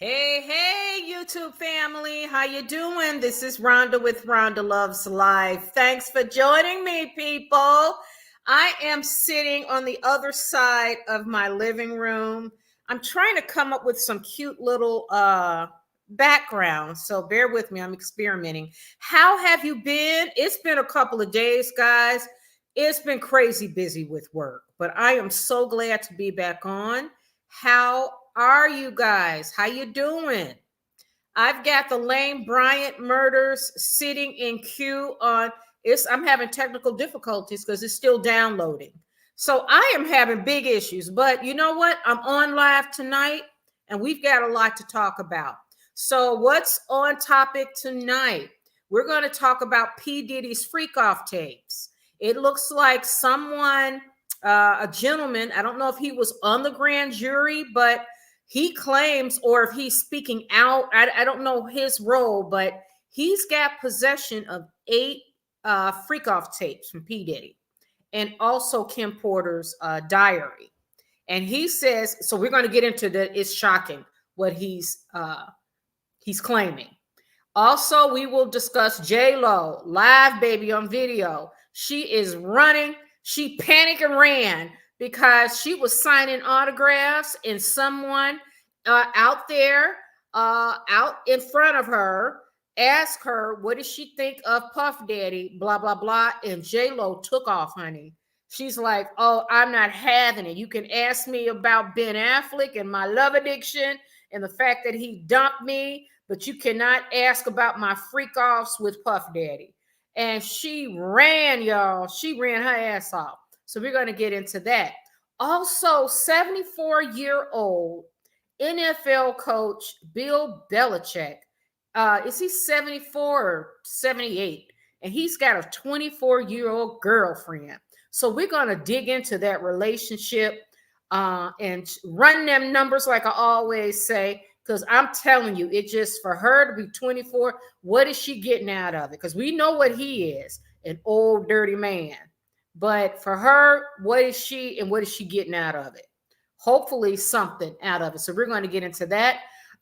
Hey, YouTube family. How you doing? This is Rhonda with Rhonda Loves Life. Thanks for joining me, people. I am sitting on the other side of my living room. I'm trying to come up with some cute little background, so bear with me. I'm experimenting. How have you been? It's been a couple of days, guys. It's been crazy busy with work, but I am so glad to be back on. How are you guys? How you doing? I've got the Lane Bryant murders sitting in queue on it's I'm having technical difficulties because it's still downloading. So I am having big issues, but you know what? I'm on live tonight and we've got a lot to talk about. So what's on topic tonight? We're going to talk about P-Diddy's freak off tapes. It looks like someone a gentleman, I don't know if he was on the grand jury, but he claims, or if he's speaking out, I don't know his role, but he's got possession of 8 freak off tapes from P. Diddy and also Kim Porter's diary. And he says, so we're going to get into that. It's shocking what he's claiming. Also, we will discuss J-Lo, live baby on video. She is running. She panicked and ran because she was signing autographs and someone out there, out in front of her, asked her, what does she think of Puff Daddy, blah, blah, blah. And J-Lo took off, honey. She's like, oh, I'm not having it. You can ask me about Ben Affleck and my love addiction and the fact that he dumped me, but you cannot ask about my freak offs with Puff Daddy. And she ran, y'all. She ran her ass off. So we're going to get into that. Also, 74-year-old NFL coach Bill Belichick. Is he 74 or 78? And he's got a 24-year-old girlfriend. So we're going to dig into that relationship and run them numbers like I always say. Because I'm telling you, it just for her to be 24, what is she getting out of it? Because we know what he is, an old dirty man. But for her, what is she and what is she getting out of it? Hopefully something out of it. So we're going to get into that.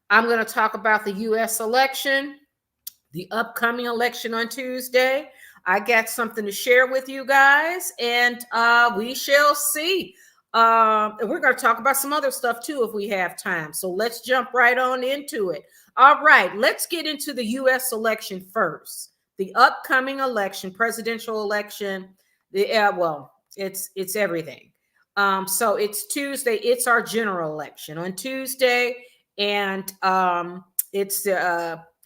I'm going to talk about the U.S. election, the upcoming election on Tuesday. I got something to share with you guys, and we shall see. And we're going to talk about some other stuff too if we have time. So let's jump right on into it. All right, let's get into the U.S. election first. The upcoming election, presidential election. It's everything. So it's Tuesday. It's our general election on Tuesday, and it's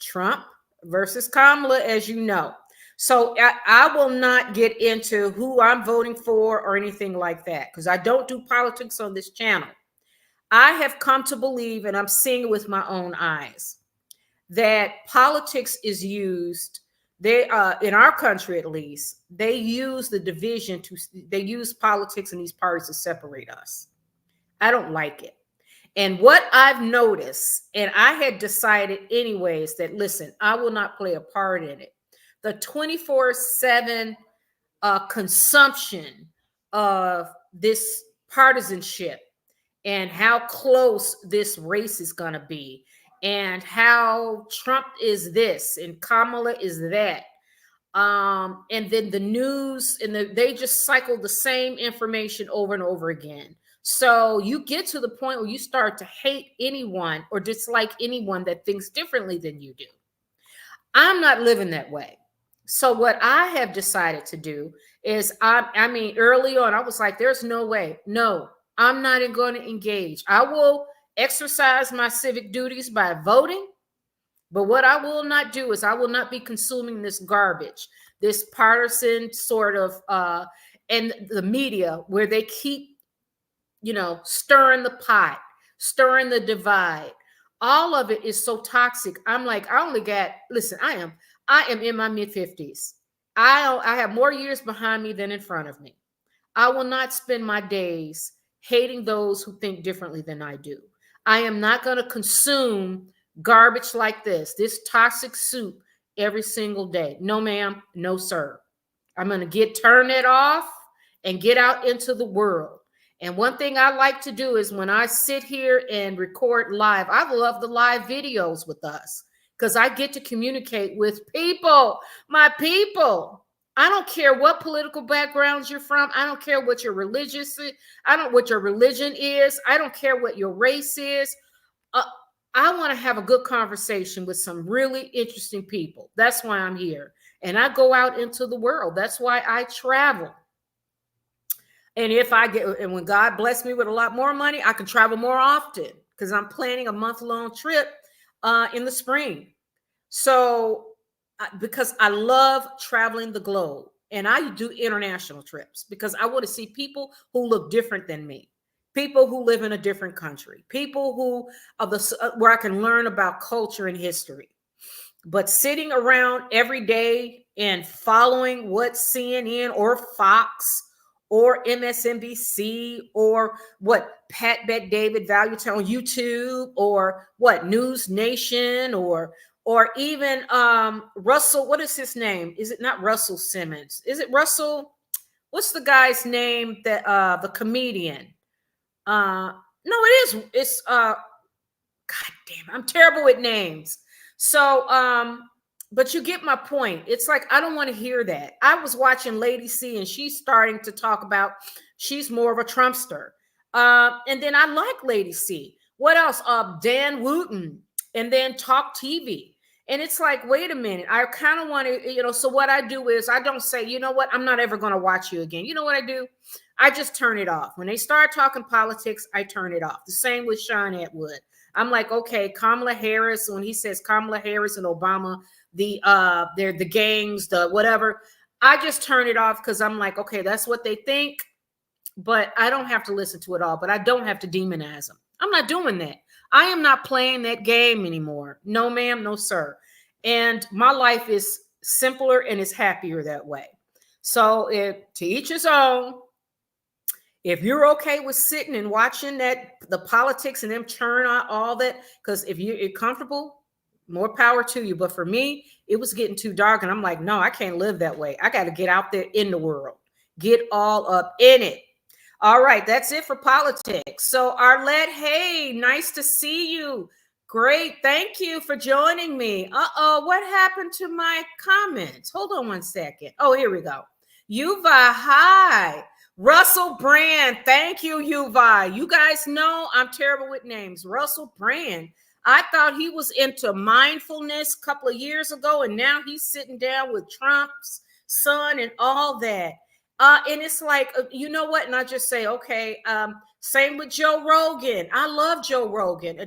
Trump versus Kamala, as you know. So I will not get into who I'm voting for or anything like that because I don't do politics on this channel. I have come to believe, and I'm seeing it with my own eyes, that politics is used. They in our country, at least, they use the division they use politics and these parties to separate us. I don't like it. And what I've noticed, and I had decided anyways that, listen, I will not play a part in it. The 24/7 consumption of this partisanship and how close this race is going to be and how Trump is this and Kamala is that. And then the news and they just cycle the same information over and over again. So you get to the point where you start to hate anyone or dislike anyone that thinks differently than you do. I'm not living that way. So what I have decided to do is, I mean, early on, I was like, there's no way. No, I'm not going to engage. I will exercise my civic duties by voting. But what I will not do is I will not be consuming this garbage, this partisan sort of, and the media where they keep, stirring the pot, stirring the divide. All of it is so toxic. I'm like, I am in my mid-50s. I have more years behind me than in front of me. I will not spend my days hating those who think differently than I do. I am not going to consume garbage like this toxic soup every single day. No, ma'am. No, sir. I'm going to turn it off and get out into the world And one thing I like to do is when I sit here and record live, I love the live videos with us because I get to communicate with people, my people. I don't care what political backgrounds you're from. I don't care what your religious, what your religion is. I don't care what your race is. Uh, I want to have a good conversation with some really interesting people. That's why I'm here. And I go out into the world. That's why I travel. And when God bless me with a lot more money, I can travel more often because I'm planning a month-long trip in the spring. So, because I love traveling the globe, and I do international trips because I want to see people who look different than me, people who live in a different country, people who where I can learn about culture and history. But sitting around every day and following what CNN or Fox or MSNBC or what Pat Bet David Value on YouTube or what News Nation or even Russell, what is his name? Is it not Russell Simmons? Is it Russell? What's the guy's name that the comedian? No, it is. It's God damn, I'm terrible with names. So, but you get my point. It's like, I don't want to hear that. I was watching Lady C and she's starting to talk about, she's more of a Trumpster. And then I like Lady C. What else? Dan Wooten and then Talk TV. And it's like, wait a minute. I kind of want to, so what I do is I don't say, you know what? I'm not ever going to watch you again. You know what I do? I just turn it off. When they start talking politics, I turn it off. The same with Sean Atwood. I'm like, okay, Kamala Harris, when he says Kamala Harris and Obama, they're the gangs, the whatever, I just turn it off because I'm like, okay, that's what they think, but I don't have to listen to it all, but I don't have to demonize them. I'm not doing that. I am not playing that game anymore. No, ma'am, no, sir. And my life is simpler and is happier that way. So to each his own. If you're okay with sitting and watching the politics and them churn out all that, because if you're comfortable, more power to you. But for me, it was getting too dark. And I'm like, no, I can't live that way. I got to get out there in the world, get all up in it. All right, that's it for politics. So Arlette, hey, nice to see you. Great. Thank you for joining me. What happened to my comments? Hold on one second. Oh, here we go. Yuva, hi. Russell Brand. Thank you, Yuva. You guys know I'm terrible with names. Russell Brand. I thought he was into mindfulness a couple of years ago, and now he's sitting down with Trump's son and all that. And it's like, you know what? And I just say, okay, same with Joe Rogan. I love Joe Rogan.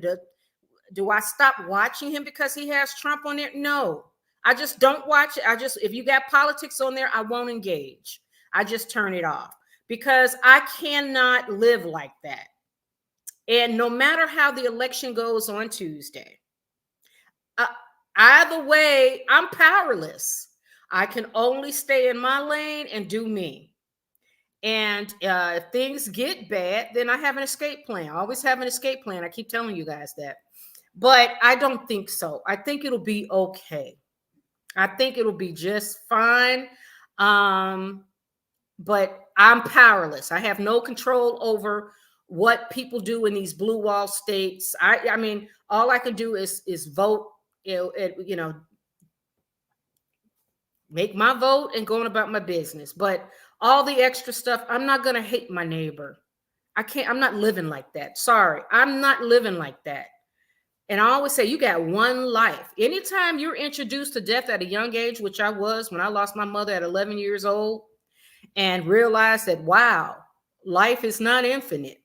Do I stop watching him because he has Trump on it? No, I just don't watch it. If you got politics on there, I won't engage. I just turn it off because I cannot live like that. And no matter how the election goes on Tuesday, either way, I'm powerless. I can only stay in my lane and do me. And if things get bad, then I have an escape plan. I always have an escape plan. I keep telling you guys that. But I don't think so. I think it'll be okay. I think it'll be just fine. But I'm powerless. I have no control over what people do in these blue wall states. I mean, all I can do is vote, make my vote and going about my business. But all the extra stuff, I'm not going to hate my neighbor. I'm not living like that. Sorry, I'm not living like that. And I always say, you got one life. Anytime you're introduced to death at a young age, which I was when I lost my mother at 11 years old, and realized that, wow, life is not infinite.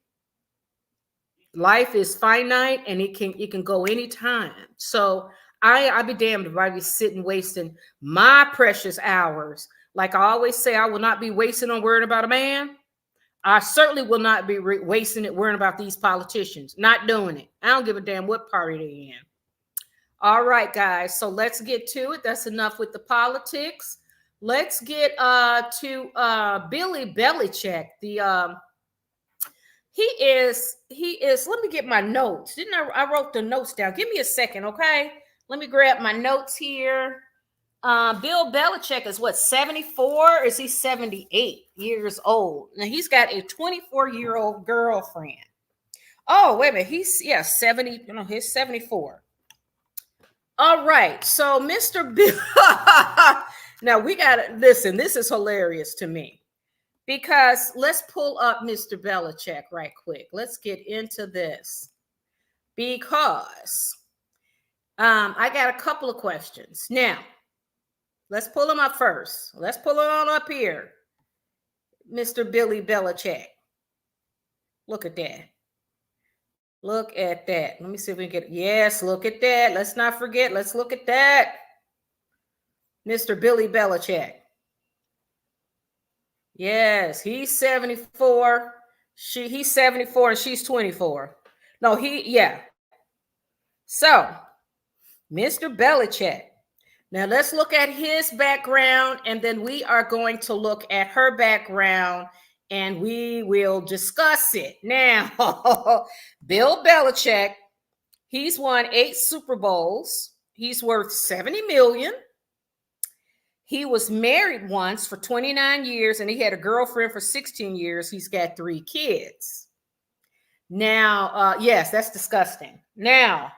Life is finite and it can go anytime. So I'd be damned if I be sitting wasting my precious hours. Like I always say, I will not be wasting on worrying about a man. I certainly will not be wasting it worrying about these politicians. Not doing it. I don't give a damn what party they're in. All right, guys. So let's get to it. That's enough with the politics. Let's get to Billy Belichick. He is, let me get my notes. I wrote the notes down. Give me a second, okay? Let me grab my notes here. Bill Belichick is what, 74? Or is he 78 years old? Now he's got a 24-year-old girlfriend. Oh, wait a minute. He's 70. No, he's 74. All right. So Mr. Bill. Now we gotta listen. This is hilarious to me. Because let's pull up Mr. Belichick right quick. Let's get into this. Because I got a couple of questions. Now, let's pull him up first. Let's pull it on up here. Mr. Billy Belichick. Look at that. Look at that. Let me see if we can get, yes, look at that. Let's not forget. Let's look at that. Mr. Billy Belichick. Yes, he's 74. He's 74 and she's 24. No, So, Mr. Belichick. Now let's look at his background and then we are going to look at her background and we will discuss it. Now, Bill Belichick, he's won 8 Super Bowls. He's worth $70 million. He was married once for 29 years and he had a girlfriend for 16 years. He's got 3 kids. Now, yes, that's disgusting. Now,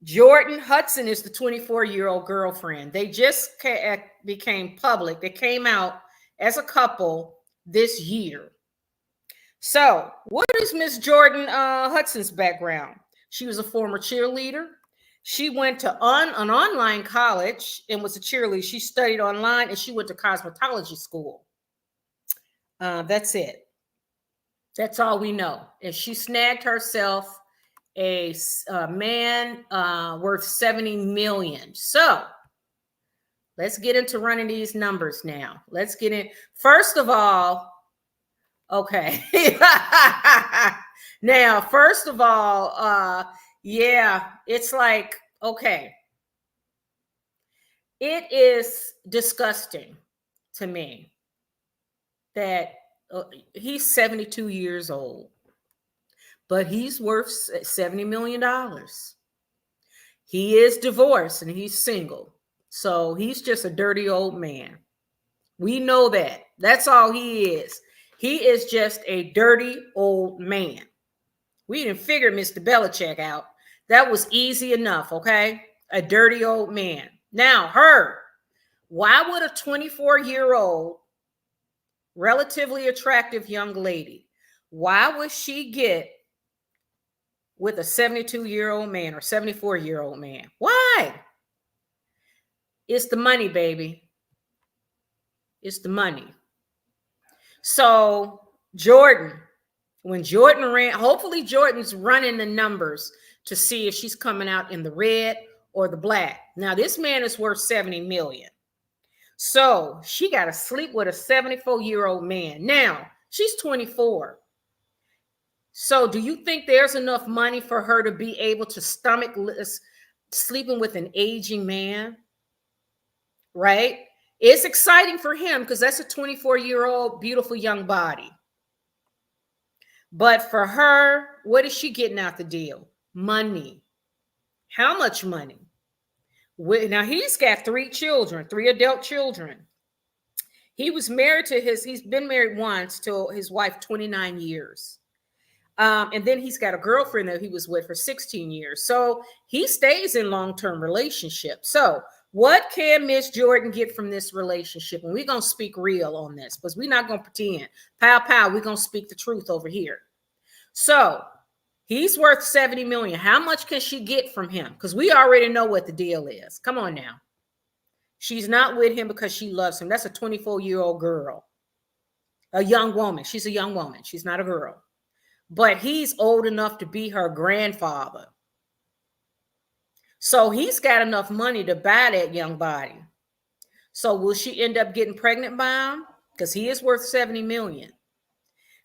Jordan Hudson is the 24-year-old girlfriend. They just became public. They came out as a couple this year. So, what is Miss Jordan Hudson's background? She was a former cheerleader. She went to an online college and was a cheerleader. She studied online and she went to cosmetology school. That's it. That's all we know. And she snagged herself a man worth $70 million. So let's get into running these numbers now. Let's get in. First of all, okay. Now, first of all, yeah, it's like, okay. It is disgusting to me that he's 72 years old, but he's worth $70 million. He is divorced and he's single. So he's just a dirty old man. We know that. That's all he is. He is just a dirty old man. We didn't figure Mr. Belichick out. That was easy enough, okay? A dirty old man. Now, her. Why would a 24-year-old, relatively attractive young lady, why would she get with a 72-year-old man or 74-year-old man? Why? It's the money, baby. It's the money. So, Jordan, when Jordan ran, hopefully Jordan's running the numbers to see if she's coming out in the red or the black. Now, this man is worth $70 million. So she got to sleep with a 74-year-old man. Now, she's 24. So do you think there's enough money for her to be able to stomach sleeping with an aging man? Right? It's exciting for him because that's a 24-year-old beautiful young body. But for her, what is she getting out the deal? Money. How much money? Now, he's got 3 children, 3 adult children. He was married to he's been married once to his wife 29 years. And then he's got a girlfriend that he was with for 16 years. So he stays in long-term relationships. So what can Miss Jordan get from this relationship? And we're going to speak real on this because we're not going to pretend. Pow, pow, we're going to speak the truth over here. So he's worth $70 million. How much can she get from him? Because we already know what the deal is. Come on now. She's not with him because she loves him. That's a 24-year-old girl. A young woman. She's a young woman. She's not a girl. But he's old enough to be her grandfather. So he's got enough money to buy that young body. So will she end up getting pregnant by him? Because he is worth $70 million.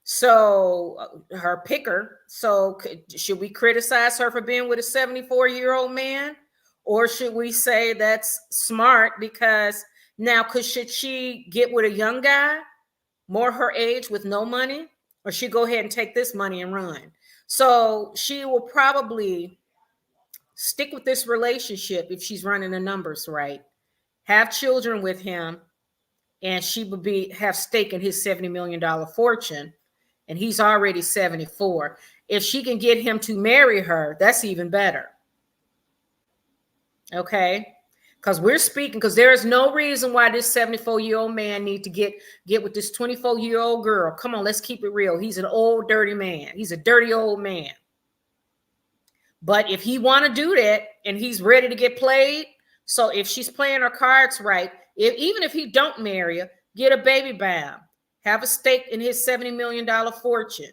So her picker. So should we criticize her for being with a 74-year-old man? Or should we say that's smart because now should she get with a young guy, more her age with no money? Or she go ahead and take this money and run? So she will probably Stick with this relationship if she's running the numbers right. Have children with him, and she would have stake in his $70 million fortune, and he's already 74. If she can get him to marry her, that's even better. Okay? Because there is no reason why this 74-year-old man need to get with this 24-year-old girl. Come on, let's keep it real. He's an old, dirty man. He's a dirty old man. But if he want to do that and he's ready to get played, so if she's playing her cards right, even if he don't marry her, get a baby bound, have a stake in his $70 million fortune,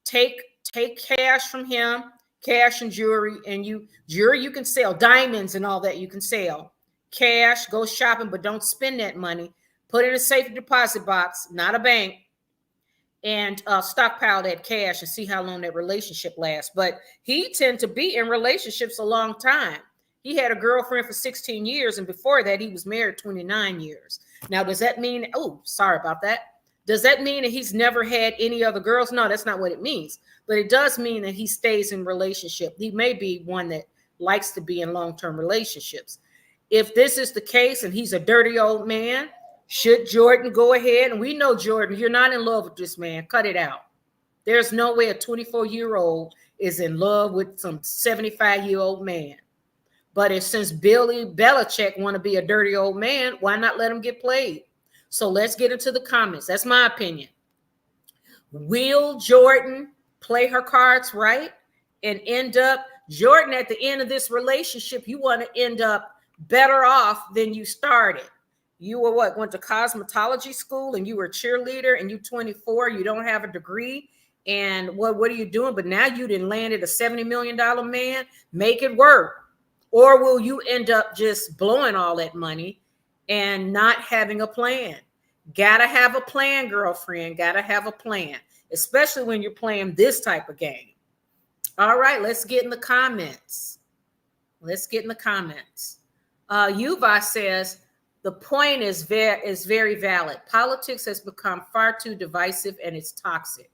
take cash from him, cash and jewelry, and jewelry you can sell, diamonds and all that you can sell. Cash, go shopping, but don't spend that money. Put it in a safe deposit box, not a bank, and stockpile that cash and see how long that relationship lasts. But he tend to be in relationships a long time. He had a girlfriend for 16 years, and before that, he was married 29 years. Now, does that mean, oh, sorry about that. Does that mean that he's never had any other girls? No, that's not what it means. But it does mean that he stays in relationship. He may be one that likes to be in long-term relationships. If this is the case and he's a dirty old man, should Jordan go ahead? And we know, Jordan, you're not in love with this man. Cut it out. There's no way a 24-year-old is in love with some 75-year-old man. But since Bill Belichick want to be a dirty old man, why not let him get played? So let's get into the comments. That's my opinion. Will Jordan play her cards right and end up, Jordan, at the end of this relationship, you want to end up better off than you started. You were went to cosmetology school and you were a cheerleader and you're 24, you don't have a degree. And what are you doing? But now you didn't landed a $70 million man. Make it work. Or will you end up just blowing all that money and not having a plan? Gotta have a plan, girlfriend. Gotta have a plan, especially when you're playing this type of game. All right, let's get in the comments. Yuva says, the point is very valid. Politics has become far too divisive and it's toxic.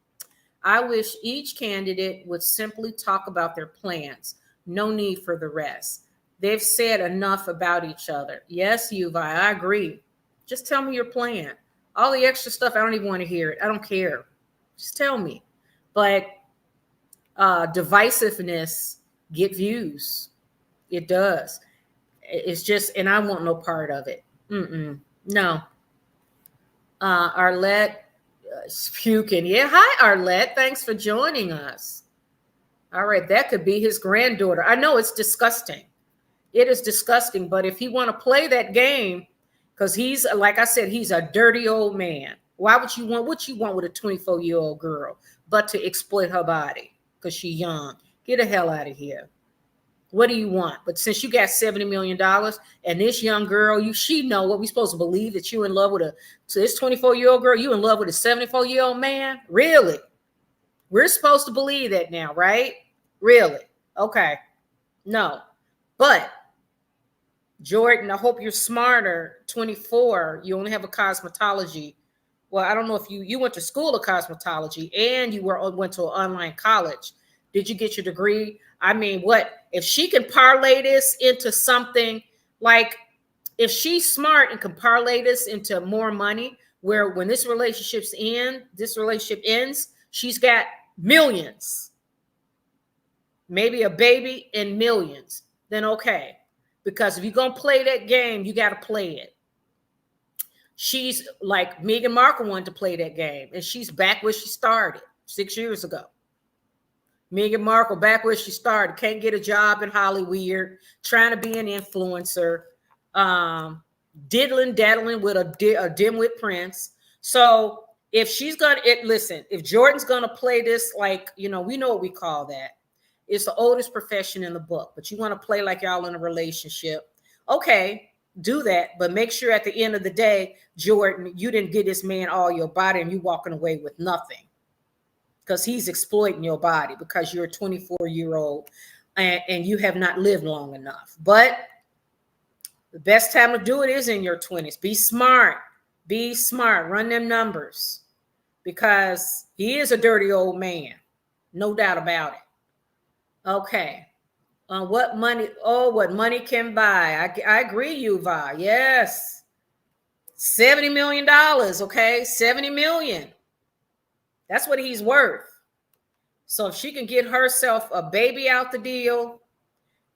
I wish each candidate would simply talk about their plans. No need for the rest. They've said enough about each other. Yes, Yuva, I agree. Just tell me your plan. All the extra stuff, I don't even want to hear it. I don't care. Just tell me. But divisiveness get views. It does. It's just, and I want no part of it. No. Arlette puking. Yeah, hi, Arlette. Thanks for joining us. All right, that could be his granddaughter. I know it's disgusting. It is disgusting, but if he want to play that game, because he's, like I said, he's a dirty old man. Why would you want what you want with a 24-year-old girl, but to exploit her body because she's young? Get the hell out of here. What do you want? But since you got $70 million and this young girl, she know what we supposed to believe, that you in love with this 24-year-old girl, you in love with a 74-year-old man? Really? We're supposed to believe that now, right? Really? Okay. No. But Jordan, I hope you're smarter. 24, you only have a cosmetology. Well, I don't know if you went to school of cosmetology and you went to an online college. Did you get your degree? I mean, what if she can parlay this into something like, if she's smart and can parlay this into more money, where when this relationship ends, she's got millions, maybe a baby and millions, then okay. Because if you're going to play that game, you got to play it. She's like Meghan Markle wanted to play that game, and she's back where she started 6 years ago. Meghan Markle back where she started, can't get a job in Hollyweird, trying to be an influencer, diddling with a dimwit prince. So if she's going to, listen, if Jordan's going to play this, like, we know what we call that. It's the oldest profession in the book, but you want to play like y'all in a relationship. Okay, do that. But make sure at the end of the day, Jordan, you didn't give this man all your body and you walking away with nothing. Because he's exploiting your body because you're a 24-year-old and you have not lived long enough. But the best time to do it is in your 20s. Be smart. Be smart. Run them numbers. Because he is a dirty old man. No doubt about it. Okay. What money? Oh, what money can buy. I agree, you, Vi. Yes. $70 million. Okay. 70 million. That's what he's worth. So if she can get herself a baby out the deal,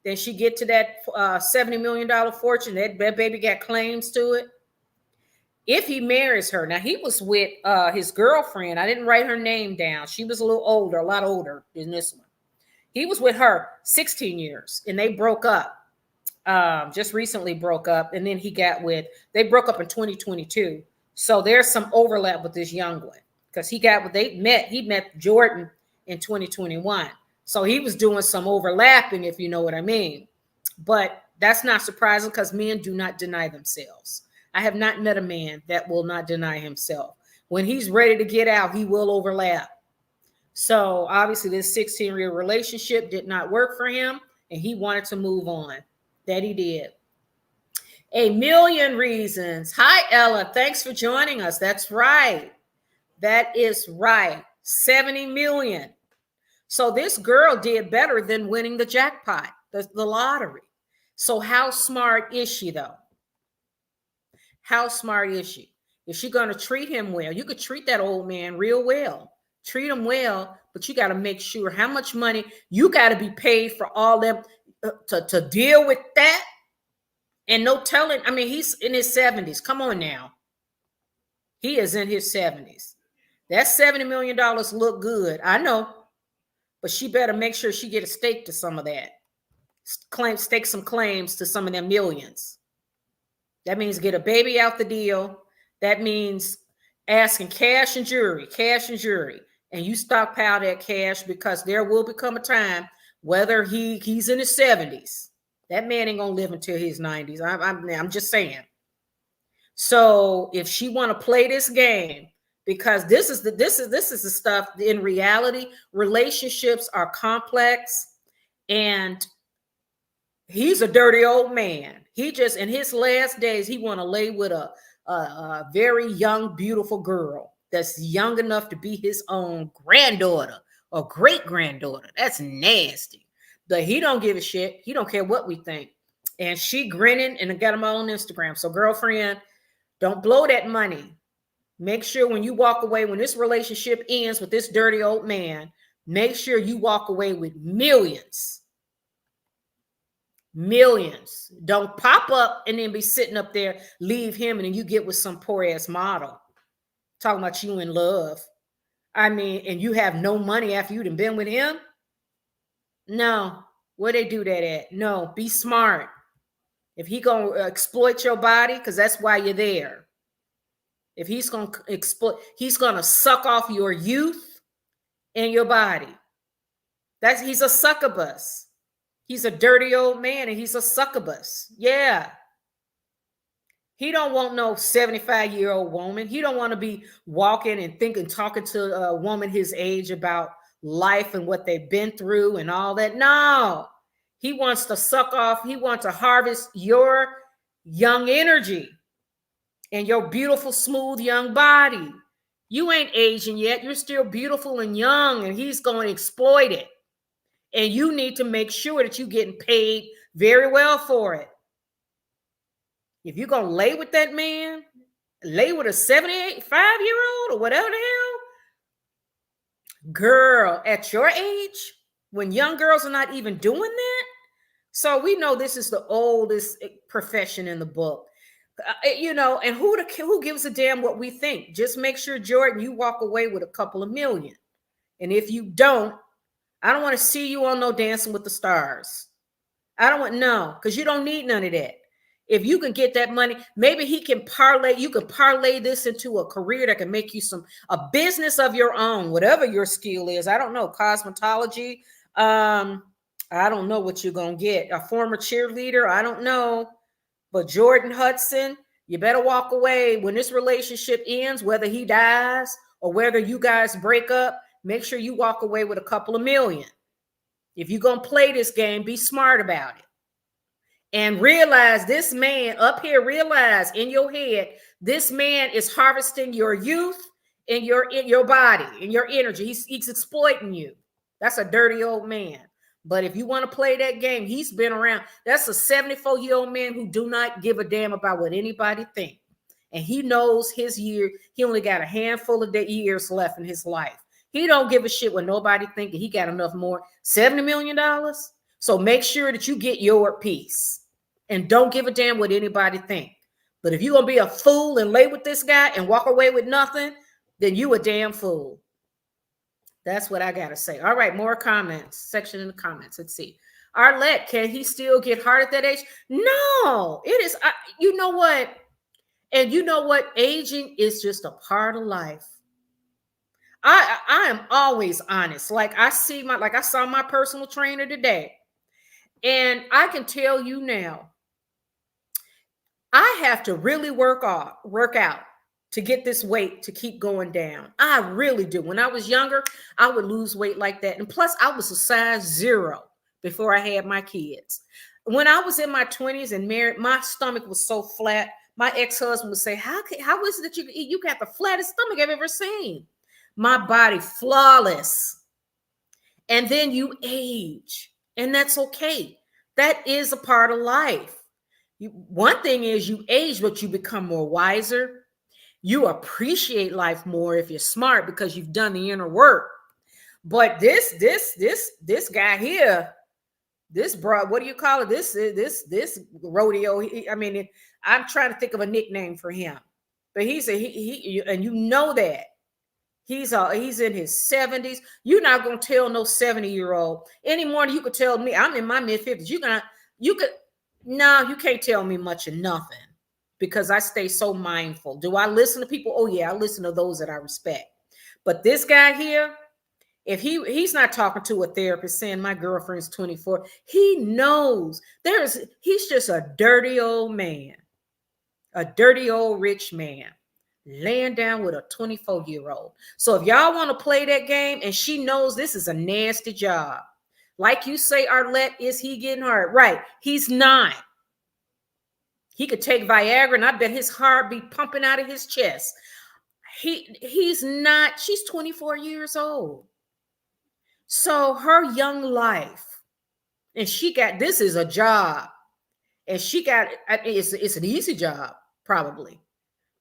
then she get to that $70 million fortune. That baby got claims to it. If he marries her, now he was with his girlfriend. I didn't write her name down. She was a little older, a lot older than this one. He was with her 16 years and they broke up. Just recently broke up. And then they broke up in 2022. So there's some overlap with this young one because he met Jordan in 2021. So he was doing some overlapping, if you know what I mean. But that's not surprising because men do not deny themselves. I have not met a man that will not deny himself. When he's ready to get out, he will overlap. So obviously this 16-year relationship did not work for him and he wanted to move on. That he did. A million reasons. Hi, Ella. Thanks for joining us. That's right. That is right. 70 million. So this girl did better than winning the jackpot, the lottery. So how smart is she, though? How smart is she? Is she going to treat him well? You could treat that old man real well. Treat him well, but you got to make sure how much money you got to be paid for all them to deal with that. And no telling, I mean, he's in his 70s. Come on now. He is in his 70s. That $70 million look good. I know. But she better make sure she get a stake to some of that. Stake some claims to some of them millions. That means get a baby out the deal. That means asking cash and jury. And you stockpile that cash because there will become a time, whether he's in his 70s. That man ain't gonna live until his 90s. I'm just saying. So if she want to play this game, because this is the stuff in reality, relationships are complex, and he's a dirty old man. He just in his last days, he want to lay with a very young, beautiful girl that's young enough to be his own granddaughter or great granddaughter. That's nasty. But he don't give a shit. He don't care what we think. And she grinning and got him all on Instagram. So girlfriend, don't blow that money. Make sure when you walk away, when this relationship ends with this dirty old man, make sure you walk away with millions. Millions. Don't pop up and then be sitting up there, leave him, and then you get with some poor ass model. Talking about you in love. I mean, and you have no money after you've been with him? No. Where they do that at? No. Be smart. If he gonna exploit your body, because that's why you're there. If he's gonna exploit, he's gonna suck off your youth and your body. He's a succubus. He's a dirty old man and he's a succubus. Yeah. He don't want no 75-year-old woman. He don't want to be walking and talking to a woman his age about life and what they've been through and all that. No. He wants to suck off. He wants to harvest your young energy and your beautiful, smooth, young body. You ain't aging yet. You're still beautiful and young, and he's going to exploit it. And you need to make sure that you're getting paid very well for it. If you're going to lay with that man, lay with a 75-year-old or whatever the hell, girl, at your age, when young girls are not even doing that. So we know this is the oldest profession in the book. And who gives a damn what we think? Just make sure, Jordan, you walk away with a couple of million. And if you don't, I don't want to see you on no Dancing with the Stars. Because you don't need none of that. If you can get that money, maybe you can parlay this into a career that can make you a business of your own, whatever your skill is. I don't know, cosmetology. I don't know what you're going to get. A former cheerleader. I don't know. But Jordan Hudson, you better walk away when this relationship ends, whether he dies or whether you guys break up. Make sure you walk away with a couple of million. If you're going to play this game, be smart about it. And realize this man up here, realize in your head, this man is harvesting your youth and your body and your energy. He's exploiting you. That's a dirty old man. But if you want to play that game, he's been around. That's a 74-year-old man who do not give a damn about what anybody think. And he knows his year, he only got a handful of years left in his life. He don't give a shit what nobody think. He got enough more, $70 million. So make sure that you get your piece and don't give a damn what anybody think. But if you're going to be a fool and lay with this guy and walk away with nothing, then you a damn fool. That's what I got to say. All right, more comments. Section in the comments. Let's see. Arlette, can he still get hard at that age? No, it is. You know what? And you know what? Aging is just a part of life. I am always honest. Like I saw my personal trainer today. And I can tell you now, I have to really work out to get this weight to keep going down. I really do. When I was younger, I would lose weight like that. And plus, I was a size 0 before I had my kids. When I was in my 20s and married, my stomach was so flat. My ex-husband would say, how is it that you got the flattest stomach I've ever seen? My body flawless. And then you age, and that's okay. That is a part of life. One thing is you age, but you become more wiser. You appreciate life more if you're smart because you've done the inner work. But this guy here, this bro, what do you call it? This rodeo. I'm trying to think of a nickname for him, but he and you know that he's in his 70s. You're not gonna tell no 70-year-old any more than you could tell me. I'm in my mid-50s. You can't tell me much of nothing because I stay so mindful. Do I listen to people? Oh yeah, I listen to those that I respect. But this guy here, if he's not talking to a therapist saying my girlfriend's 24, he knows he's just a dirty old man, a dirty old rich man laying down with a 24-year-old. So if y'all want to play that game, and she knows this is a nasty job, like you say, Arlette, is he getting hurt? Right, he's not. He could take Viagra, and I bet his heart be pumping out of his chest. He's not. She's 24 years old. So her young life, and this is a job, and it's an easy job, probably,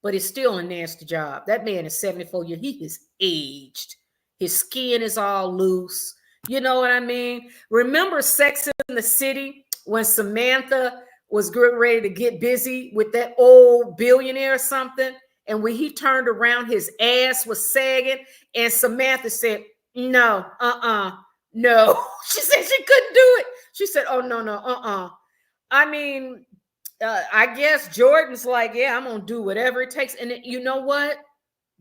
but it's still a nasty job. That man is 74 years. He is aged. His skin is all loose. You know what I mean? Remember Sex in the City when Samantha was ready to get busy with that old billionaire or something, and when he turned around, his ass was sagging, and Samantha said, no, no. She said she couldn't do it. She said, oh, no, I guess Jordan's like, yeah, I'm going to do whatever it takes. And you know what,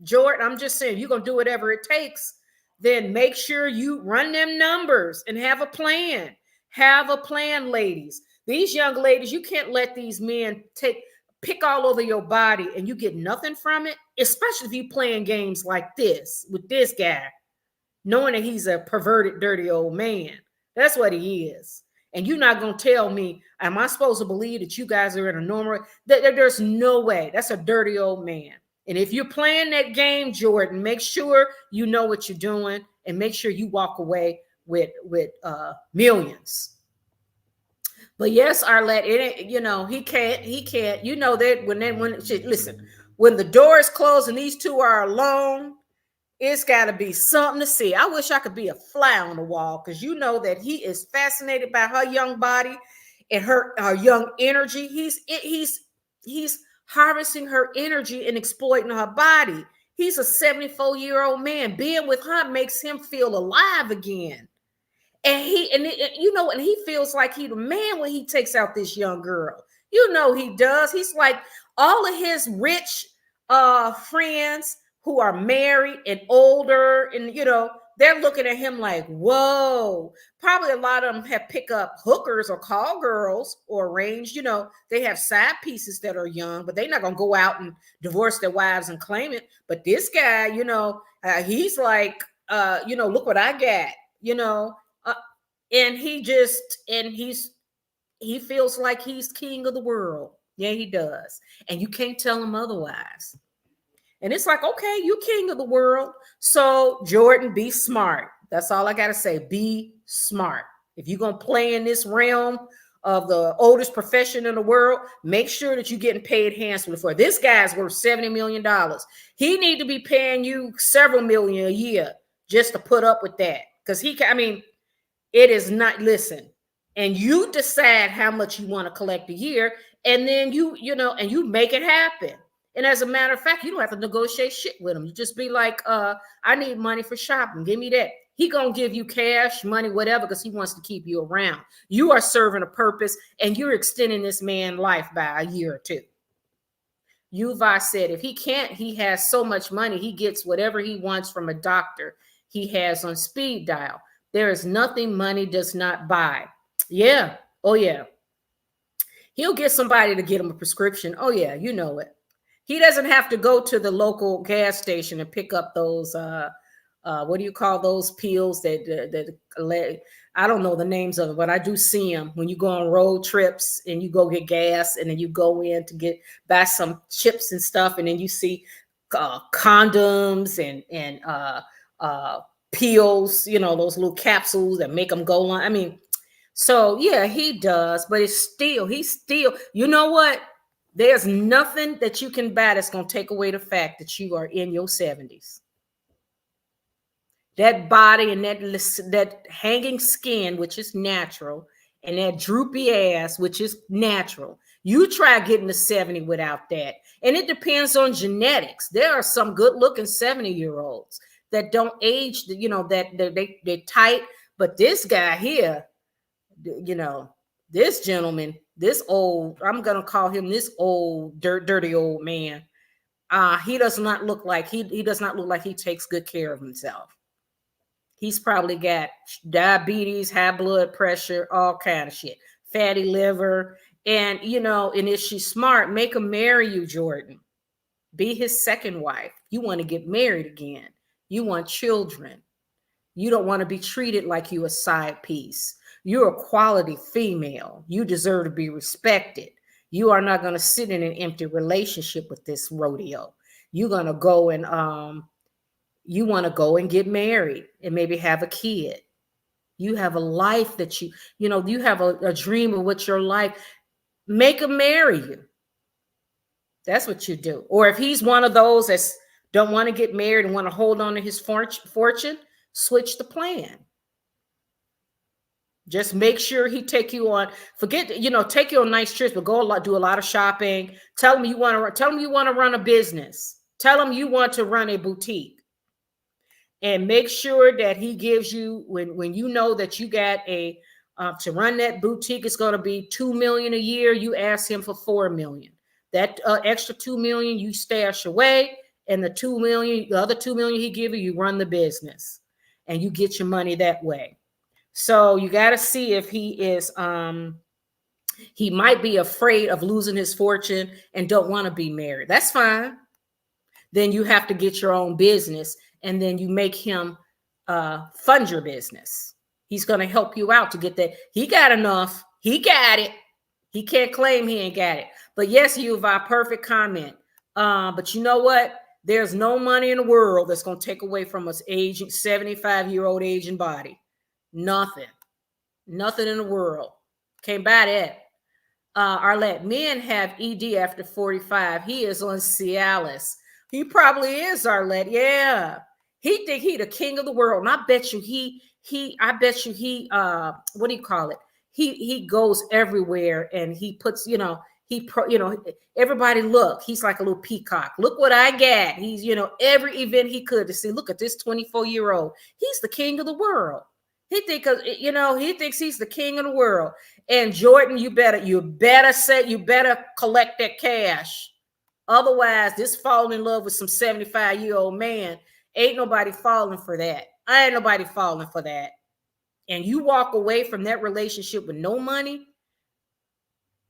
Jordan, I'm just saying, you're going to do whatever it takes. Then make sure you run them numbers and have a plan. Have a plan, ladies. These young ladies, you can't let these men pick all over your body and you get nothing from it, especially if you playing games like this with this guy, knowing that he's a perverted, dirty old man. That's what he is. And you're not going to tell me, am I supposed to believe that you guys are in a normal? There's no way. That's a dirty old man. And if you're playing that game, Jordan, make sure you know what you're doing and make sure you walk away with millions. But yes, Arlette, he can't. You know that when the door is closed and these two are alone, it's got to be something to see. I wish I could be a fly on the wall because you know that he is fascinated by her young body and her young energy. He's harvesting her energy and exploiting her body. He's a 74-year-old man. Being with her makes him feel alive again. And he feels like he's the man when he takes out this young girl. You know he does. He's like all of his rich friends who are married and older, and they're looking at him like, whoa. Probably a lot of them have pick up hookers or call girls or arranged. They have side pieces that are young, but they're not gonna go out and divorce their wives and claim it. But this guy, he's like, look what I got, and he feels like he's king of the world. Yeah, he does. And you can't tell him otherwise. And it's like, okay, you king of the world. So Jordan, be smart. That's all I got to say. Be smart. If you're going to play in this realm of the oldest profession in the world, make sure that you're getting paid handsomely for it. This guy's worth $70 million. He need to be paying you several million a year just to put up with that. Because it is not, listen, and you decide how much you want to collect a year, and then you make it happen. And as a matter of fact, you don't have to negotiate shit with him. You just be like, I need money for shopping. Give me that. He gonna give you cash, money, whatever, because he wants to keep you around. You are serving a purpose, and you're extending this man's life by a year or two. Yuval said if he has so much money, he gets whatever he wants from a doctor he has on speed dial. There is nothing money does not buy. Yeah. Oh, yeah. He'll get somebody to get him a prescription. Oh, yeah. You know it. He doesn't have to go to the local gas station and pick up those, what do you call those pills that I don't know the names of it, but I do see them when you go on road trips and you go get gas, and then you go in to buy some chips and stuff, and then you see condoms and pills, those little capsules that make them go on. So yeah, he does, but he's still, you know what? There's nothing that you can buy that's going to take away the fact that you are in your 70s. That body and that hanging skin, which is natural, and that droopy ass, which is natural. You try getting to 70 without that. And it depends on genetics. There are some good looking 70-year-olds that don't age, that they're tight. But this guy here, this gentleman, this old, I'm going to call him this old, dirty old man. He does not look like he does not look like he takes good care of himself. He's probably got diabetes, high blood pressure, all kind of shit, fatty liver. And, and if she's smart, make him marry you, Jordan. Be his second wife. You want to get married again. You want children. You don't want to be treated like you a side piece. You're a quality female. You deserve to be respected. You are not going to sit in an empty relationship with this rodeo. You're going to go and, you want to go and get married and maybe have a kid. You have a life that you have a dream of what your life, make him marry you. That's what you do. Or if he's one of those that don't want to get married and want to hold on to his fortune, switch the plan. Just make sure he take you on, take you on nice trips, but do a lot of shopping. Tell him you want to run a business. Tell him you want to run a boutique. And make sure that he gives you, when you know that you got to run that boutique, it's going to be $2 million a year. You ask him for $4 million. That extra $2 million you stash away, and the other $2 million he give you, you run the business, and you get your money that way. So you got to see if he is, he might be afraid of losing his fortune and don't want to be married. That's fine. Then you have to get your own business. And then you make him fund your business. He's going to help you out to get that. He got enough. He got it. He can't claim he ain't got it. But yes, Yuval, perfect comment. But you know what? There's no money in the world that's going to take away from us aging, 75-year-old aging body. Nothing. Nothing in the world. Can't buy that. Arlette, men have ED after 45. He is on Cialis. He probably is, Arlette. Yeah. He think he the king of the world. And I bet you I bet you what do you call it? He goes everywhere, and he puts, everybody look, he's like a little peacock. Look what I got. He's, every event he could to see, look at this 24-year-old. He's the king of the world. He thinks he's the king of the world. And Jordan, you better collect that cash. Otherwise, this falling in love with some 75-year-old man, ain't nobody falling for that. I ain't nobody falling for that. And you walk away from that relationship with no money,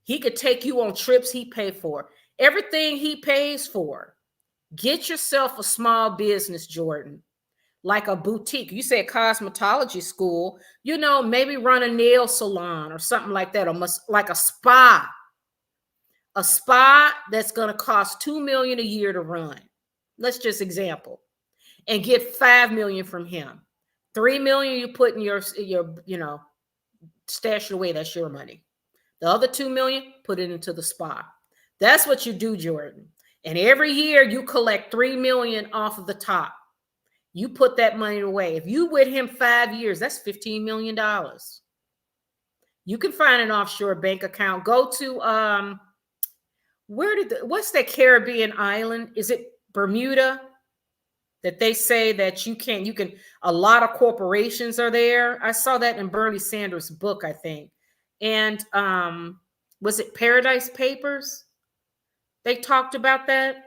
he could take you on trips he pay for. Everything he pays for. Get yourself a small business, Jordan, like a boutique. You said cosmetology school, maybe run a nail salon or something like that, or like a spa. A spa that's going to cost $2 million a year to run. Let's just example. And get $5 million from him. $3 million you put in your stash it away. That's your money. The other 2 million, put it into the spa. That's what you do, Jordan. And every year you collect 3 million off of the top. You put that money away. If you with him 5 years, that's $15 million. You can find an offshore bank account. Go to what's that Caribbean island? Is it Bermuda? That they say that you can, a lot of corporations are there. I saw that in Bernie Sanders' book, I think. And was it Paradise Papers? They talked about that.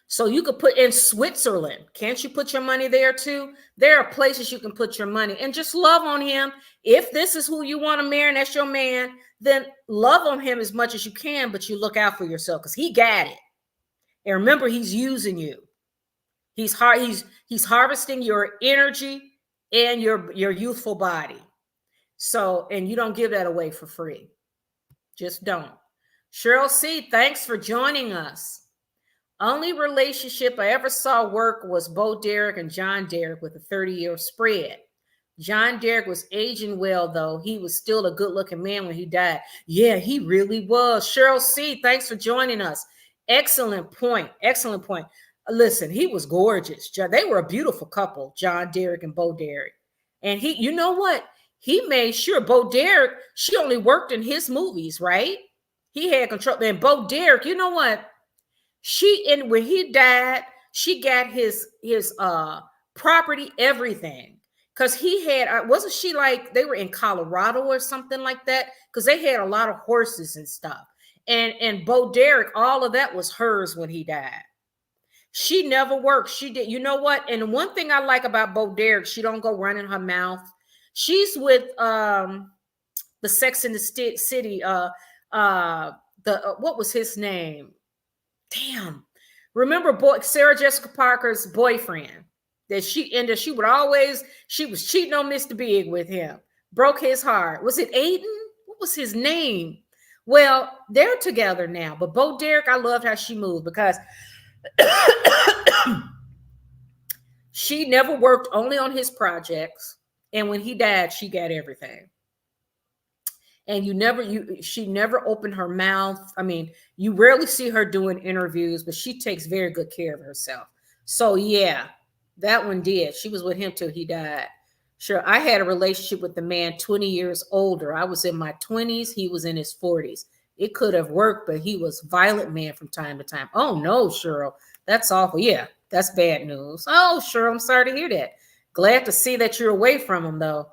So you could put in Switzerland. Can't you put your money there too? There are places you can put your money and just love on him. If this is who you want to marry and that's your man, then love on him as much as you can, but you look out for yourself because he got it. And remember, he's using you. He's harvesting your energy and your youthful body. So, and you don't give that away for free. Just don't. Cheryl C., thanks for joining us. Only relationship I ever saw work was Bo Derek and John Derek with a 30-year spread. John Derek was aging well, though. He was still a good-looking man when he died. Yeah, he really was. Cheryl C., thanks for joining us. Excellent point. Excellent point. Listen, he was gorgeous. They were a beautiful couple, John Derek and Bo Derek. And he, you know what? He made sure Bo Derek, she only worked in his movies, right? He had control. And Bo Derek, you know what? When he died, she got his property, everything. Because he had, wasn't she like, they were in Colorado or something like that? Because they had a lot of horses and stuff. And Bo Derek, all of that was hers when he died. She never worked. She did. You know what? And one thing I like about Bo Derek, she don't go running her mouth. She's with the Sex and the City. What was his name? Damn. Remember Sarah Jessica Parker's boyfriend that she was cheating on Mr. Big with him. Broke his heart. Was it Aiden? What was his name? Well, they're together now. But Bo Derek, I loved how she moved because she never worked, only on his projects. And when he died, she got everything. And she never opened her mouth. I mean, you rarely see her doing interviews, but she takes very good care of herself. So yeah, that one did. She was with him till he died. Sure, I had a relationship with the man 20 years older. I was in my 20s. He was in his 40s. It could have worked, but he was a violent man from time to time. Oh no, Cheryl, that's awful. Yeah, that's bad news. Oh, Cheryl, I'm sorry to hear that. Glad to see that you're away from him though.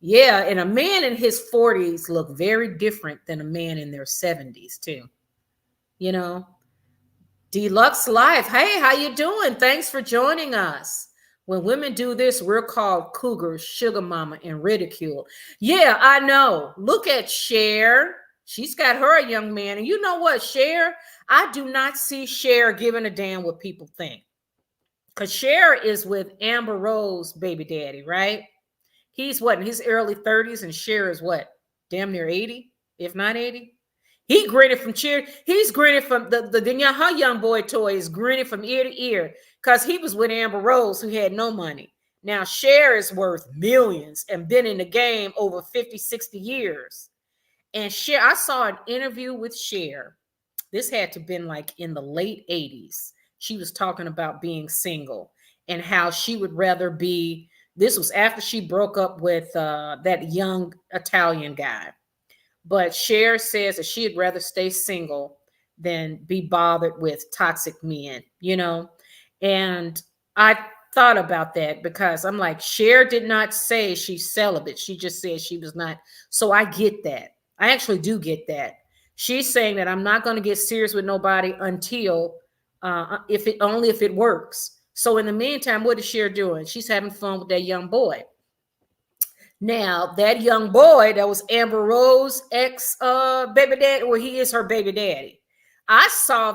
Yeah, and a man in his 40s look very different than a man in their 70s too. You know, Deluxe Life. Hey, how you doing? Thanks for joining us. When women do this, we're called cougars, sugar mama, and ridicule. Yeah, I know. Look at Cher. She's got her a young man. And you know what, Cher? I do not see Cher giving a damn what people think. Because Cher is with Amber Rose baby daddy, right? He's what, in his early 30s, and Cher is what, damn near 80, if not 80. He grinning from cheer. He's grinning from her young boy toy is grinning from ear to ear because he was with Amber Rose, who had no money. Now Cher is worth millions and been in the game over 50, 60 years. And Cher, I saw an interview with Cher. This had to have been like in the late 80s. She was talking about being single and how she would rather be. This was after she broke up with that young Italian guy. But Cher says that she'd rather stay single than be bothered with toxic men, you know? And I thought about that because I'm like, Cher did not say she's celibate. She just said she was not. So I get that. I actually do get that. She's saying that I'm not going to get serious with nobody until if it works. So in the meantime, what is Cher doing? She's having fun with that young boy. Now, that young boy, that was Amber Rose ex baby daddy, well, he is her baby daddy. I saw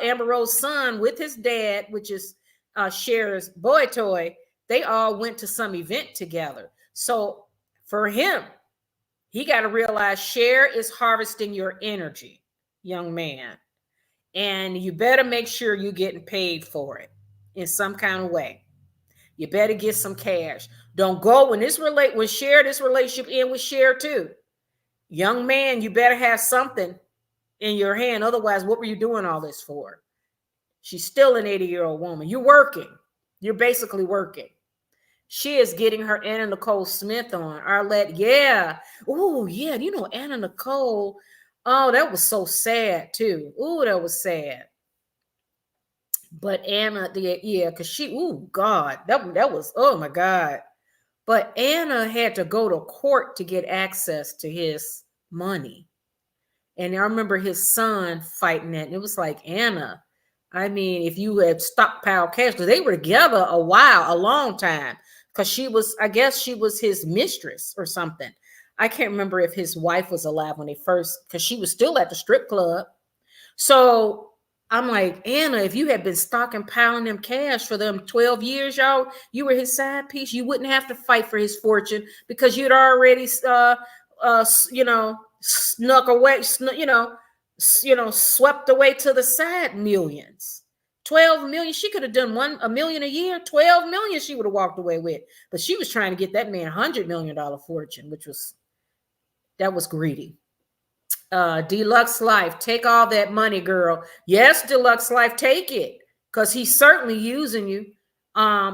Amber Rose's son with his dad, which is Cher's boy toy. They all went to some event together. So for him, he got to realize Cher is harvesting your energy, young man. And you better make sure you're getting paid for it in some kind of way. You better get some cash. Don't go when this relationship end with share too. Young man, you better have something in your hand. Otherwise, what were you doing all this for? She's still an 80-year-old woman. You're working. You're basically working. She is getting her Anna Nicole Smith on. Arlette, yeah. Oh, yeah. You know, Anna Nicole. Oh, that was so sad, too. Oh, that was sad. But Anna, yeah, because God, that was, oh my God. But Anna had to go to court to get access to his money. And I remember his son fighting that. And it was like, Anna, I mean, if you had stockpiled cash, because they were together a long time. Because I guess she was his mistress or something. I can't remember if his wife was alive when they first, because she was still at the strip club. So I'm like, Anna, if you had been stockpiling them cash for them 12 years, y'all, you were his side piece. You wouldn't have to fight for his fortune because you'd already, snuck away, swept away to the side millions. 12 million. She could have done $1 million a year. 12 million she would have walked away with. But she was trying to get that man $100 million fortune, that was greedy. Deluxe Life, take all that money, girl. Yes, Deluxe Life, take it. Because he's certainly using you.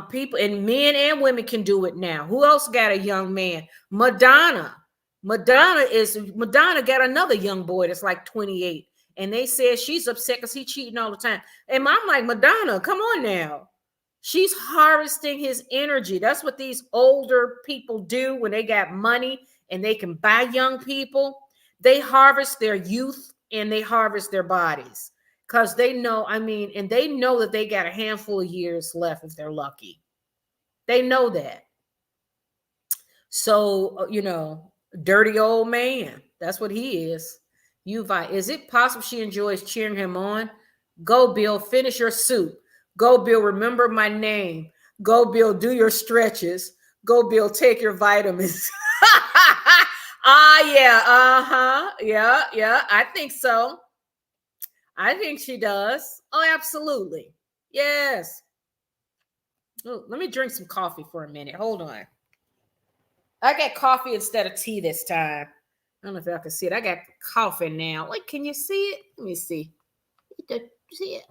People and men and women can do it now. Who else got a young man? Madonna got another young boy that's like 28. And they said she's upset because he's cheating all the time. And I'm like, Madonna, come on now. She's harvesting his energy. That's what these older people do when they got money and they can buy young people. They harvest their youth and they harvest their bodies because they know, and they know that they got a handful of years left if they're lucky. They know that. So, dirty old man. That's what he is. Is it possible she enjoys cheering him on? Go, Bill, finish your soup. Go, Bill, remember my name. Go, Bill, do your stretches. Go, Bill, take your vitamins. Yeah. I think so. I think she does. Oh, absolutely. Yes. Oh, let me drink some coffee for a minute. Hold on. I got coffee instead of tea this time. I don't know if y'all can see it. I got coffee now. Wait, can you see it? Let me see. See it?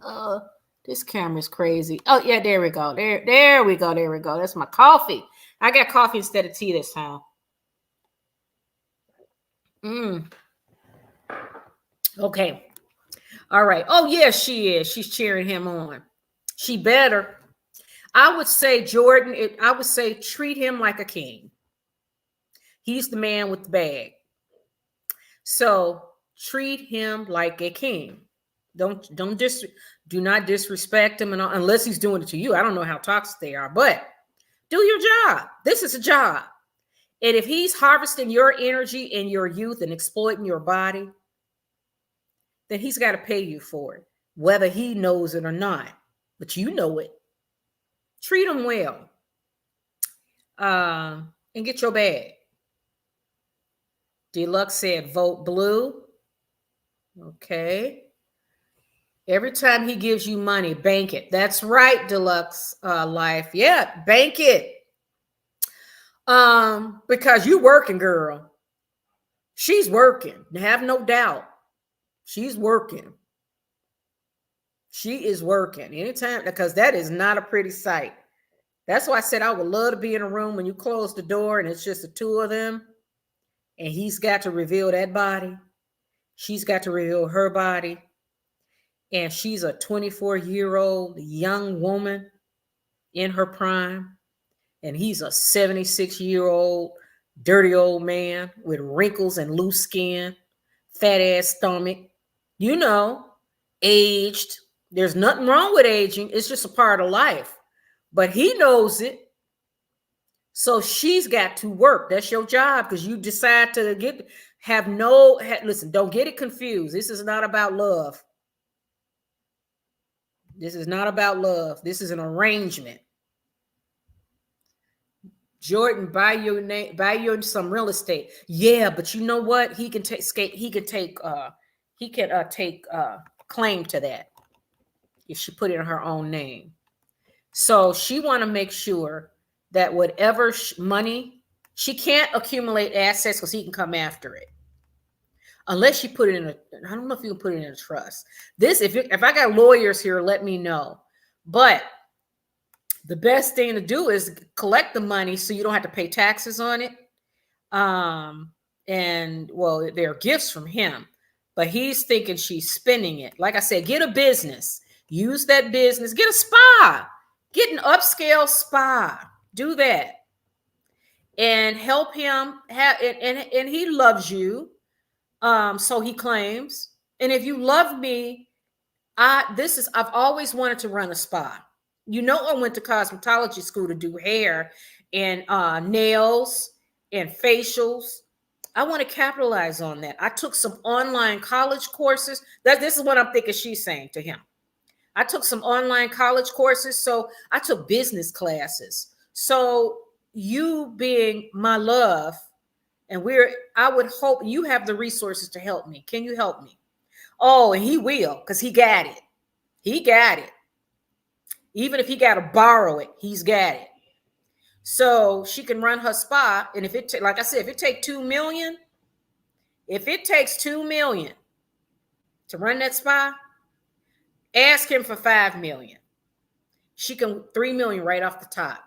This camera's crazy. Oh, yeah, there we go. There we go. There we go. That's my coffee. I got coffee instead of tea this time. Okay. All right. Oh, yes, she is. She's cheering him on. She better. I would say, Jordan, treat him like a king. He's the man with the bag. So treat him like a king. Do not disrespect him unless he's doing it to you. I don't know how toxic they are, but do your job. This is a job. And if he's harvesting your energy and your youth and exploiting your body, then he's got to pay you for it, whether he knows it or not. But you know it. Treat him well. And get your bag. Deluxe said, vote blue. Okay. Every time he gives you money, bank it. That's right, Deluxe Life. Yeah, bank it. Because you working, girl. She's working. Have no doubt. She's working. She is working anytime, because that is not a pretty sight. That's why I said I would love to be in a room when you close the door and it's just the two of them. And he's got to reveal that body. She's got to reveal her body. And she's a 24-year-old young woman in her prime. And he's a 76-year-old dirty old man with wrinkles and loose skin, fat ass stomach, aged. There's nothing wrong with aging. It's just a part of life. But he knows it. So she's got to work. That's your job, because you decide to listen, don't get it confused. This is not about love. This is not about love. This is an arrangement. Jordan, buy you some real estate. Yeah, but you know what? He can take claim to that if she put it in her own name. So she want to make sure that whatever money, she can't accumulate assets because he can come after it. Unless you put it in a, I don't know if you can put it in a trust. This, if I got lawyers here, let me know. But the best thing to do is collect the money so you don't have to pay taxes on it. And well, they're gifts from him, but he's thinking she's spending it. Like I said, get a business, use that business, get a spa, get an upscale spa, do that, and help him have. And he loves you, so he claims. And if you love me, I've always wanted to run a spa. You know, I went to cosmetology school to do hair and nails and facials. I want to capitalize on that. I took some online college courses. This is what I'm thinking she's saying to him. I took some online college courses, so I took business classes. So you being my love, and I would hope you have the resources to help me. Can you help me? Oh, and he will, because he got it. He got it. Even if he got to borrow it, he's got it. So she can run her spa. And if it, like I said, if it takes $2 million, to run that spa, ask him for $5 million. She can $3 million right off the top.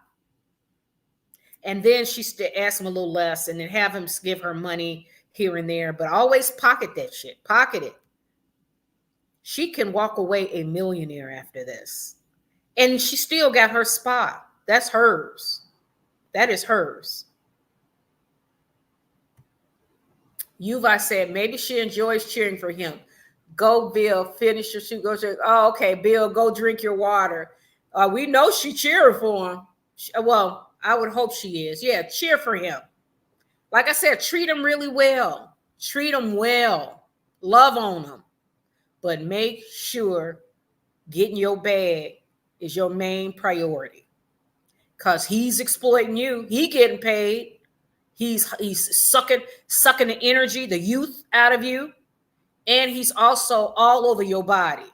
And then she ask him a little less, and then have him give her money here and there, but always pocket that shit. Pocket it. She can walk away a millionaire after this. And she still got her spa. That's hers. That is hers. Yuva said maybe she enjoys cheering for him. Go, Bill. Finish your shoot. Go. Oh, okay, Bill. Go drink your water. We know she cheering for him. Well, I would hope she is. Yeah, cheer for him. Like I said, treat him really well. Treat him well. Love on him. But make sure getting your bag is your main priority. Because he's exploiting you. He getting paid. He's sucking the energy, the youth out of you. And he's also all over your body,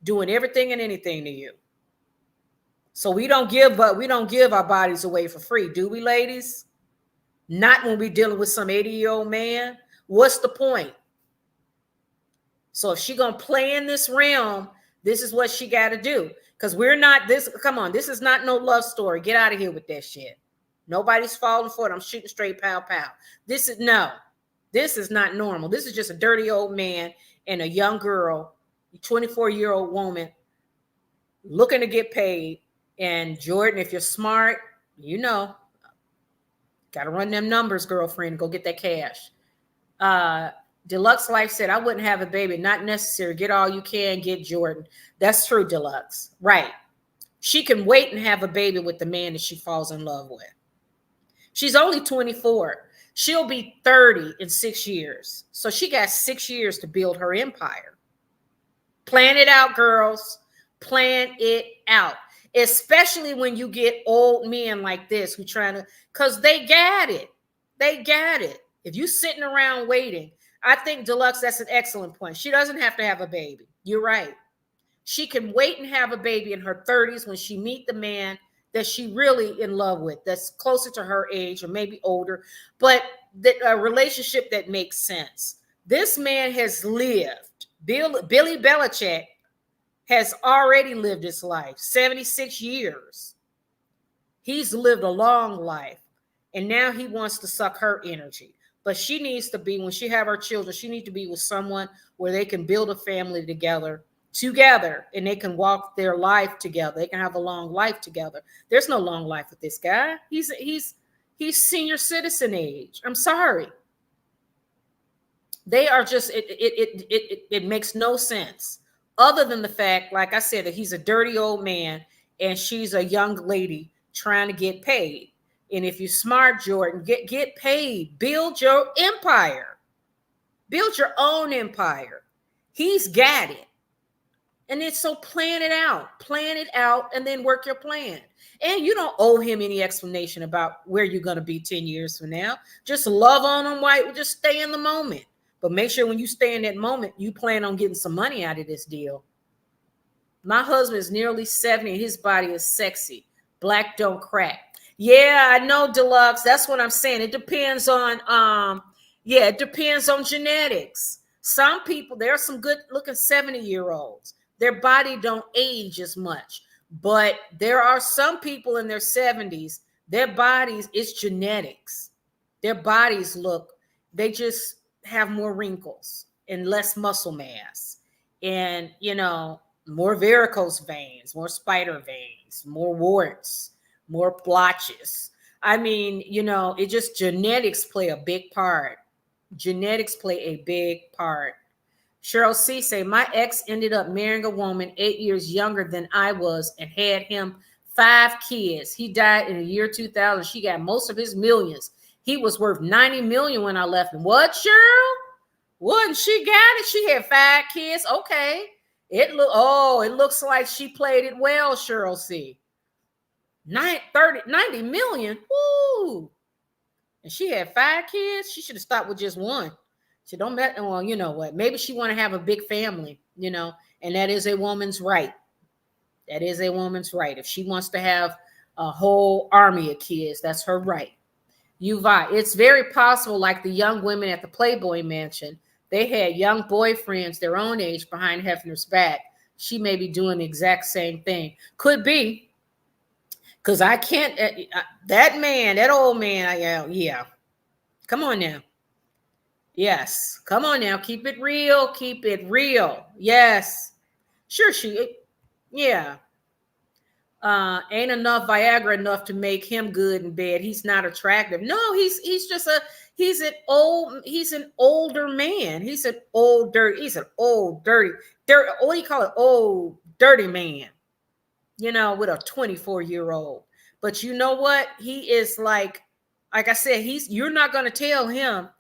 doing everything and anything to you. So we don't give our bodies away for free, do we, ladies? Not when we're dealing with some 80-year-old man. What's the point? So if she gonna play in this realm, this is what she got to do. Because we're not this. Come on, this is not no love story. Get out of here with that shit. Nobody's falling for it. I'm shooting straight, pow, pow. This is not normal. This is just a dirty old man and a young girl, 24-year-old woman, looking to get paid. And Jordan, if you're smart, you know, got to run them numbers, girlfriend. Go get that cash. Deluxe Life said, I wouldn't have a baby. Not necessary. Get all you can. Get Jordan. That's true, Deluxe. Right. She can wait and have a baby with the man that she falls in love with. She's only 24. She'll be 30 in 6 years. So she got 6 years to build her empire. Plan it out, girls. Plan it out. Especially when you get old men like this who trying to, because they got it. They got it. If you sitting around waiting, I think, Deluxe, that's an excellent point. She doesn't have to have a baby. You're right. She can wait and have a baby in her 30s when she meet the man that she really in love with, that's closer to her age or maybe older, but a relationship that makes sense. This man has lived. Billy Belichick has already lived his life, 76 years. He's lived a long life, and now he wants to suck her energy. But she needs to be, when she have her children, she needs to be with someone where they can build a family together, and they can walk their life together. They can have a long life together. There's no long life with this guy. He's senior citizen age. I'm sorry. They are just, it makes no sense. Other than the fact, like I said, that he's a dirty old man and she's a young lady trying to get paid. And if you're smart, Jordan, get paid. Build your empire. Build your own empire. He's got it. And then so plan it out, and then work your plan. And you don't owe him any explanation about where you're going to be 10 years from now. Just love on him, white. Just stay in the moment. But make sure when you stay in that moment, you plan on getting some money out of this deal. My husband is nearly 70 and his body is sexy. Black don't crack. Yeah, I know, Deluxe. That's what I'm saying. It depends on yeah, it depends on genetics. Some people, there are some good looking 70-year-olds. Their body don't age as much. But there are some people in their 70s, their bodies, it's genetics. Their bodies look, they just have more wrinkles and less muscle mass. And, more varicose veins, more spider veins, more warts, more blotches. I mean, it just genetics play a big part. Genetics play a big part. Cheryl C. say, my ex ended up marrying a woman 8 years younger than I was and had him 5 kids. He died in the year 2000. She got most of his millions. He was worth 90 million when I left him. What, Cheryl? What? She got it. She had 5 kids. Okay. It looks like she played it well, Cheryl C. 90 million. Woo. And she had 5 kids. She should have stopped with just one. She don't matter. Well, you know what? Maybe she want to have a big family, and that is a woman's right. That is a woman's right. If she wants to have a whole army of kids, that's her right. It's very possible, like the young women at the Playboy Mansion, they had young boyfriends their own age behind Hefner's back. She may be doing the exact same thing. Could be. Because I can't, that man, that old man, yeah. Come on now. Yes. Come on now. Keep it real. Keep it real. Yes. Sure, yeah. Ain't enough Viagra enough to make him good in bed. He's not attractive. No, he's an older man. He's an old dirty, what do you call it? Old dirty man. With a 24-year-old. But you know what? He is like I said, you're not going to tell him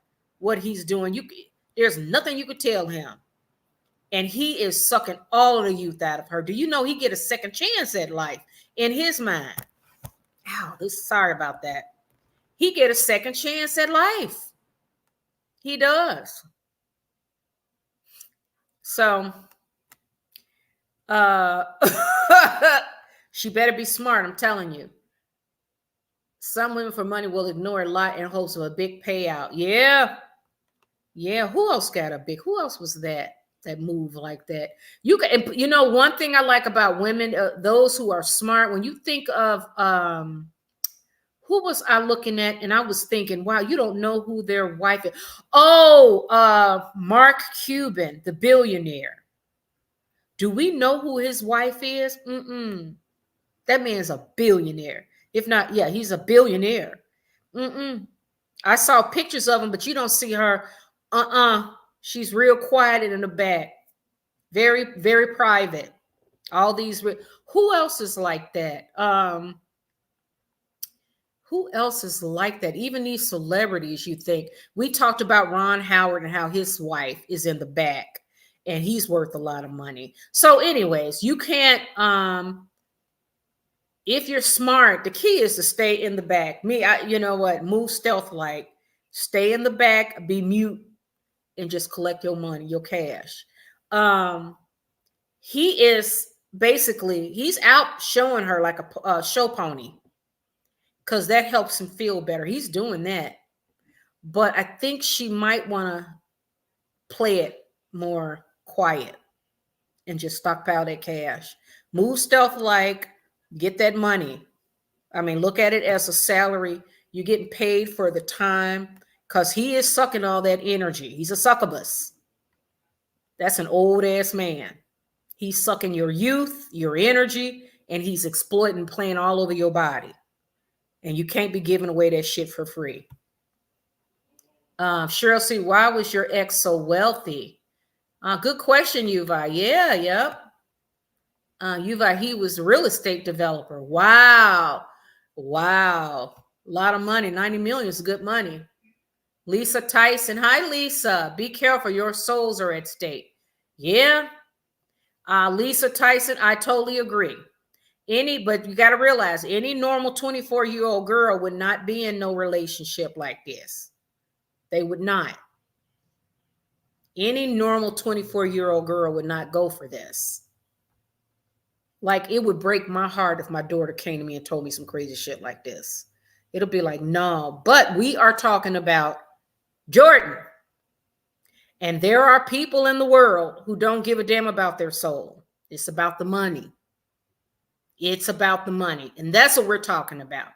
what he's doing. There's nothing you could tell him. And he is sucking all of the youth out of her. Do you know he get a second chance at life in his mind? Sorry about that. He get a second chance at life. He does. So, she better be smart, I'm telling you. Some women for money will ignore a lot in hopes of a big payout. Yeah. Who else was that move like that? One thing I like about women, those who are smart, when you think of, who was I looking at? And I was thinking, wow, you don't know who their wife is. Mark Cuban, the billionaire. Do we know who his wife is? That man's a billionaire. If not, yeah, he's a billionaire. I saw pictures of him, but you don't see her. She's real quiet and in the back. Very, very private. All these. Who else is like that? Who else is like that? Even these celebrities, you think. We talked about Ron Howard and how his wife is in the back. And he's worth a lot of money. So anyways, you can't, if you're smart, the key is to stay in the back. You know what? Move stealth-like. Stay in the back, be mute, and just collect your money, your cash. He is basically, he's out showing her like a show pony because that helps him feel better. He's doing that. But I think she might want to play it more quiet and just stockpile that cash. Move stealth-like, get that money. I mean, look at it as a salary. You're getting paid for the time because he is sucking all that energy. He's a succubus. That's an old-ass man. He's sucking your youth, your energy, and he's exploiting, playing all over your body. And you can't be giving away that shit for free. Cheryl C., why was your ex so wealthy? Good question, Yuva. Yeah, yep. Yuva, he was a real estate developer. Wow. A lot of money. 90 million is good money. Lisa Tyson. Hi, Lisa. Be careful. Your souls are at stake. Yeah. Lisa Tyson, I totally agree. But you got to realize any normal 24-year-old girl would not be in no relationship like this. They would not. Any normal 24-year-old girl would not go for this. Like, it would break my heart if my daughter came to me and told me some crazy shit like this. It'll be like, no, but we are talking about Jordan. And there are people in the world who don't give a damn about their soul. It's about the money. It's about the money. And that's what we're talking about.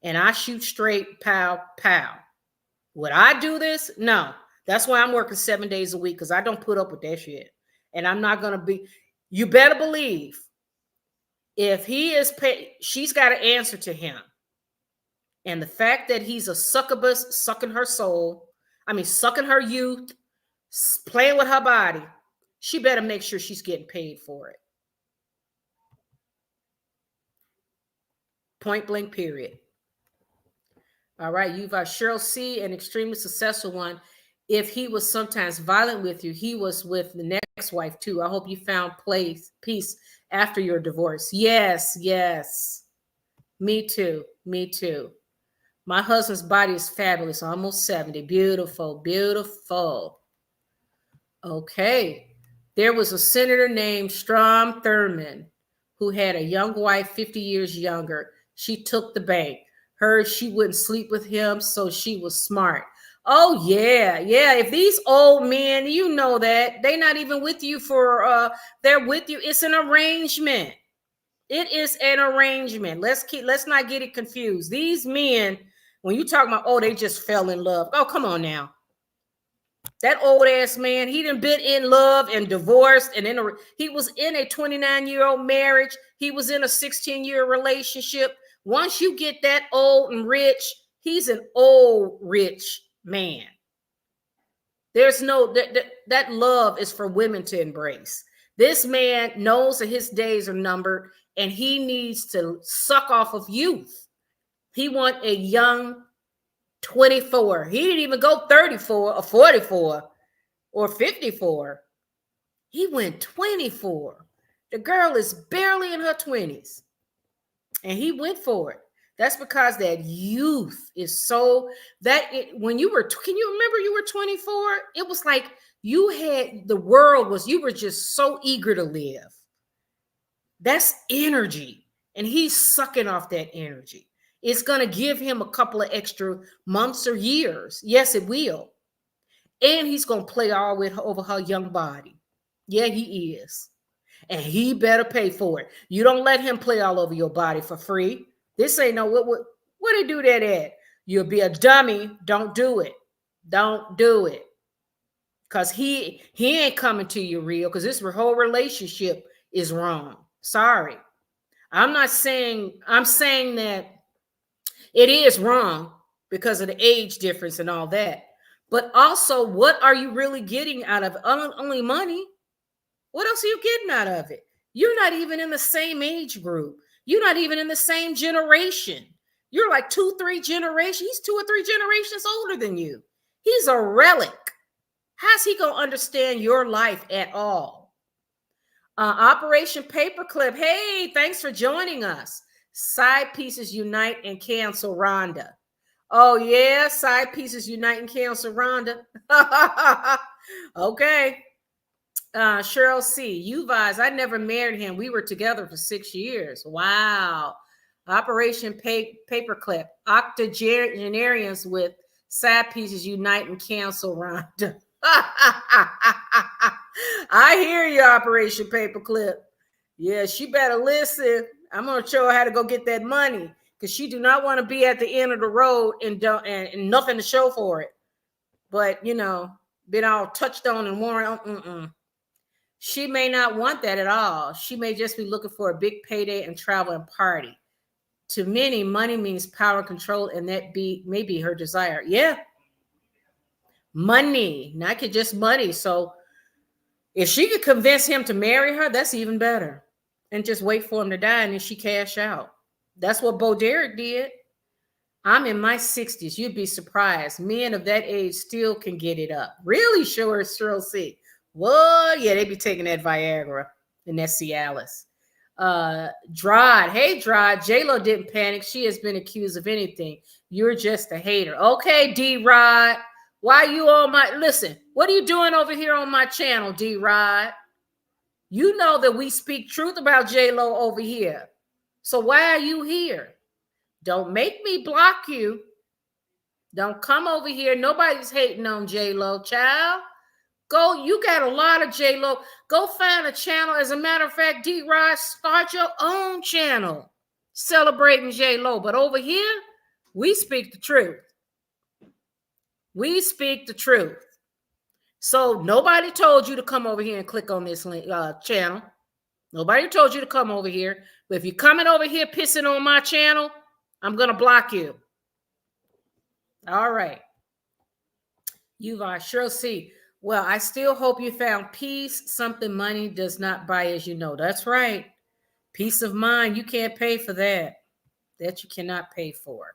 And I shoot straight, pow, pow. Would I do this? No. That's why I'm working 7 days a week, because I don't put up with that shit. And I'm not going to be, you better believe, if he is paid, she's got to answer to him. And the fact that he's a succubus, sucking her soul, sucking her youth, playing with her body, she better make sure she's getting paid for it. Point blank, period. All right, you've got Cheryl C., an extremely successful one. If he was sometimes violent with you, he was with the next wife too. I hope you found peace after your divorce. Yes, yes. Me too. Me too. My husband's body is fabulous, almost 70. Beautiful, beautiful. Okay. There was a senator named Strom Thurmond who had a young wife 50 years younger. She took the bank. Heard she wouldn't sleep with him, so she was smart. Oh, yeah, yeah. If these old men, you know that, they're not even with you for, they're with you. It's an arrangement. It is an arrangement. Let's not get it confused. These men, when you talk about, oh, they just fell in love. Oh, come on now. That old ass man, he done been in love and divorced, and he was in a 29-year-old marriage. He was in a 16-year relationship. Once you get that old and rich, he's an old rich man. There's no that love is for women to embrace. This man knows that his days are numbered, and he needs to suck off of youth. He want a young 24. He didn't even go 34 or 44 or 54. He went 24. The girl is barely in her 20s. And he went for it. That's because that youth is so when you were, can you remember you were 24? It was like you were just so eager to live. That's energy. And he's sucking off that energy. It's going to give him a couple of extra months or years. Yes, it will. And he's going to play all with over her young body. Yeah, he is. And he better pay for it. You don't let him play all over your body for free. This ain't no, what they do that at? You'll be a dummy. Don't do it. Don't do it. Because he ain't coming to you real, because this whole relationship is wrong. Sorry. I'm saying that it is wrong because of the age difference and all that. But also, what are you really getting out of it? Only money. What else are you getting out of it? You're not even in the same age group. You're not even in the same generation. You're like 2-3 generations. He's 2 or 3 generations older than you. He's a relic. How's he going to understand your life at all? Operation Paperclip. Hey, thanks for joining us. Side pieces unite and cancel Rhonda. Oh, yeah. Side pieces unite and cancel Rhonda. Okay. Cheryl C. You guys, I never married him. We were together for 6 years. Wow. Operation Paperclip. Octogenarians with side pieces unite and cancel Rhonda. I hear you, Operation Paperclip. Yeah, she better listen. I'm going to show her how to go get that money, because she do not want to be at the end of the road and nothing to show for it. But, been all touched on and worn on. She may not want that at all. She may just be looking for a big payday and travel and party. To many, money means power and control, and that may be her desire. Yeah. Money, not just money. So if she could convince him to marry her, that's even better. And just wait for him to die, and then she cash out. That's what Bo Derek did. I'm in my 60s. You'd be surprised. Men of that age still can get it up. Really sure, Cheryl C. Well, yeah, they be taking that Viagra and that Cialis. Drod. Hey, Drod. J-Lo didn't panic. She has been accused of anything. You're just a hater. Okay, D-Rod. Why you on listen, what are you doing over here on my channel, D-Rod? You know that we speak truth about J-Lo over here. So why are you here? Don't make me block you. Don't come over here. Nobody's hating on J-Lo, child. Go, you got a lot of J-Lo. Go find a channel. As a matter of fact, D-Rod, start your own channel celebrating J-Lo. But over here, we speak the truth. We speak the truth. So nobody told you to come over here and click on this channel. Nobody told you to come over here. But if you're coming over here pissing on my channel, I'm going to block you. All right. I sure see. Well, I still hope you found peace, something money does not buy, as you know. That's right. Peace of mind, you can't pay for that. That you cannot pay for.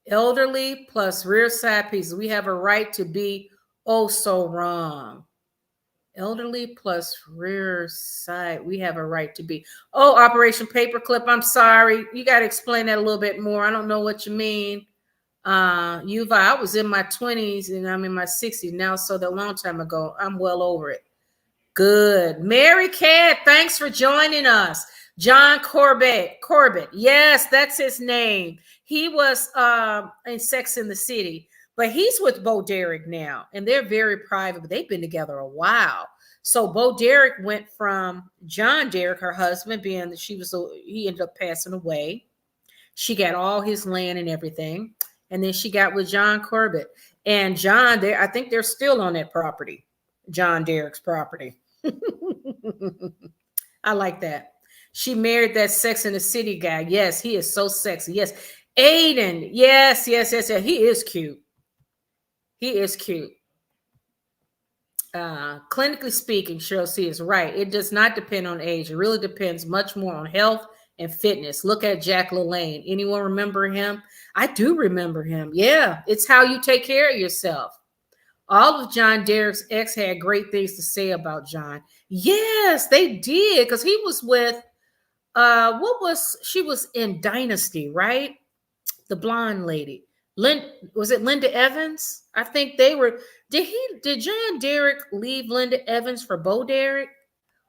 Elderly plus rear side pieces. We have a right to be oh so wrong. Elderly plus rear side. We have a right to be. Oh, Operation Paperclip, I'm sorry. You got to explain that a little bit more. I don't know what you mean. I was in my 20s and I'm in my 60s now, so that long time ago. I'm well over it. Good. Mary Cat, thanks for joining us. John Corbett. Yes, that's his name. He was in Sex and the City, but he's with Bo Derek now, and they're very private, but they've been together a while. So Bo Derek went from John Derek, her husband, being that he ended up passing away. She got all his land and everything. And then she got with John Corbett. And John, I think they're still on that property, John Derek's property. I like that. She married that Sex and the City guy. Yes, he is so sexy. Yes. Aiden. Yes. He is cute. He is cute. Clinically speaking, Cheryl C is right. It does not depend on age. It really depends much more on health and fitness. Look at Jack LaLanne. Anyone remember him? I do remember him. Yeah, it's how you take care of yourself. All of John Derek's ex had great things to say about John. Yes, they did, because he was with she was in Dynasty, right? The blonde lady. Was it Linda Evans? I think they were. Did John Derek leave Linda Evans for Bo Derek?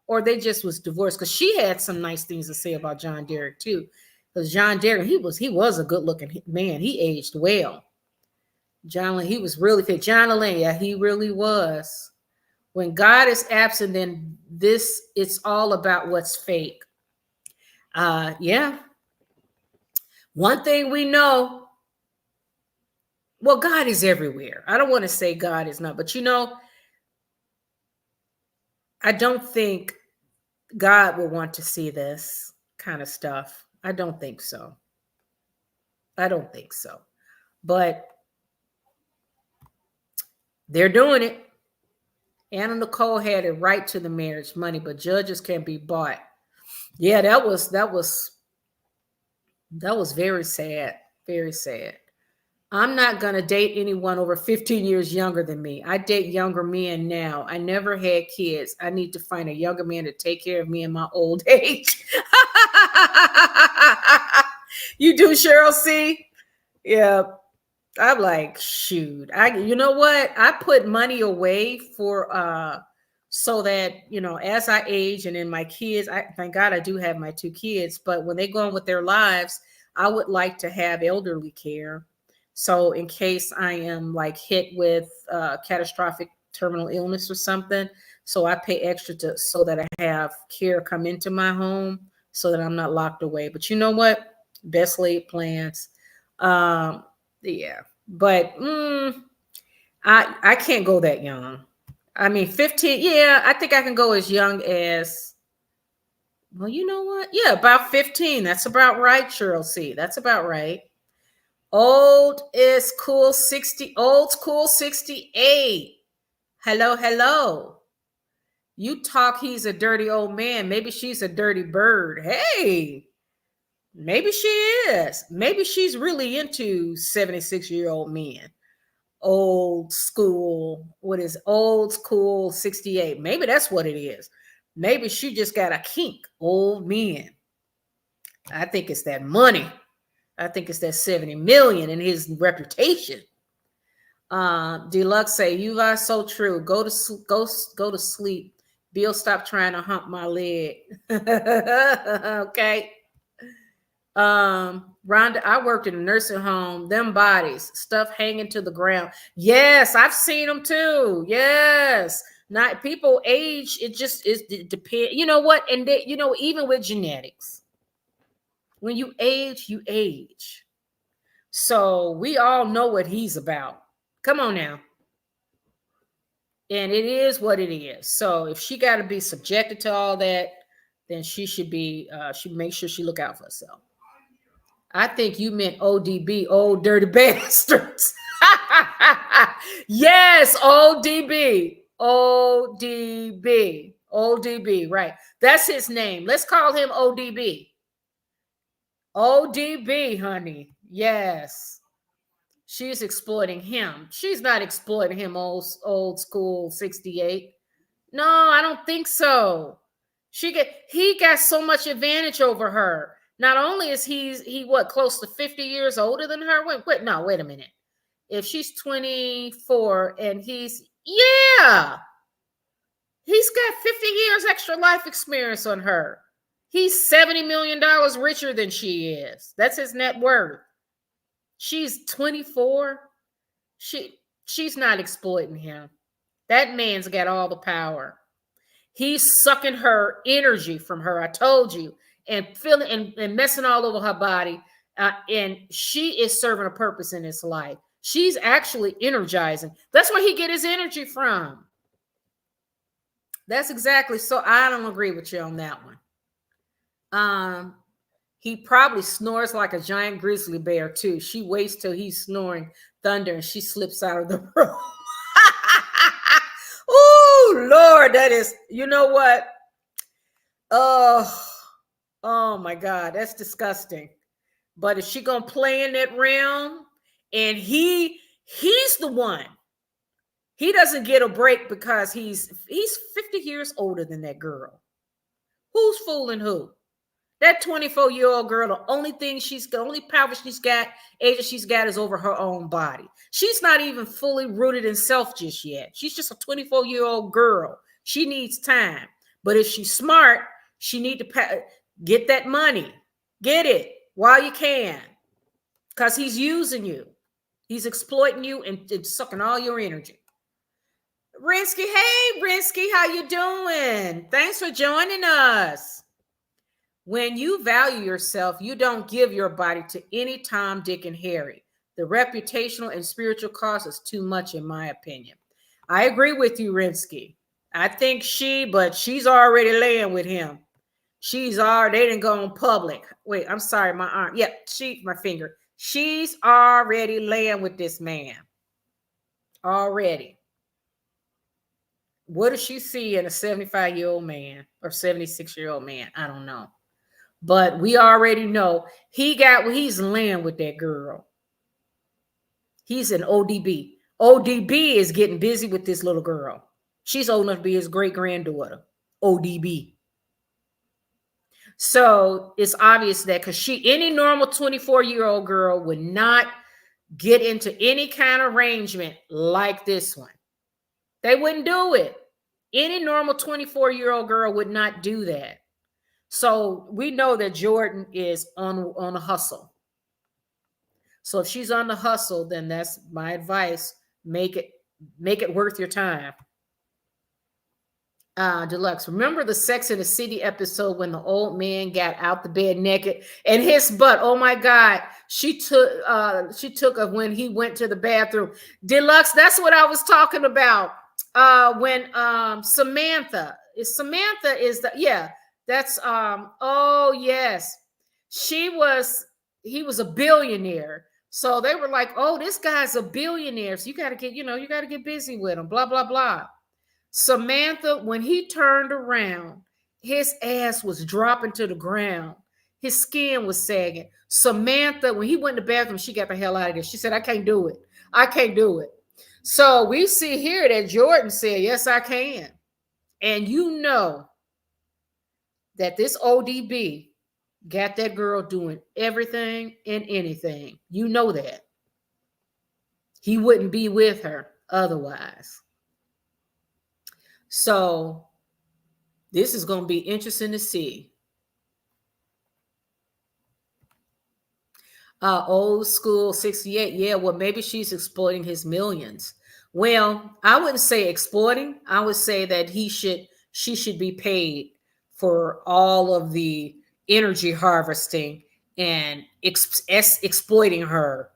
Or they just was divorced? Because she had some nice things to say about John Derek too. Because John Derek, he was a good looking man. He aged well. He was really fit. John LaLanne, yeah, he really was. When God is absent, then it's all about what's fake. Yeah. One thing we know, well, God is everywhere. I don't want to say God is not, but I don't think God will want to see this kind of stuff. I don't think so. But they're doing it. Anna Nicole had it right to the marriage money, but judges can be bought. Yeah, that was very sad. Very sad. I'm not going to date anyone over 15 years younger than me. I date younger men now. I never had kids. I need to find a younger man to take care of me in my old age. You do, Cheryl C? Yeah. I'm like, shoot. You know what? I put money away for so that, as I age and then my kids, thank God I do have my 2 kids, but when they go on with their lives, I would like to have elderly care. So in case I am like hit with catastrophic terminal illness or something, so I pay extra so that I have care come into my home so that I'm not locked away. But you know what? Best laid plans. Yeah, but I can't go that young. I mean, 15. Yeah, I think I can go as young as, well, you know what? Yeah, about 15. That's about right, Cheryl C. That's about right. Old is cool 60. Old school 68. Hello. You talk, he's a dirty old man. Maybe she's a dirty bird. Hey, maybe she is. Maybe she's really into 76-year-old men. Old school. What is old school 68? Maybe that's what it is. Maybe she just got a kink. Old men. I think it's that money. I think it's that 70 million in his reputation. Deluxe say, you are so true. Go to sleep. Bill, stop trying to hump my leg. Okay. Rhonda, I worked in a nursing home. Them bodies, stuff hanging to the ground. Yes, I've seen them too. Yes. Not people age, it just is depend. You know what? And they, even with genetics, when you age, you age. So we all know what he's about. Come on now. And it is what it is. So if she got to be subjected to all that, then she should be, she make sure she look out for herself. I think you meant ODB, old dirty bastards. Yes, ODB, ODB, ODB, right. That's his name. Let's call him ODB. ODB, honey. Yes. She's exploiting him. She's not exploiting him, old school 68. No, I don't think so. He got so much advantage over her. Not only is he what, close to 50 years older than her? Wait a minute. If she's 24 and he's got 50 years extra life experience on her. He's $70 million richer than she is. That's his net worth. She's 24. She's not exploiting him. That man's got all the power. He's sucking her energy from her. I told you, and feeling and messing all over her body. And she is serving a purpose in his life. She's actually energizing. That's where he get his energy from. That's exactly. So I don't agree with you on that one. He probably snores like a giant grizzly bear too. She waits till he's snoring thunder and she slips out of the room. Oh Lord, that is, you know what? Oh my God, that's disgusting. But is she gonna play in that realm? And he's the one. He doesn't get a break because he's 50 years older than that girl. Who's fooling who? That 24-year-old girl, the only power she's got, age she's got is over her own body. She's not even fully rooted in self just yet. She's just a 24-year-old girl. She needs time. But if she's smart, she need to get that money. Get it while you can. Because he's using you. He's exploiting you and sucking all your energy. Rinsky, hey, Rinsky, how you doing? Thanks for joining us. When you value yourself, you don't give your body to any Tom, Dick, and Harry. The reputational and spiritual cost is too much, in my opinion. I agree with you, Rinsky. I think she's already laying with him. They didn't go in public. Wait, I'm sorry, my arm. Yep, my finger. She's already laying with this man. Already. What does she see in a 75-year-old man or 76-year-old man? I don't know. But we already know he's laying with that girl. He's an ODB. ODB is getting busy with this little girl. She's old enough to be his great-granddaughter. ODB. So it's obvious that because any normal 24-year-old girl would not get into any kind of arrangement like this one. They wouldn't do it. Any normal 24-year-old girl would not do that. So we know that Jordan is on a hustle. So if she's on the hustle, then that's my advice. Make it worth your time. Deluxe. Remember the Sex in the City episode when the old man got out the bed naked and his butt? Oh my God. She took of when he went to the bathroom. Deluxe, that's what I was talking about. When Samantha is that's oh yes. He was a billionaire. So they were like, oh, this guy's a billionaire. So you gotta get busy with him, blah, blah, blah. Samantha, when he turned around, his ass was dropping to the ground. His skin was sagging. Samantha, when he went to the bathroom, she got the hell out of there. She said, I can't do it. I can't do it. So we see here that Jordan said, yes, I can. And you know that this ODB got that girl doing everything and anything. You know that. He wouldn't be with her otherwise. So this is going to be interesting to see. Old school 68. Yeah, well, maybe she's exploiting his millions. Well, I wouldn't say exploiting. I would say that she should be paid for all of the energy harvesting and exploiting her,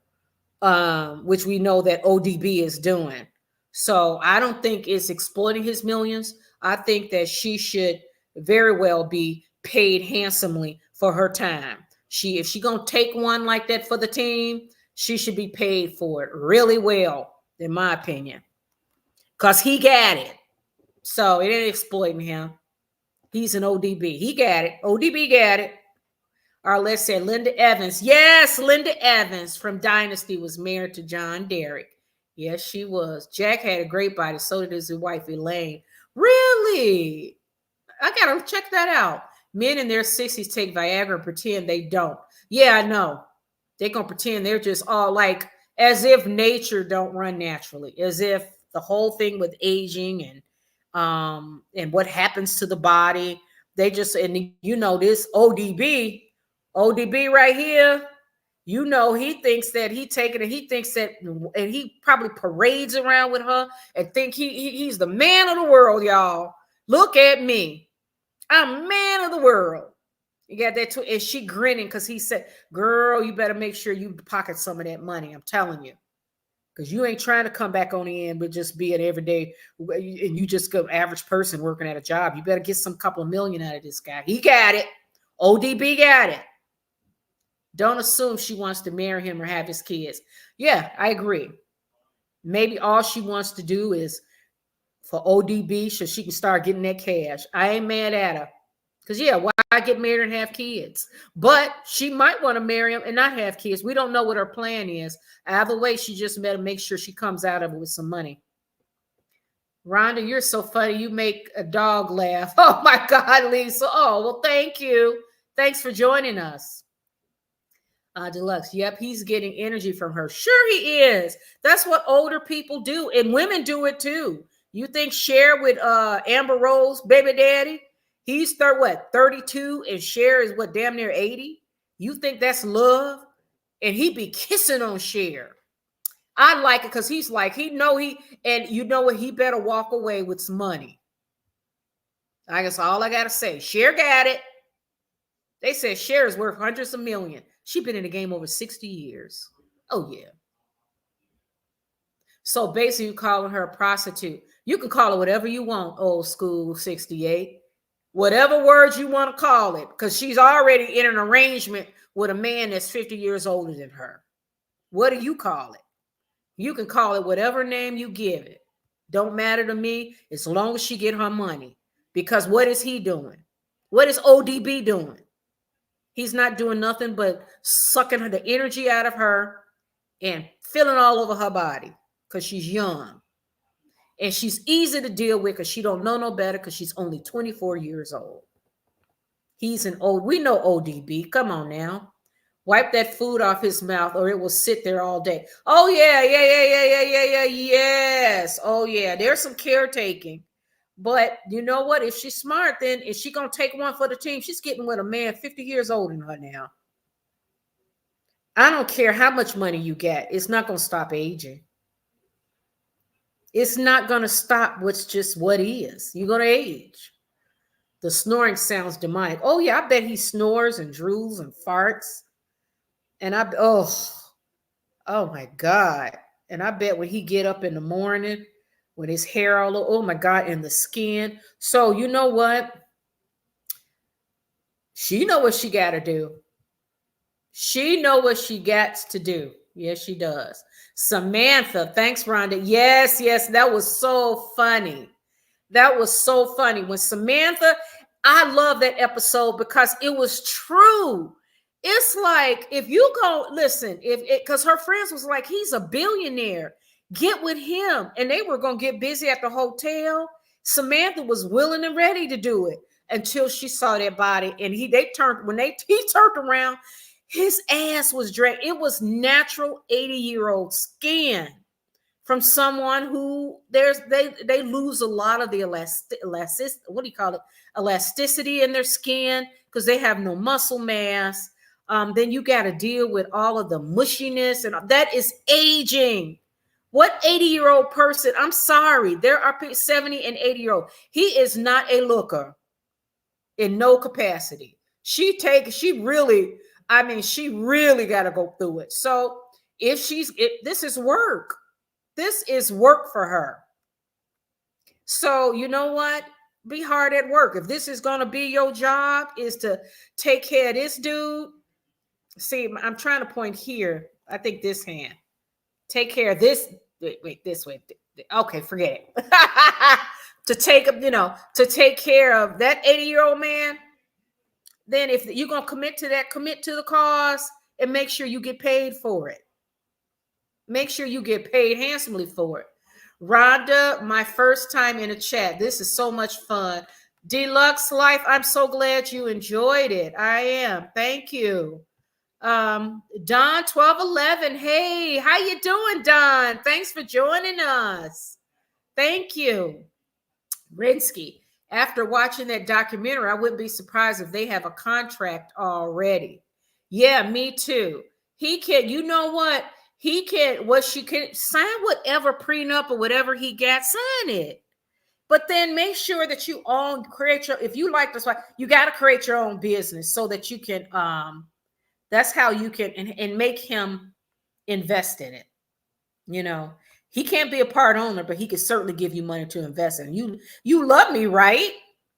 which we know that ODB is doing. So I don't think it's exploiting his millions. I think that she should very well be paid handsomely for her time. If she gonna take one like that for the team, she should be paid for it really well, in my opinion, because he got it. So it ain't exploiting him. He's an ODB. He got it. ODB got it. Or let's say Linda Evans. Yes, Linda Evans from Dynasty was married to John Derek. Yes, she was. Jack had a great body. So did his wife, Elaine. Really? I got to check that out. Men in their 60s take Viagra and pretend they don't. Yeah, I know. They're going to pretend they're just all like, as if nature don't run naturally. As if the whole thing with aging and what happens to the body. They just, and you know, this ODB right here, you know, he thinks that he taking it. He thinks that, and he probably parades around with her and think he's the man of the world, y'all. Look at me. I'm man of the world. You got that too. And she grinning because he said, girl, you better make sure you pocket some of that money. I'm telling you. Because you ain't trying to come back on the end, but just be an everyday, and you just go average person working at a job. You better get some couple of million out of this guy. He got it. ODB got it. Don't assume she wants to marry him or have his kids. Yeah, I agree. Maybe all she wants to do is for ODB so she can start getting that cash. I ain't mad at her. Because, yeah, why get married and have kids? But she might want to marry him and not have kids. We don't know what her plan is. Either way, she just better make sure she comes out of it with some money. Rhonda, you're so funny. You make a dog laugh. Oh, my God, Lisa. Oh, well, thank you. Thanks for joining us. Deluxe. Yep, he's getting energy from her. Sure he is. That's what older people do. And women do it too. You think Cher with Amber Rose, baby daddy? He's 32, and Cher is what, damn near 80? You think that's love? And he be kissing on Cher. I like it because he's like, and you know what? He better walk away with some money. I guess all I gotta say. Cher got it. They said Cher is worth hundreds of millions. She's been in the game over 60 years. Oh, yeah. So basically, you're calling her a prostitute. You can call her whatever you want, old school 68. Whatever words you want to call it, because she's already in an arrangement with a man that's 50 years older than her. What do you call it? You can call it whatever name you give it. Don't matter to me as long as she get her money. Because what is he doing? What is ODB doing? He's not doing nothing but sucking the energy out of her and filling all over her body because she's young. And she's easy to deal with because she don't know no better because she's only 24 years old. We know ODB. Come on now. Wipe that food off his mouth or it will sit there all day. Oh, yeah. Yes. Oh, yeah. There's some caretaking. But you know what? If she's smart, then is she going to take one for the team? She's getting with a man 50 years older than her now. I don't care how much money you get. It's not going to stop aging. It's not going to stop what's just what is. You're going to age. The snoring sounds demonic. Oh, yeah, I bet he snores and drools and farts. And oh my God. And I bet when he get up in the morning, with his hair all over, oh my God, and the skin. So you know what? She know what she got to do. She know what she got to do. Yes, she does. Samantha, thanks, Rhonda. Yes, that was so funny. That was so funny. When Samantha, I love that episode because it was true. It's like, if you go, listen, because her friends was like, he's a billionaire. Get with him. And they were going to get busy at the hotel. Samantha was willing and ready to do it until she saw that body. And he turned around, his ass was dragged. It was natural 80-year-old skin from someone who they lose a lot of the elasticity in their skin because they have no muscle mass. Then you got to deal with all of the mushiness, and that is aging. What 80-year-old person? I'm sorry, there are 70 and 80-year-old. He is not a looker in no capacity. She really got to go through it. So this is work. This is work for her. So you know what? Be hard at work. If this is going to be your job, is to take care of this dude. See, I'm trying to point here. I think this hand. Take care of this. Wait, this way. Okay, forget it. to take care of that 80-year-old man. Then if you're going to commit to that, commit to the cause and make sure you get paid for it. Make sure you get paid handsomely for it. Rhonda, my first time in a chat. This is so much fun. Deluxe Life, I'm so glad you enjoyed it. I am. Thank you. Don 1211. Hey, how you doing, Don? Thanks for joining us. Thank you. Rinsky, after watching that documentary, I wouldn't be surprised if they have a contract already. Yeah, me too. He can, you know what? He can, she can sign whatever prenup or whatever he got, sign it. But then make sure that you create your, if you like this, you got to create your own business so that you can, that's how you can, and make him invest in it. You know, he can't be a part owner, but he can certainly give you money to invest in. You love me, right?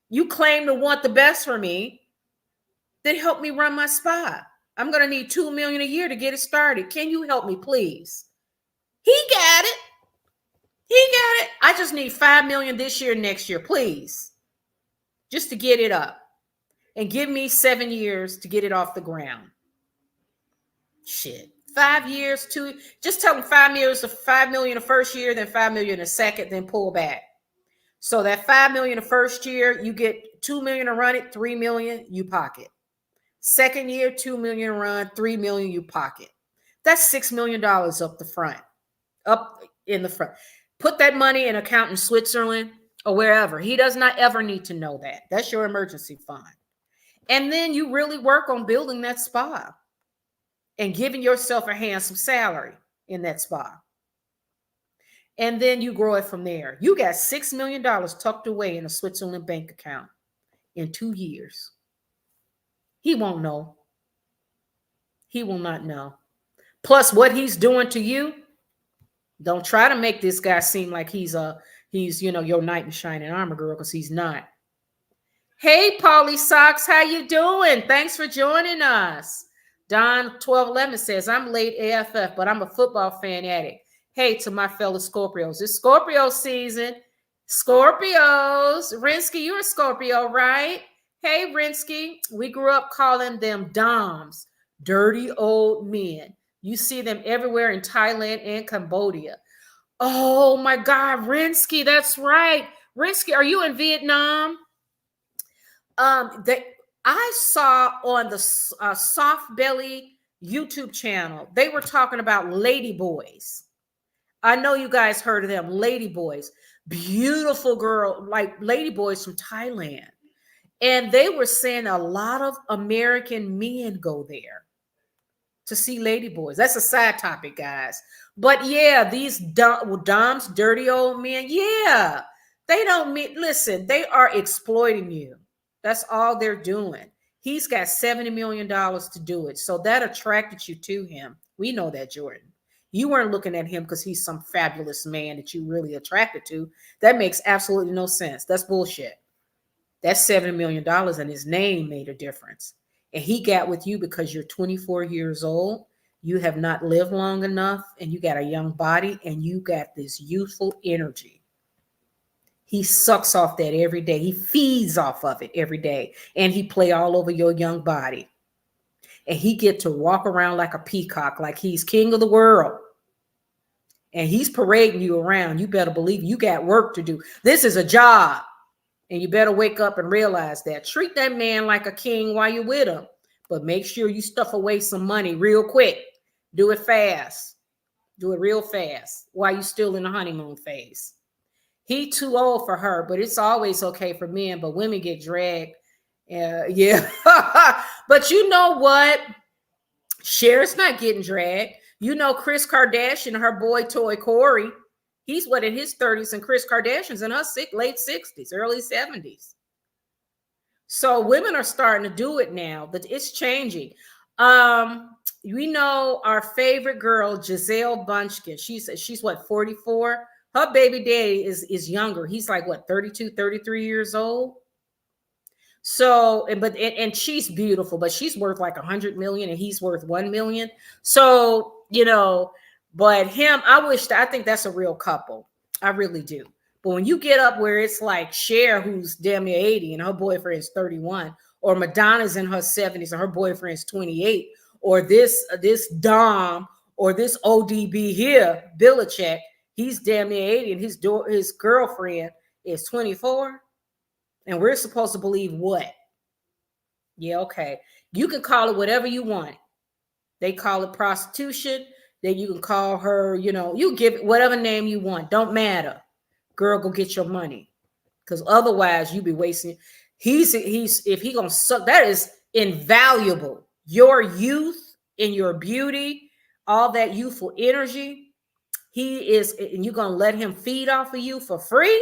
You claim to want the best for me. Then help me run my spa. I'm going to need $2 million a year to get it started. Can you help me, please? He got it. I just need $5 million this year, next year, please. Just to get it up. And give me 7 years to get it off the ground. Shit. 5 years, just tell them 5 years of $5 million the first year, then $5 million the second, then pull back. So that $5 million the first year, you get $2 million to run it, $3 million you pocket. Second year, $2 million to run, $3 million you pocket. That's $6 million up in the front. Put that money in an account in Switzerland or wherever. He does not ever need to know that. That's your emergency fund. And then you really work on building that spa and giving yourself a handsome salary in that spa. And then you grow it from there. You got $6 million tucked away in a Switzerland bank account in 2 years. He won't know. He will not know. Plus what he's doing to you, don't try to make this guy seem like he's your knight in shining armor, girl, because he's not. Hey, Paulie Socks, how you doing? Thanks for joining us. Don 1211 says, I'm late AFF, but I'm a football fan addict. Hey, to my fellow Scorpios. It's Scorpio season. Scorpios. Rinsky, you're a Scorpio, right? Hey, Rinsky. We grew up calling them Doms, dirty old men. You see them everywhere in Thailand and Cambodia. Oh, my God, Rinsky, that's right. Rinsky, are you in Vietnam? I saw on the Soft Belly YouTube channel, they were talking about lady boys. I know you guys heard of them, lady boys. Beautiful girl, like lady boys from Thailand. And they were saying a lot of American men go there to see lady boys. That's a side topic, guys. But yeah, these doms, dirty old men, yeah. They don't listen, they are exploiting you. That's all they're doing. He's got $70 million to do it. So that attracted you to him. We know that, Jordan. You weren't looking at him because he's some fabulous man that you really attracted to. That makes absolutely no sense. That's bullshit. That's $70 million and his name made a difference. And he got with you because you're 24 years old. You have not lived long enough and you got a young body and you got this youthful energy. He sucks off that every day. He feeds off of it every day. And he play all over your young body. And he get to walk around like a peacock, like he's king of the world. And he's parading you around. You better believe you got work to do. This is a job. And you better wake up and realize that. Treat that man like a king while you're with him. But make sure you stuff away some money real quick. Do it fast. Do it real fast while you're still in the honeymoon phase. He too old for her, but it's always okay for men. But women get dragged. Yeah. But you know what? Cher's not getting dragged. You know, Kris Kardashian, her boy toy Corey, he's what, in his 30s, and Kris Kardashian's in her late 60s, early 70s. So women are starting to do it now. That it's changing. We know our favorite girl, Giselle Bunchkin. She's what, 44? Her baby daddy is younger. He's like what, 32, 33 years old. So, and she's beautiful, but she's worth like 100 million and he's worth 1 million. So, but him, I think that's a real couple. I really do. But when you get up where it's like Cher, who's damn near 80 and her boyfriend is 31, or Madonna's in her 70s and her boyfriend is 28, or this Dom or this ODB here, Belichick, he's damn near 80 and his girlfriend is 24. And we're supposed to believe what? Yeah, okay. You can call it whatever you want. They call it prostitution. Then you can call her, you give it whatever name you want. Don't matter. Girl, go get your money. Because otherwise you be wasting. If he gonna suck, that is invaluable. Your youth and your beauty, all that youthful energy, and you're gonna let him feed off of you for free?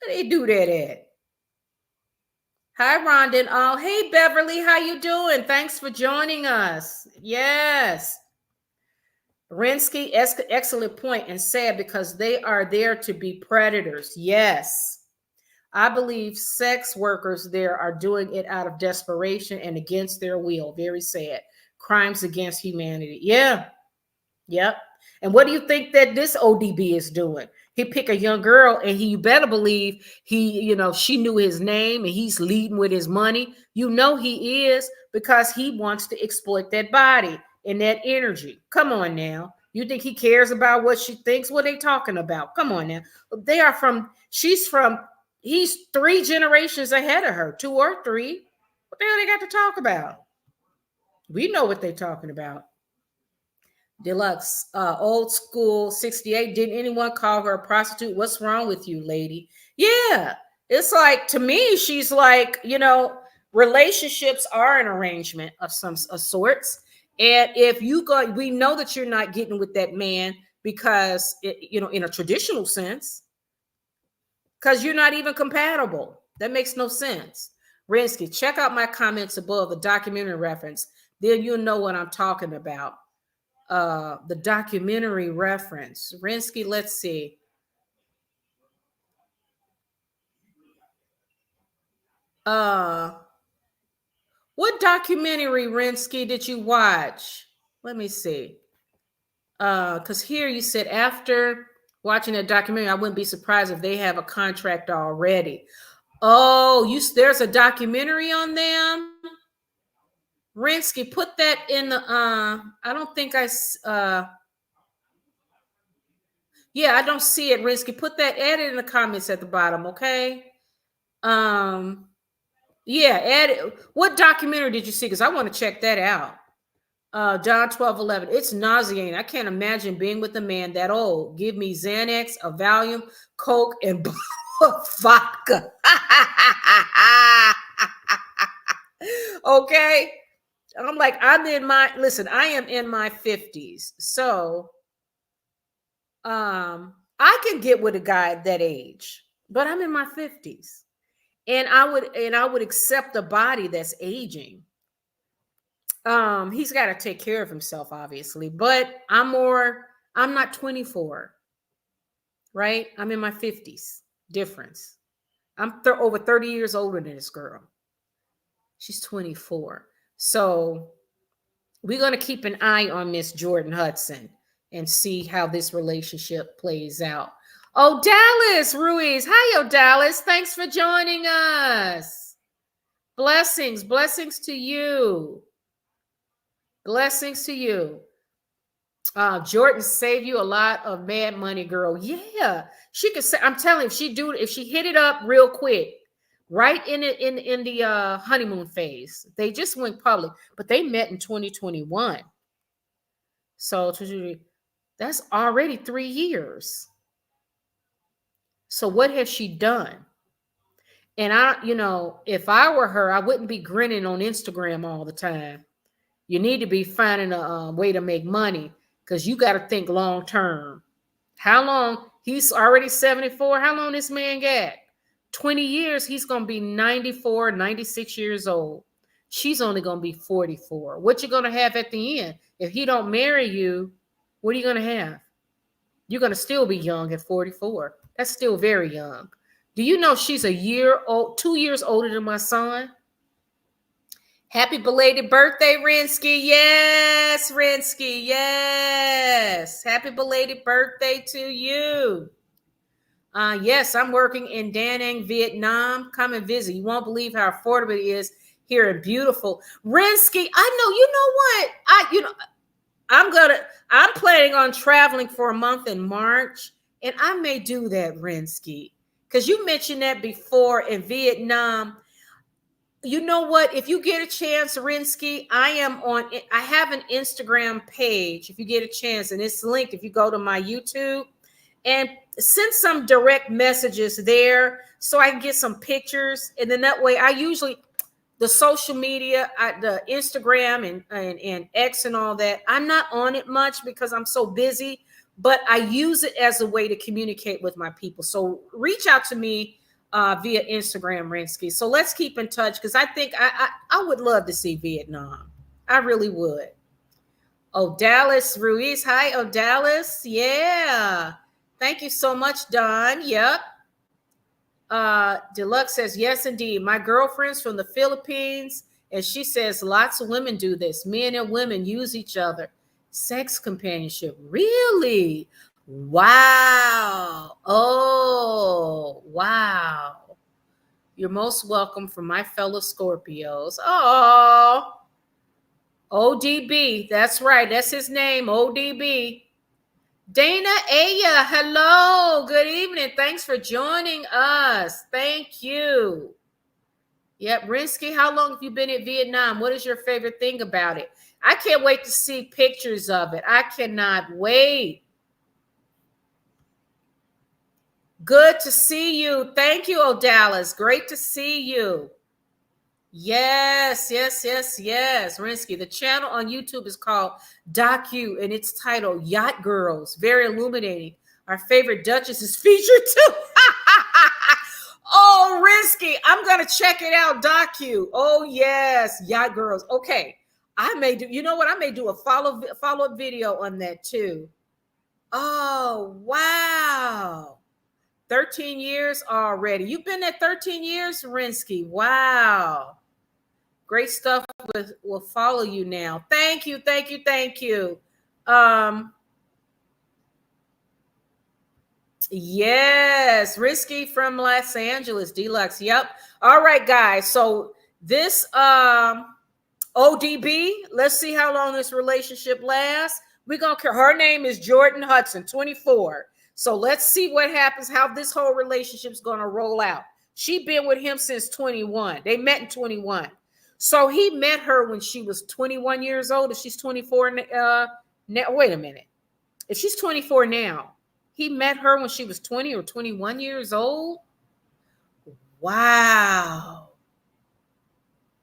Where they do that at? Hi, Rondon. Oh, hey, Beverly. How you doing? Thanks for joining us. Yes. Rinsky, excellent point, and sad because they are there to be predators. Yes. I believe sex workers there are doing it out of desperation and against their will. Very sad. Crimes against humanity. Yeah. Yep. And what do you think that this ODB is doing? He pick a young girl and you better believe she knew his name and he's leading with his money. He is, because he wants to exploit that body and that energy. Come on now. You think he cares about what she thinks? What are they talking about? Come on now. He's 3 generations ahead of her, 2 or 3. What the hell they got to talk about? We know what they're talking about. Deluxe, old school 68. Didn't anyone call her a prostitute? What's wrong with you, lady? Yeah, it's like, to me, she's like, relationships are an arrangement of some sorts. And if you go, we know that you're not getting with that man because, in a traditional sense, because you're not even compatible. That makes no sense. Rinsky, check out my comments above, the documentary reference. Then you'll know what I'm talking about. The documentary reference. Rinsky, let's see. What documentary, Rinsky, did you watch? Let me see. Because here you said after watching that documentary, I wouldn't be surprised if they have a contract already. Oh, there's a documentary on them? Rinsky, put that in the I don't think I yeah, I don't see it, Rinsky. Add it in the comments at the bottom, okay? Yeah, add it. What documentary did you see? Because I want to check that out. John 12:11. It's nauseating. I can't imagine being with a man that old. Give me Xanax, a Valium, Coke, and vodka. Okay. I'm like, I am in my 50s. So I can get with a guy that age, but I'm in my 50s. And I would accept a body that's aging. He's got to take care of himself, obviously, but I'm not 24, right? I'm in my 50s. Difference. I'm over 30 years older than this girl. She's 24. So we're going to keep an eye on Miss Jordan Hudson and see how this relationship plays out. Oh, Dallas Ruiz. Hi, Dallas. Thanks for joining us. Blessings to you. Blessings to you. Jordan saved you a lot of mad money, girl. Yeah, she could say. I'm telling you, if she hit it up real quick, right in the honeymoon phase. They just went public, but they met in 2021. So that's already 3 years. So what has she done? And if I were her, I wouldn't be grinning on Instagram all the time. You need to be finding a way to make money because you got to think long term. How long? He's already 74. How long this man got? 20 years, he's going to be 94, 96 years old. She's only going to be 44. What you going to have at the end? If he don't marry you, what are you going to have? You're going to still be young at 44. That's still very young. Do you know she's a year old, 2 years older than my son? Happy belated birthday, Rinsky. Yes, Rinsky. Yes. Happy belated birthday to you. Yes, I'm working in Da Nang, Vietnam. Come and visit. You won't believe how affordable it is here in beautiful Rinsky. I know. You know what? I'm planning on traveling for a month in March, and I may do that, Rinsky, because you mentioned that before in Vietnam. You know what? If you get a chance, Rinsky, I have an Instagram page if you get a chance, and it's linked if you go to my YouTube, and send some direct messages there so I can get some pictures. And then that way the social media, the Instagram and X and all that, I'm not on it much because I'm so busy, but I use it as a way to communicate with my people. So reach out to me via Instagram, Rinsky. So let's keep in touch because I think I would love to see Vietnam. I really would. Oh, Dallas Ruiz. Hi, oh, Dallas. Yeah. Thank you so much, Don. Yep. Deluxe says, yes, indeed. My girlfriend's from the Philippines, and she says lots of women do this. Men and women use each other. Sex companionship. Really? Wow. Oh, wow. You're most welcome from my fellow Scorpios. Oh, ODB. That's right. That's his name, ODB. Dana Aya, hello. Good evening. Thanks for joining us. Thank you. Yep, Rinsky, how long have you been in Vietnam? What is your favorite thing about it? I can't wait to see pictures of it. I cannot wait. Good to see you. Thank you, O'Dallas. Great to see you. Yes. Rinsky, the channel on YouTube is called Docu, and it's titled Yacht Girls. Very illuminating. Our favorite Duchess is featured too. Oh, Rinsky, I'm going to check it out, Docu. Oh, yes, Yacht Girls. Okay, I may do, you know what? I may do a follow-up video on that too. Oh, wow. 13 years already. You've been there 13 years, Rinsky. Wow. Great stuff will follow you now. Thank you. Yes, Risky from Los Angeles, Deluxe. Yep. All right, guys. So this ODB, let's see how long this relationship lasts. Her name is Jordan Hudson, 24. So let's see what happens, how this whole relationship's going to roll out. She been with him since 21. They met in 21. So he met her when she was 21 years old. If she's 24 now, wait a minute. If she's 24 now, he met her when she was 20 or 21 years old. Wow.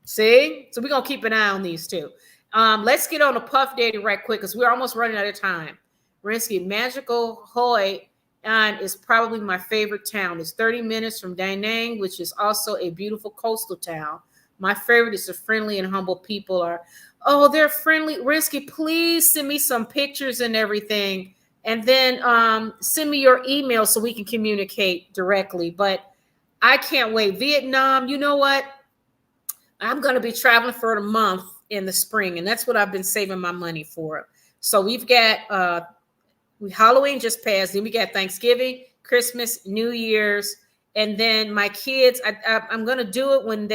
See? So we're going to keep an eye on these two. Let's get on to Puff Daddy right quick because we're almost running out of time. Rinsky, Magical Hoi is probably my favorite town. It's 30 minutes from Da Nang, which is also a beautiful coastal town. My favorite is the friendly and humble people are. Oh, they're friendly. Rinsky, please send me some pictures and everything. And then send me your email so we can communicate directly. But I can't wait. Vietnam, you know what? I'm going to be traveling for a month in the spring. And that's what I've been saving my money for. So we've got Halloween just passed. Then we got Thanksgiving, Christmas, New Year's. And then my kids, I'm going to do it when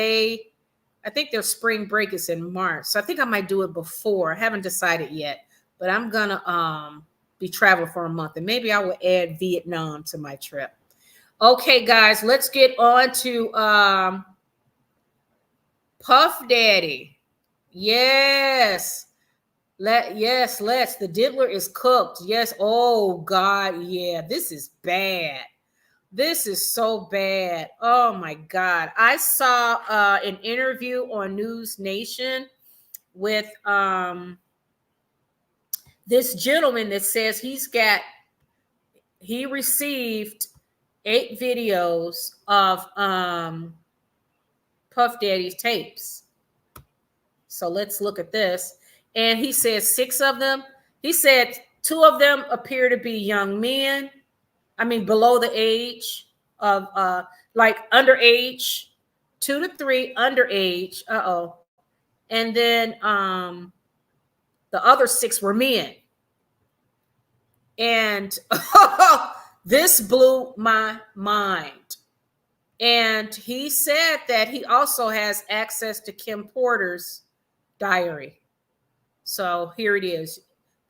I think their spring break is in March. So I think I might do it before. I haven't decided yet. But I'm going to be traveling for a month. And maybe I will add Vietnam to my trip. Okay, guys, let's get on to Puff Daddy. Yes. Let's. The diddler is cooked. Yes. Oh, God. Yeah, this is bad. This is so bad. Oh, my God. I saw an interview on News Nation, with this gentleman that says he received 8 videos of Puff Daddy's tapes. So let's look at this. And he says 6 of them. He said 2 of them appear to be young men. I mean, below the age of like underage, 2 to 3 underage. And then the other 6 were men. And this blew my mind. And he said that he also has access to Kim Porter's diary. So here it is.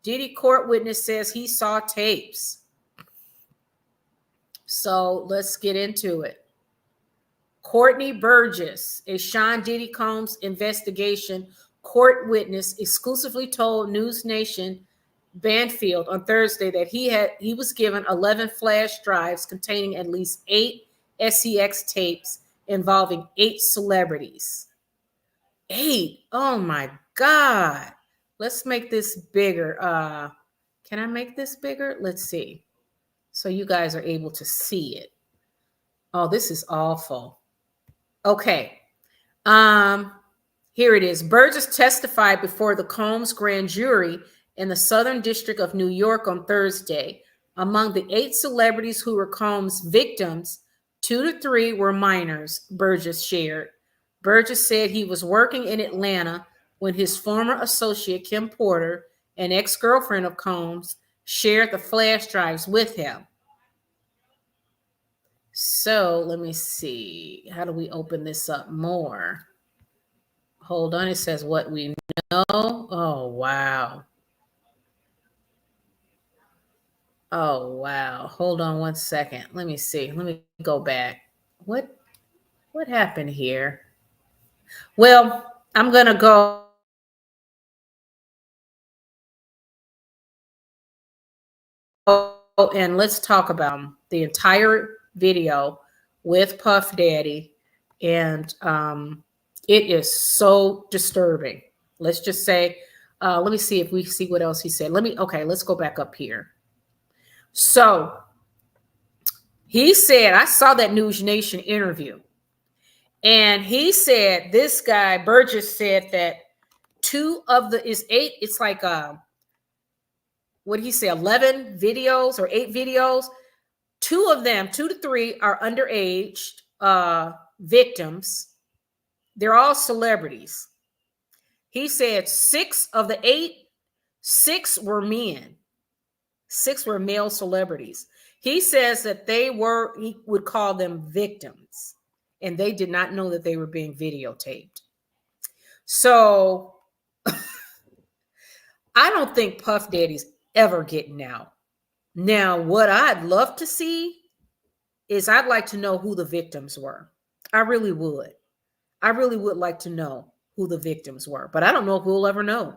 Diddy court witness says he saw tapes. So let's get into it. Courtney Burgess, a Sean Diddy Combs investigation court witness, exclusively told News Nation Banfield on Thursday that he was given 11 flash drives containing at least 8 SEX tapes involving 8 celebrities. 8. Oh my God. Let's make this bigger. Can I make this bigger? Let's see. So you guys are able to see it. Oh, this is awful. Okay. Here it is. Burgess testified before the Combs grand jury in the Southern District of New York on Thursday. Among the 8 celebrities who were Combs' victims, 2 to 3 were minors, Burgess shared. Burgess said he was working in Atlanta when his former associate, Kim Porter, an ex-girlfriend of Combs, shared the flash drives with him. So let me see. How do we open this up more? Hold on. It says what we know. Oh, wow. Oh, wow. Hold on one second. Let me see. Let me go back. What happened here? Well, I'm going to go. And let's talk about the entire video with Puff Daddy. And it is so disturbing. Let's just say, let me see if we see what else he said. Let's go back up here. So he said, I saw that News Nation interview. And he said, this guy, Burgess, said that 2 of the, is 8, it's like, what did he say, 11 videos or 8 videos? 2 of them, 2 to 3, are underage victims. They're all celebrities. He said 6 of the 8, 6 were men. 6 were male celebrities. He says that he would call them victims, and they did not know that they were being videotaped. So I don't think Puff Daddy's ever getting out. Now, what I'd love to see is I'd like to know who the victims were. I really would. I really would like to know who the victims were, but I don't know if we'll ever know.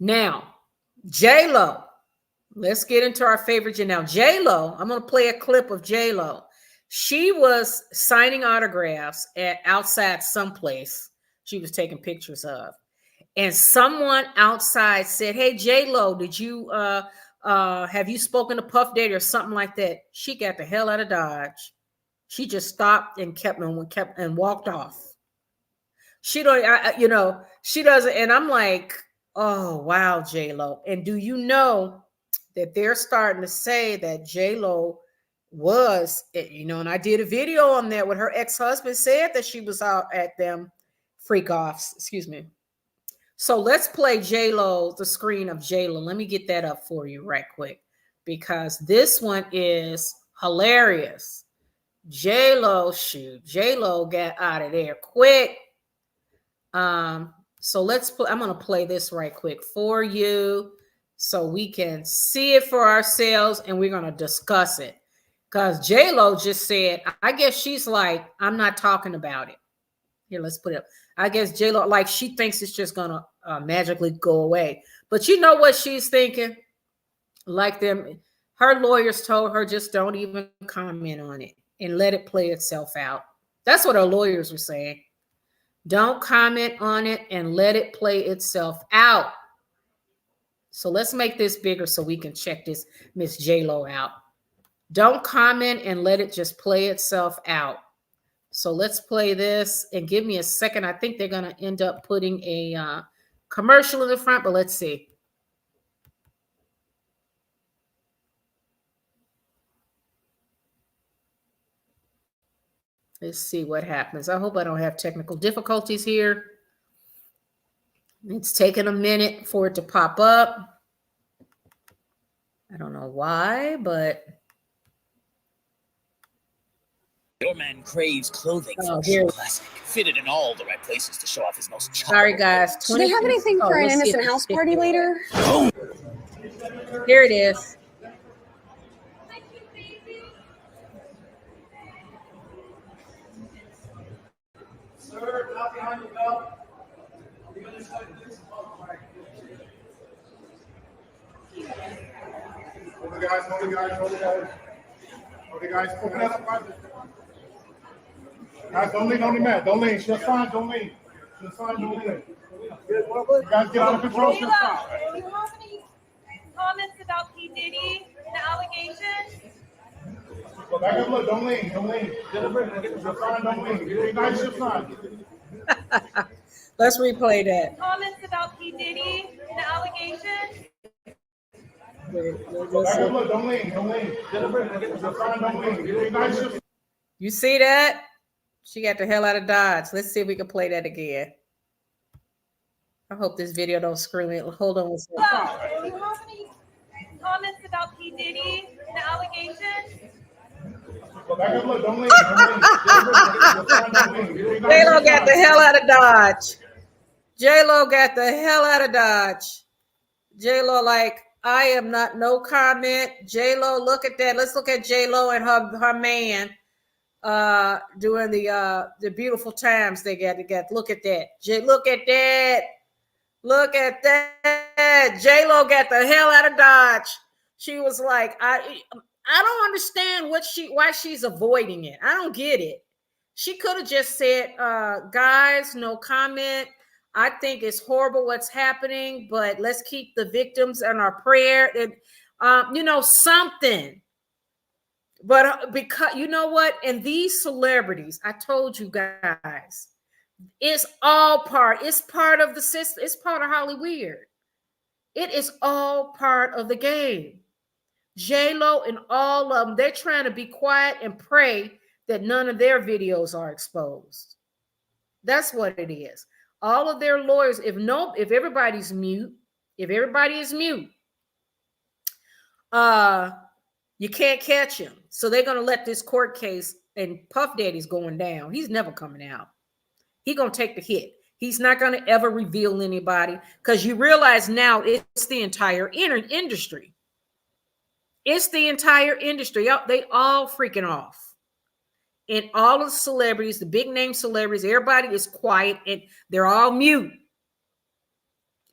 Now, J-Lo. Let's get into our favorite now. J-Lo, I'm going to play a clip of J-Lo. She was signing autographs outside someplace she was taking pictures of. And someone outside said, hey, J-Lo, did you have you spoken to Puff Daddy or something like that? She got the hell out of Dodge. She just stopped and kept and walked off. She don't, she doesn't. And I'm like, oh, wow, J-Lo. And do you know that they're starting to say that J-Lo was, and I did a video on that when her ex-husband said that she was out at them freak offs. Excuse me. So let's play J-Lo, the screen of J-Lo. Let me get that up for you right quick, because this one is hilarious. J-Lo got out of there quick. So I'm going to play this right quick for you so we can see it for ourselves, and we're going to discuss it. Because J-Lo just said, I guess she's like, I'm not talking about it. Here, let's put it up. I guess J-Lo, like, she thinks it's just going to magically go away. But you know what she's thinking? Like her lawyers told her, just don't even comment on it and let it play itself out. That's what her lawyers were saying. Don't comment on it and let it play itself out. So let's make this bigger so we can check this Miss J-Lo out. Don't comment and let it just play itself out. So let's play this and give me a second. I think they're going to end up putting a commercial in the front, but let's see. Let's see what happens. I hope I don't have technical difficulties here. It's taking a minute for it to pop up. I don't know why, but... Your man craves clothing for classic, fitted in all the right places to show off his most. Sorry, guys. Do they have anything for an innocent house party later? Here it is. Sir, not behind the belt. Hold the guys, hold the guys, hold the guys. Hold the guys, open it up. Guys, don't lean on the mat. Don't lean. Just fine, don't lean. Just fine, don't lean. You guys get out of control. Do you have any comments about P-Diddy, the allegations? Go back and look. Don't lean. Don't lean. Just fine, don't lean. Be nice, just fine. Let's replay that. Comments about P-Diddy, the allegations? Go back and look. Don't lean. Don't lean. Just fine, don't lean. Be nice, just. You see that? She got the hell out of Dodge. Let's see if we can play that again. I hope this video don't screw me. Hold on one second. Do you have any comments about P-Diddy, the allegations? Go back and look. Don't lean. J-Lo got the hell out of Dodge. J-Lo got the hell out of Dodge. J-Lo like, I am not no comment. J-Lo, look at that. Let's look at J-Lo and her man doing the beautiful times they got. Look at that. Look at that. Look at that. J-Lo got the hell out of Dodge. She was like, I don't understand why she's avoiding it. I don't get it. She could have just said, guys, no comment. I think it's horrible what's happening, but let's keep the victims in our prayer. And, something. But because you know what? And these celebrities, I told you guys, it's part of the system. It's part of Hollyweird. It is all part of the game. J-Lo and all of them, they're trying to be quiet and pray that none of their videos are exposed. That's what it is. All of their lawyers, if everybody's mute, you can't catch him. So they're going to let this court case, and Puff Daddy's going down. He's never coming out. He's going to take the hit. He's not going to ever reveal anybody, because you realize now it's the entire industry. It's the entire industry. They all freaking off. And all of the celebrities, the big name celebrities, everybody is quiet and they're all mute.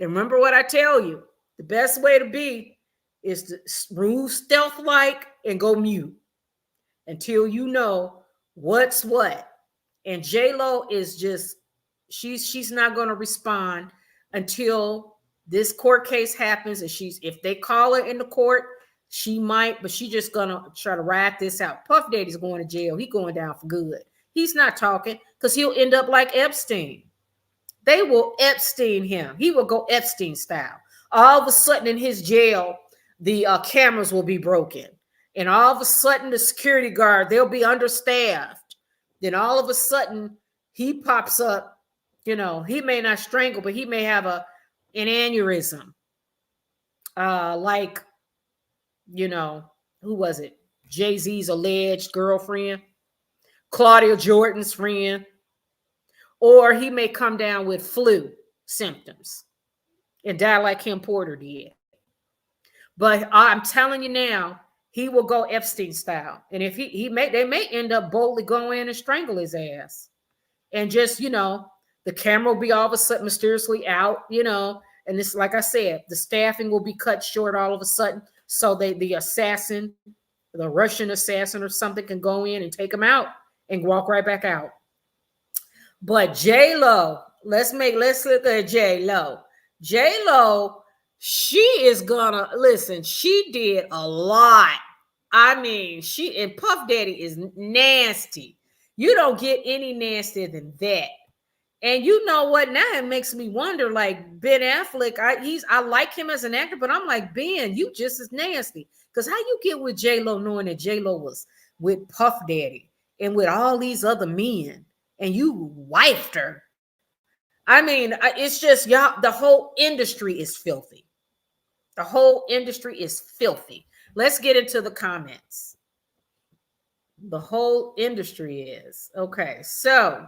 And remember what I tell you, the best way to be is to move stealth-like and go mute until you know what's what. And J-Lo is just, she's not going to respond until this court case happens. And if they call her in the court, she might, but she just going to try to ride this out. Puff Daddy's going to jail. He's going down for good. He's not talking because he'll end up like Epstein. They will Epstein him. He will go Epstein style. All of a sudden in his jail, the cameras will be broken. And all of a sudden the security guard, they'll be understaffed. Then all of a sudden he pops up. He may not strangle, but he may have an aneurysm. Who was it? Jay-Z's alleged girlfriend, Claudia Jordan's friend, or he may come down with flu symptoms and die like Kim Porter did. But I'm telling you now, he will go Epstein style. And if they may end up boldly going in and strangle his ass. And just, the camera will be all of a sudden mysteriously out, and this, like I said, the staffing will be cut short all of a sudden. So the assassin, the Russian assassin or something, can go in and take him out and walk right back out. But J-Lo, let's look at J-Lo. J-Lo, she is gonna listen, she did a lot. I mean, and Puff Daddy is nasty. You don't get any nastier than that. And you know what? Now it makes me wonder, like Ben Affleck, I like him as an actor, but I'm like, Ben, you just as nasty. Because how you get with J-Lo knowing that J-Lo was with Puff Daddy and with all these other men, and you wifed her? I mean, it's just y'all, the whole industry is filthy. The whole industry is filthy. Let's get into the comments. The whole industry is. Okay, so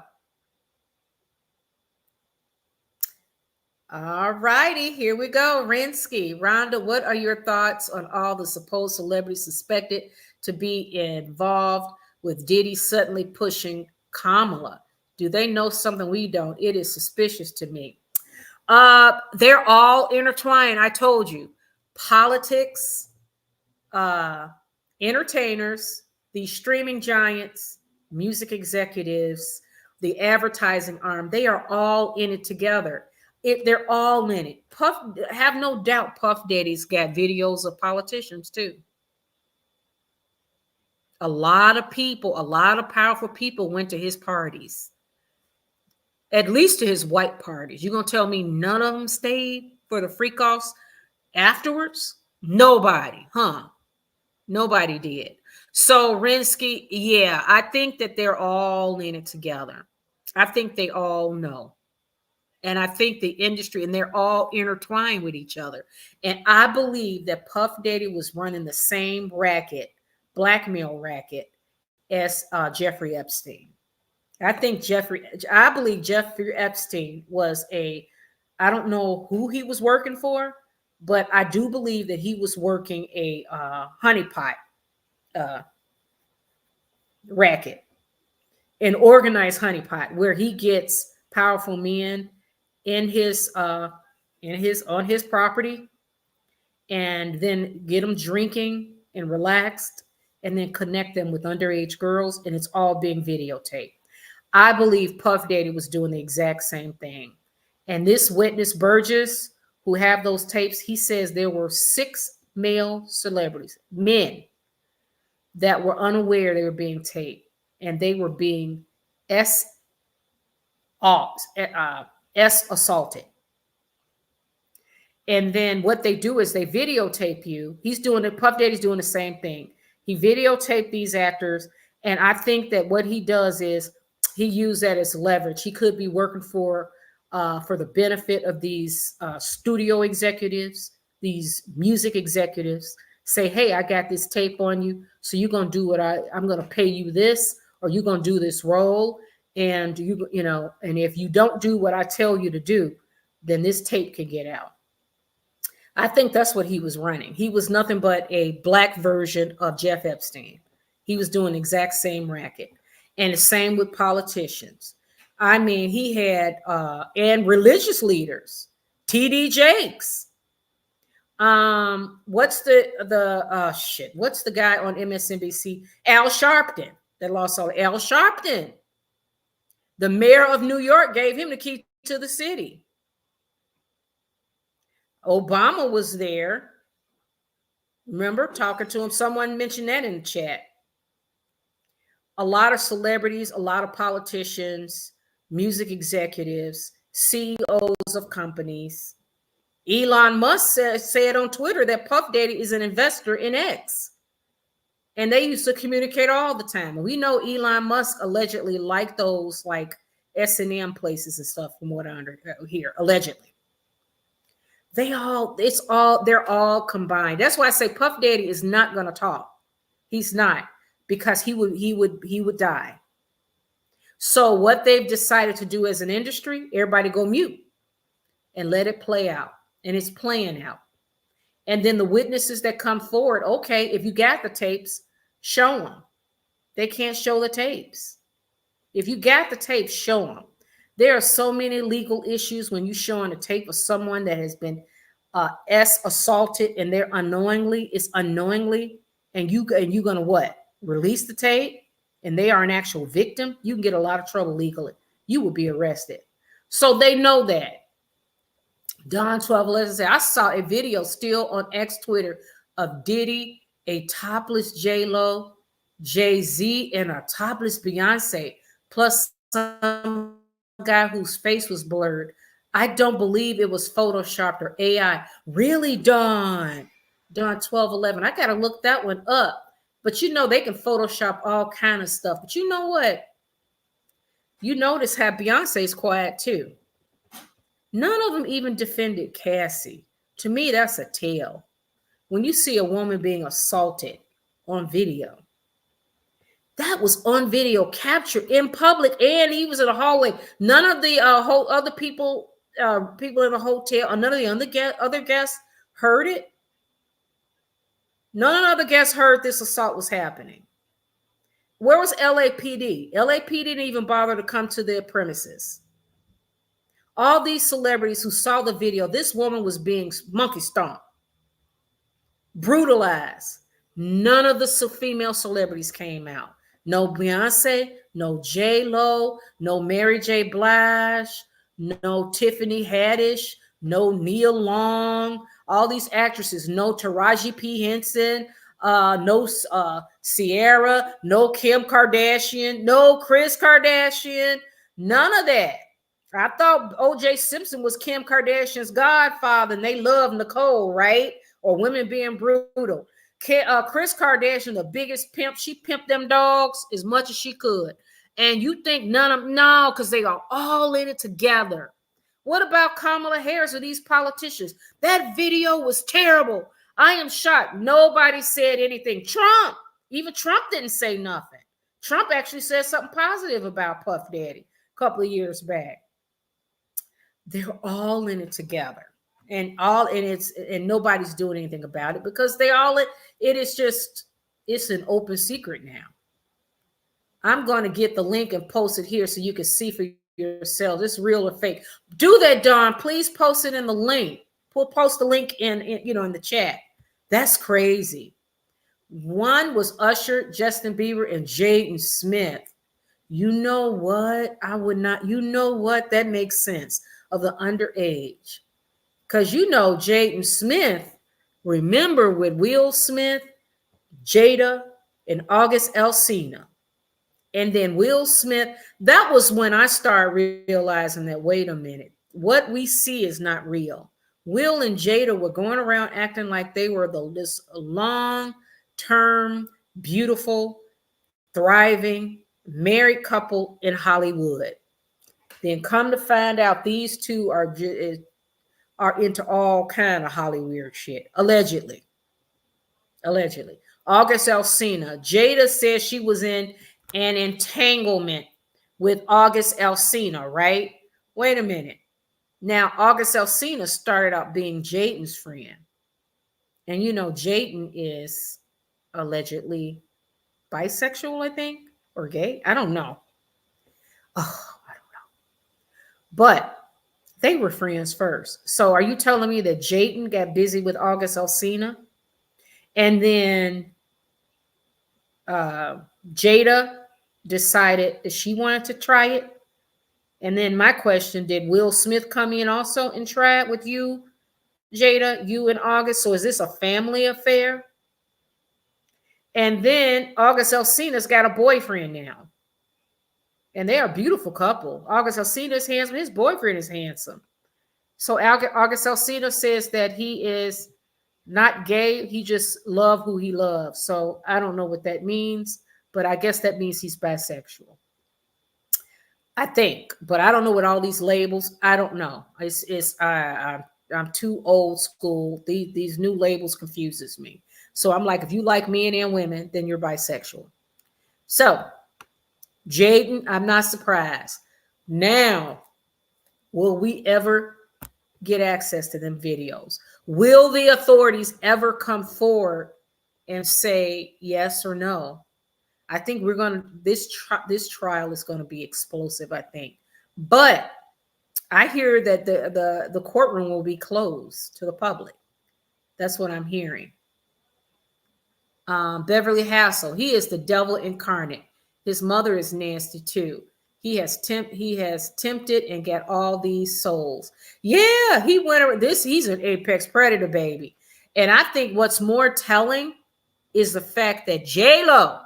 all righty, here we go. Rinsky, Rhonda, what are your thoughts on all the supposed celebrities suspected to be involved with Diddy suddenly pushing Kamala? Do they know something we don't? It is suspicious to me. They're all intertwined. I told you, politics, entertainers, the streaming giants, music executives, the advertising arm, they are all in it together. They're all in it. Have no doubt Puff Daddy's got videos of politicians too. A lot of people, a lot of powerful people went to his parties. At least to his white parties. You're going to tell me none of them stayed for the freak-offs afterwards? Nobody, huh? Nobody did. So Rinsky, yeah, I think that they're all in it together. I think they all know. And I think the industry, and they're all intertwined with each other. And I believe that Puff Daddy was running the same racket, blackmail racket, as Jeffrey Epstein. I believe Jeffrey Epstein was I don't know who he was working for, but I do believe that he was working a honeypot racket, an organized honeypot where he gets powerful men on his property, and then get them drinking and relaxed, and then connect them with underage girls, and it's all being videotaped. I believe Puff Daddy was doing the exact same thing. And this witness, Burgess, who have those tapes, he says there were 6 male celebrities, men, that were unaware they were being taped, and they were being assaulted. And then what they do is they videotape you. Puff Daddy's doing the same thing. He videotaped these actors, and I think that what he does is he used that as leverage. He could be working for the benefit of these studio executives, these music executives. Say, hey, I got this tape on you, so you're gonna do what I'm gonna pay you this, or you're gonna do this role, and and if you don't do what I tell you to do, then this tape can get out. I think that's what he was running. He was nothing but a black version of Jeff Epstein. He was doing the exact same racket. And the same with politicians. I mean, he had and religious leaders, TD Jakes. What's the guy on MSNBC? Al Sharpton, that lost all. Al Sharpton. The mayor of New York gave him the key to the city. Obama was there. Remember talking to him? Someone mentioned that in the chat. A lot of celebrities, a lot of politicians, music executives, CEOs of companies. Elon Musk said on Twitter that Puff Daddy is an investor in X. And they used to communicate all the time. And we know Elon Musk allegedly liked those like S&M places and stuff from what I hear, allegedly. They're all combined. That's why I say Puff Daddy is not going to talk. He's not, because he would die. So what they've decided to do as an industry, everybody go mute and let it play out. And it's playing out. And then the witnesses that come forward, okay, if you got the tapes, show them. They can't show the tapes. If you got the tapes, show them. There are so many legal issues when you're showing a tape of someone that has been assaulted, and they're unknowingly, and you're gonna what? Release the tape, and they are an actual victim. You can get a lot of trouble legally you will be arrested. So they know that. Don 1211 said, I saw a video still on X Twitter of Diddy, a topless J-Lo, Jay-Z, and a topless Beyonce, plus some guy whose face was blurred. I don't believe it was photoshopped or AI. Really, Don 1211. I got to look that one up. But you know, they can Photoshop all kind of stuff. But you know what? You notice how Beyonce's quiet too. None of them even defended Cassie. To me, that's a tale. When you see a woman being assaulted on video, that was on video captured in public, and he was in the hallway. None of the other people in the hotel, none of the other guests heard it. None of the other guests heard this assault was happening. Where was LAPD? LAPD didn't even bother to come to their premises. All these celebrities who saw the video, this woman was being monkey stomped, brutalized. None of the female celebrities came out. No Beyonce, no J-Lo, no Mary J. Blige, no Tiffany Haddish, no Nia Long, all these actresses, no Taraji P. Henson, no Sierra, no Kim Kardashian, no Kris Kardashian, none of that. I thought O.J. Simpson was Kim Kardashian's godfather, and they love Nicole, right? Or women being brutal. Kris Kardashian, the biggest pimp, she pimped them dogs as much as she could. And you think none of them, no, because they are all in it together. What about Kamala Harris or these politicians? That video was terrible. I am shocked. Nobody said anything. Even Trump didn't say nothing. Trump actually said something positive about Puff Daddy a couple of years back. They're all in it together. And nobody's doing anything about it because it's an open secret now. I'm going to get the link and post it here so you can see for yourself. It's real or fake. Do that, Don. Please post it in the link. Post the link in the chat. That's crazy. One was Usher, Justin Bieber, and Jaden Smith. You know what? You know what? That makes sense of the underage. Because Jaden Smith, remember with Will Smith, Jada, and August Alsina. And then Will Smith, that was when I started realizing that, wait a minute, what we see is not real. Will and Jada were going around acting like they were this long-term, beautiful, thriving, married couple in Hollywood. Then come to find out these two are into all kind of Hollyweird shit, allegedly. August Alsina. Jada says she was in an entanglement with August Alsina, right? Wait a minute. Now, August Alsina started out being Jaden's friend. And Jaden is allegedly bisexual, I think, or gay. I don't know. I don't know. But they were friends first. So are you telling me that Jaden got busy with August Alsina? And then Jada decided that she wanted to try it. And then my question, did Will Smith come in also and try it with you, Jada, you and August? So is this a family affair? And then August Alsina's got a boyfriend now. And they're a beautiful couple. August Alsina is handsome. His boyfriend is handsome. So August Alsina says that he is not gay. He just loves who he loves. So I don't know what that means, but I guess that means he's bisexual. I think, but I don't know what all these labels. I don't know. I'm too old school. These new labels confuses me. So I'm like, if you like men and women, then you're bisexual. So Jaden, I'm not surprised. Now, will we ever get access to them videos? Will the authorities ever come forward and say yes or no? I think this trial is going to be explosive, I think. But I hear that the courtroom will be closed to the public. That's what I'm hearing. Beverly Hassel, he is the devil incarnate. His mother is nasty too. He has tempted and got all these souls. Yeah, he went around this. He's an apex predator, baby. And I think what's more telling is the fact that J-Lo,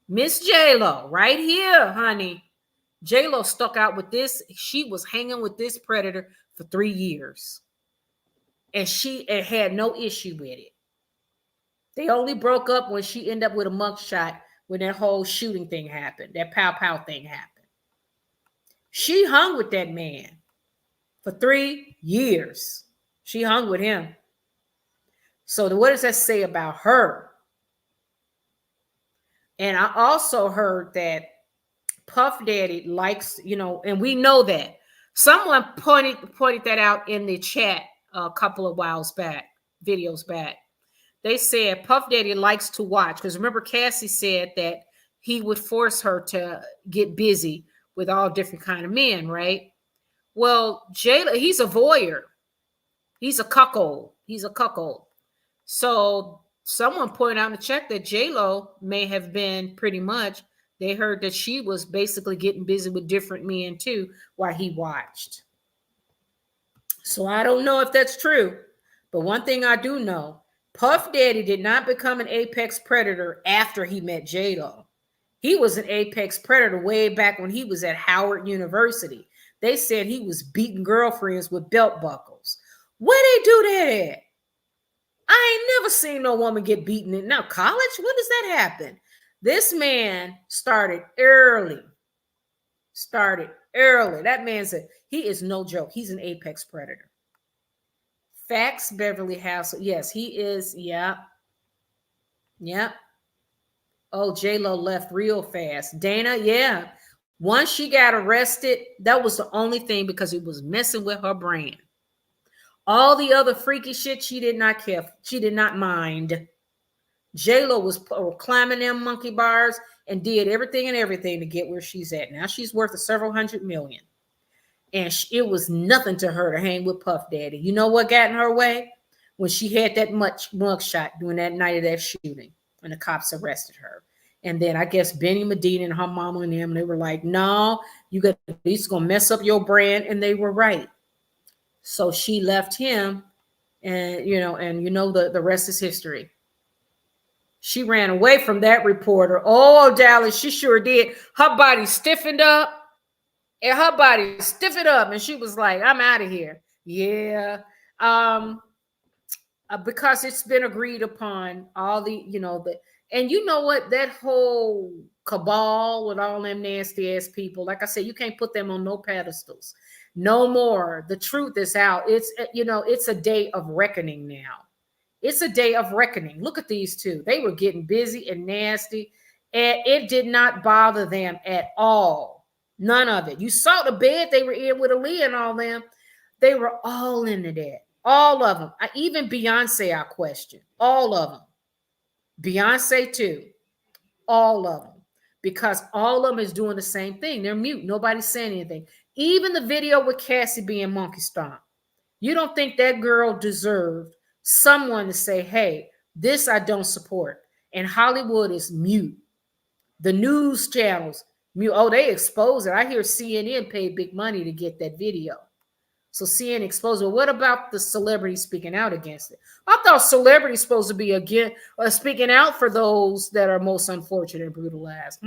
Miss J-Lo, right here, honey, J-Lo stuck out with this. She was hanging with this predator for 3 years. And she had no issue with it. They only broke up when she ended up with a mugshot when that whole shooting thing happened, that pow thing happened. She hung with that man for 3 years. She hung with him. So what does that say about her? And I also heard that Puff Daddy likes, and we know that. Someone pointed that out in the chat a couple of videos back. They said Puff Daddy likes to watch, because remember Cassie said that he would force her to get busy with all different kind of men, right? Well, J-Lo, he's a voyeur. He's a cuckold. So someone pointed out in the chat that J-Lo may have been pretty much, they heard that she was basically getting busy with different men too while he watched. So I don't know if that's true, but one thing I do know, Puff Daddy did not become an apex predator after he met J-Lo. He was an apex predator way back when he was at Howard University. They said he was beating girlfriends with belt buckles. Where they do that at? I ain't never seen no woman get beaten in now college. When does that happen? This man started early. That man said he is no joke. He's an apex predator. Facts, Beverly House. Yes, he is. Yeah. Oh, J-Lo left real fast. Dana, yeah. Once she got arrested, that was the only thing, because it was messing with her brain. All the other freaky shit she did not care. She did not mind. J-Lo was climbing them monkey bars and did everything to get where she's at. Now she's worth several $100 million. And it was nothing to her to hang with Puff Daddy. You know what got in her way? When she had that mugshot during that night of that shooting, when the cops arrested her. And then I guess Benny Medina and her mama and them, they were like, no, he's going to mess up your brand. And they were right. So she left him, and the rest is history. She ran away from that reporter. Oh, Dallas, she sure did. Her body stiffened up. And she was like, I'm out of here. Yeah. Because it's been agreed upon, all the, and you know what, that whole cabal with all them nasty ass people, like I said, you can't put them on no pedestals. No more. The truth is out. It's a day of reckoning now. It's a day of reckoning. Look at these two. They were getting busy and nasty, and it did not bother them at all. None of it. You saw the bed they were in with Aaliyah and all them. They were all into that. All of them. Even Beyonce, I question. All of them. Beyonce too. All of them. Because all of them is doing the same thing. They're mute. Nobody's saying anything. Even the video with Cassie being monkey stomp. You don't think that girl deserved someone to say, hey, this I don't support. And Hollywood is mute. The news channels, mute. Oh, they expose it. I hear CNN paid big money to get that video. So CNN exposed it. What about the celebrities speaking out against it? I thought celebrities supposed to be speaking out for those that are most unfortunate and brutalized.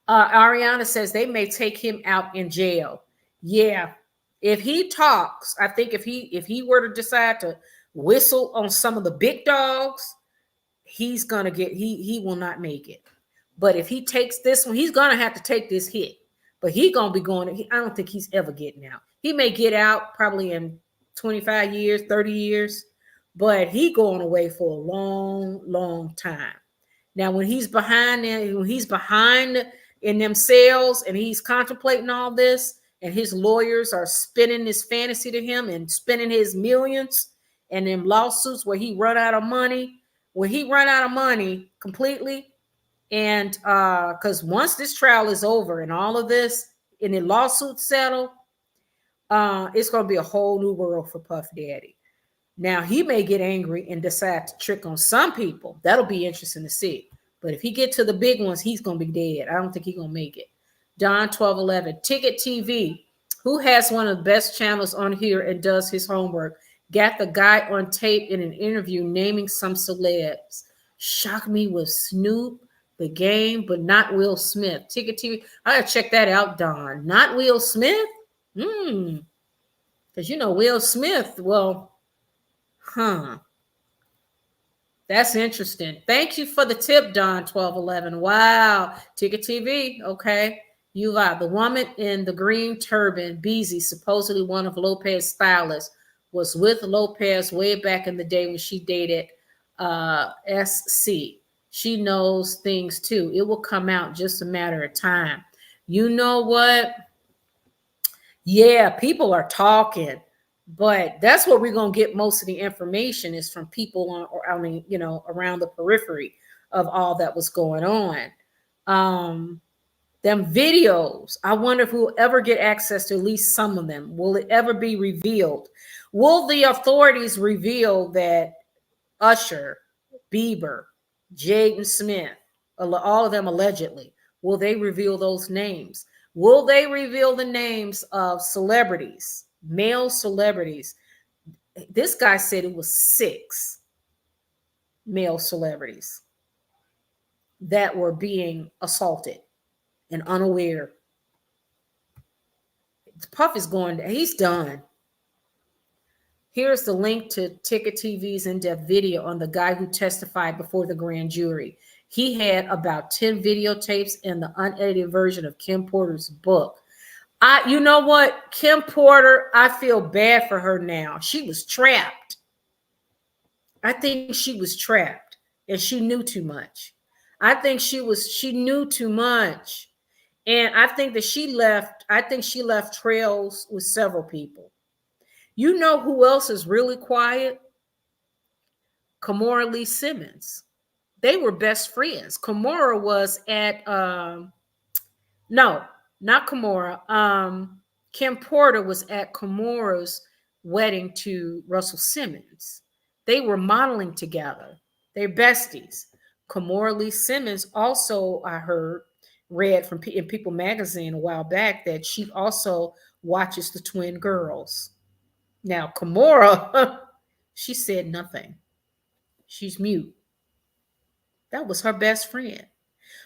Ariana says they may take him out in jail. Yeah. If he talks, I think if he were to decide to whistle on some of the big dogs, he's gonna he will not make it. But if he takes this one, he's gonna have to take this hit. But he gonna be going. I don't think he's ever getting out. He may get out probably in 25 years, 30 years, but he going away for a long, long time. Now, when he's behind in them cells and he's contemplating all this, and his lawyers are spinning this fantasy to him and spending his millions and them lawsuits where he run out of money, completely. And because once this trial is over and all of this and the lawsuit settle, it's going to be a whole new world for Puff Daddy. Now, he may get angry and decide to trick on some people. That'll be interesting to see. But if he get to the big ones, he's going to be dead. I don't think he's going to make it. Don 1211. Ticket TV. Who has one of the best channels on here and does his homework? Got the guy on tape in an interview naming some celebs. Shock me with Snoop, The Game, but not Will Smith. Ticket TV. I gotta check that out, Don. Not Will Smith? Because you know Will Smith, well, that's interesting. Thank you for the tip, Don 1211. Wow. Ticket TV. Okay. You are the woman in the green turban, Beezy, supposedly one of Lopez's stylists, was with Lopez way back in the day when she dated SC. She knows things too. It will come out just a matter of time. You know what? Yeah, people are talking, but that's where we're going to get most of the information is from people around the periphery of all that was going on. Them videos, I wonder if we'll ever get access to at least some of them. Will it ever be revealed? Will the authorities reveal that Usher, Bieber, Jaden Smith, all of them allegedly, will they reveal those names? Will they reveal the names of celebrities, male celebrities? This guy said it was 6 male celebrities that were being assaulted and unaware. Puff is going, he's done. Here's the link to Ticket TV's in-depth video on the guy who testified before the grand jury. He had about 10 videotapes in the unedited version of Kim Porter's book. You know what? Kim Porter, I feel bad for her now. She was trapped. I think she was trapped and she knew too much. I think she knew too much. And I think that she left trails with several people. You know who else is really quiet? Kimora Lee Simmons. They were best friends. Kimora was at, no, not Kimora. Kim Porter was at Kimora's wedding to Russell Simmons. They were modeling together. They're besties. Kimora Lee Simmons also, I read from in People magazine a while back that she also watches the twin girls. Now, Kimora, she said nothing. She's mute. That was her best friend.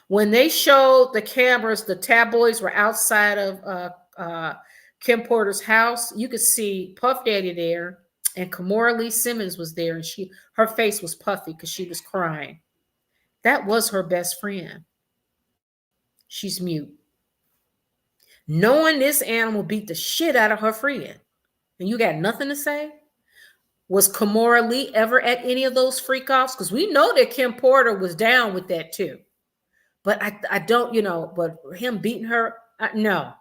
When they showed the cameras, the tabloids were outside of Kim Porter's house. You could see Puff Daddy there, and Kimora Lee Simmons was there, and her face was puffy because she was crying. That was her best friend. She's mute. Knowing this animal beat the shit out of her friend, and you got nothing to say? Was Kimora Lee ever at any of those freak-offs? Because we know that Kim Porter was down with that too. But I don't, but him beating her, no.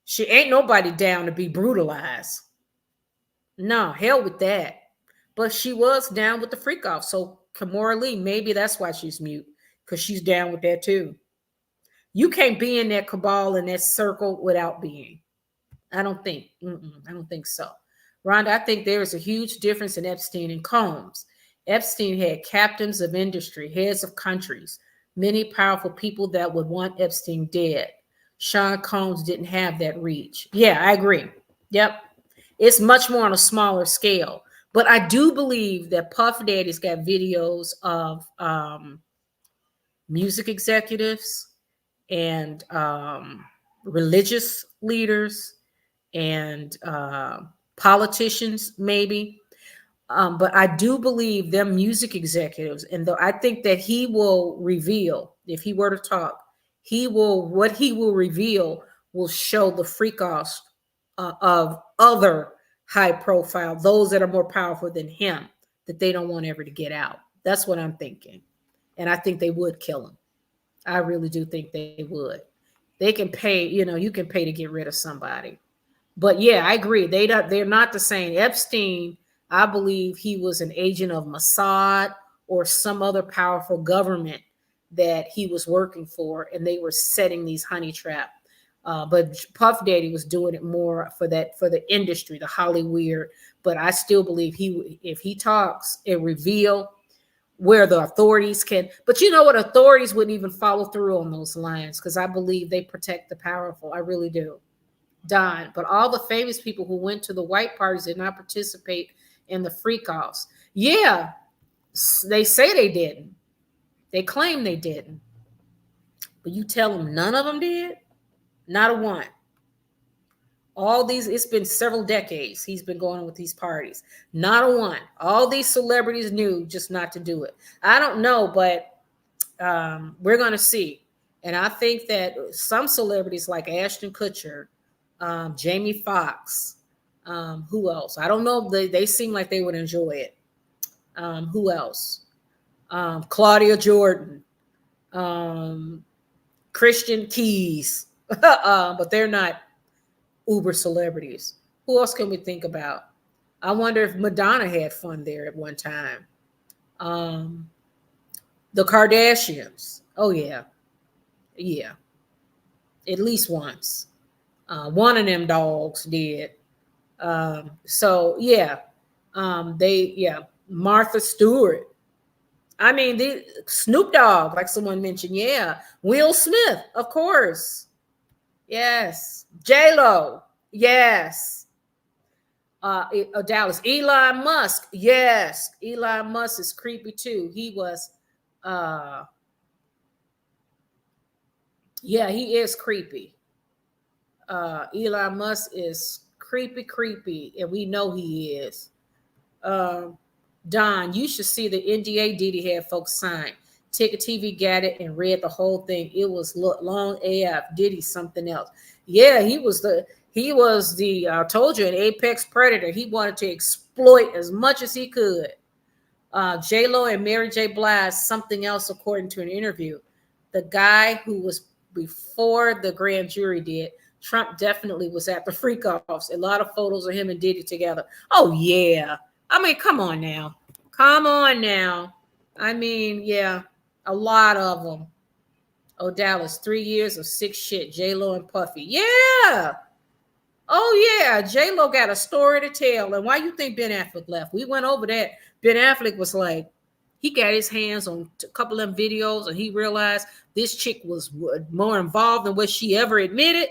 She ain't nobody down to be brutalized. No, hell with that. But she was down with the freak-off. So Kimora Lee, maybe that's why she's mute, because she's down with that too. You can't be in that cabal, in that circle without being. I don't think so. Rhonda, I think there is a huge difference in Epstein and Combs. Epstein had captains of industry, heads of countries, many powerful people that would want Epstein dead. Sean Combs didn't have that reach. Yeah, I agree. Yep. It's much more on a smaller scale. But I do believe that Puff Daddy's got videos of music executives and religious leaders and politicians, maybe. But I do believe them music executives, and I think that he will reveal, if he were to talk, what he will reveal will show the freak-offs of other high profile, those that are more powerful than him, that they don't want ever to get out. That's what I'm thinking. And I think they would kill him. I really do think they would. They can pay, you can pay to get rid of somebody. But yeah, I agree. They're not the same. Epstein, I believe he was an agent of Mossad or some other powerful government that he was working for, and they were setting these honey trap. But Puff Daddy was doing it more for the industry, the Hollyweird. But I still believe if he talks and reveal where the authorities can, but you know what, authorities wouldn't even follow through on those lines because I believe they protect the powerful. I really do. Don, but all the famous people who went to the white parties did not participate in the freak offs. Yeah, they say they didn't. They claim they didn't. But you tell them none of them did? Not a one. All these, it's been several decades he's been going with these parties. Not a one. All these celebrities knew just not to do it. I don't know, but we're going to see. And I think that some celebrities like Ashton Kutcher, Jamie Foxx, who else? I don't know. They seem like they would enjoy it. Who else? Claudia Jordan, Christian Keys, but they're not uber celebrities. Who else can we think about? I wonder if Madonna had fun there at one time. The Kardashians. Oh yeah. Yeah. At least once. One of them dogs did. So yeah. Martha Stewart. I mean, the Snoop Dogg, like someone mentioned. Yeah. Will Smith, of course. Yes. J-Lo. Yes. Dallas. Elon Musk. Yes. Elon Musk is creepy too. He was, yeah, he is creepy. Elon Musk is creepy, and we know he is. Don, you should see the NDA Diddy had folks sign. Ticket TV got it and read the whole thing. It was long AF. Diddy something else. Yeah, he was the I told you, an apex predator. He wanted to exploit as much as he could. J-Lo and Mary J. Blige, something else according to an interview. The guy who was before the grand jury did, Trump definitely was at the freak offs. A lot of photos of him and Diddy together. Oh yeah. I mean, come on now. I mean, yeah, a lot of them. Oh, Dallas, 3 years of sick shit. J-Lo and Puffy. Yeah. Oh, yeah. J-Lo got a story to tell. And why you think Ben Affleck left? We went over that. Ben Affleck was like, he got his hands on a couple of them videos and he realized this chick was more involved than what she ever admitted.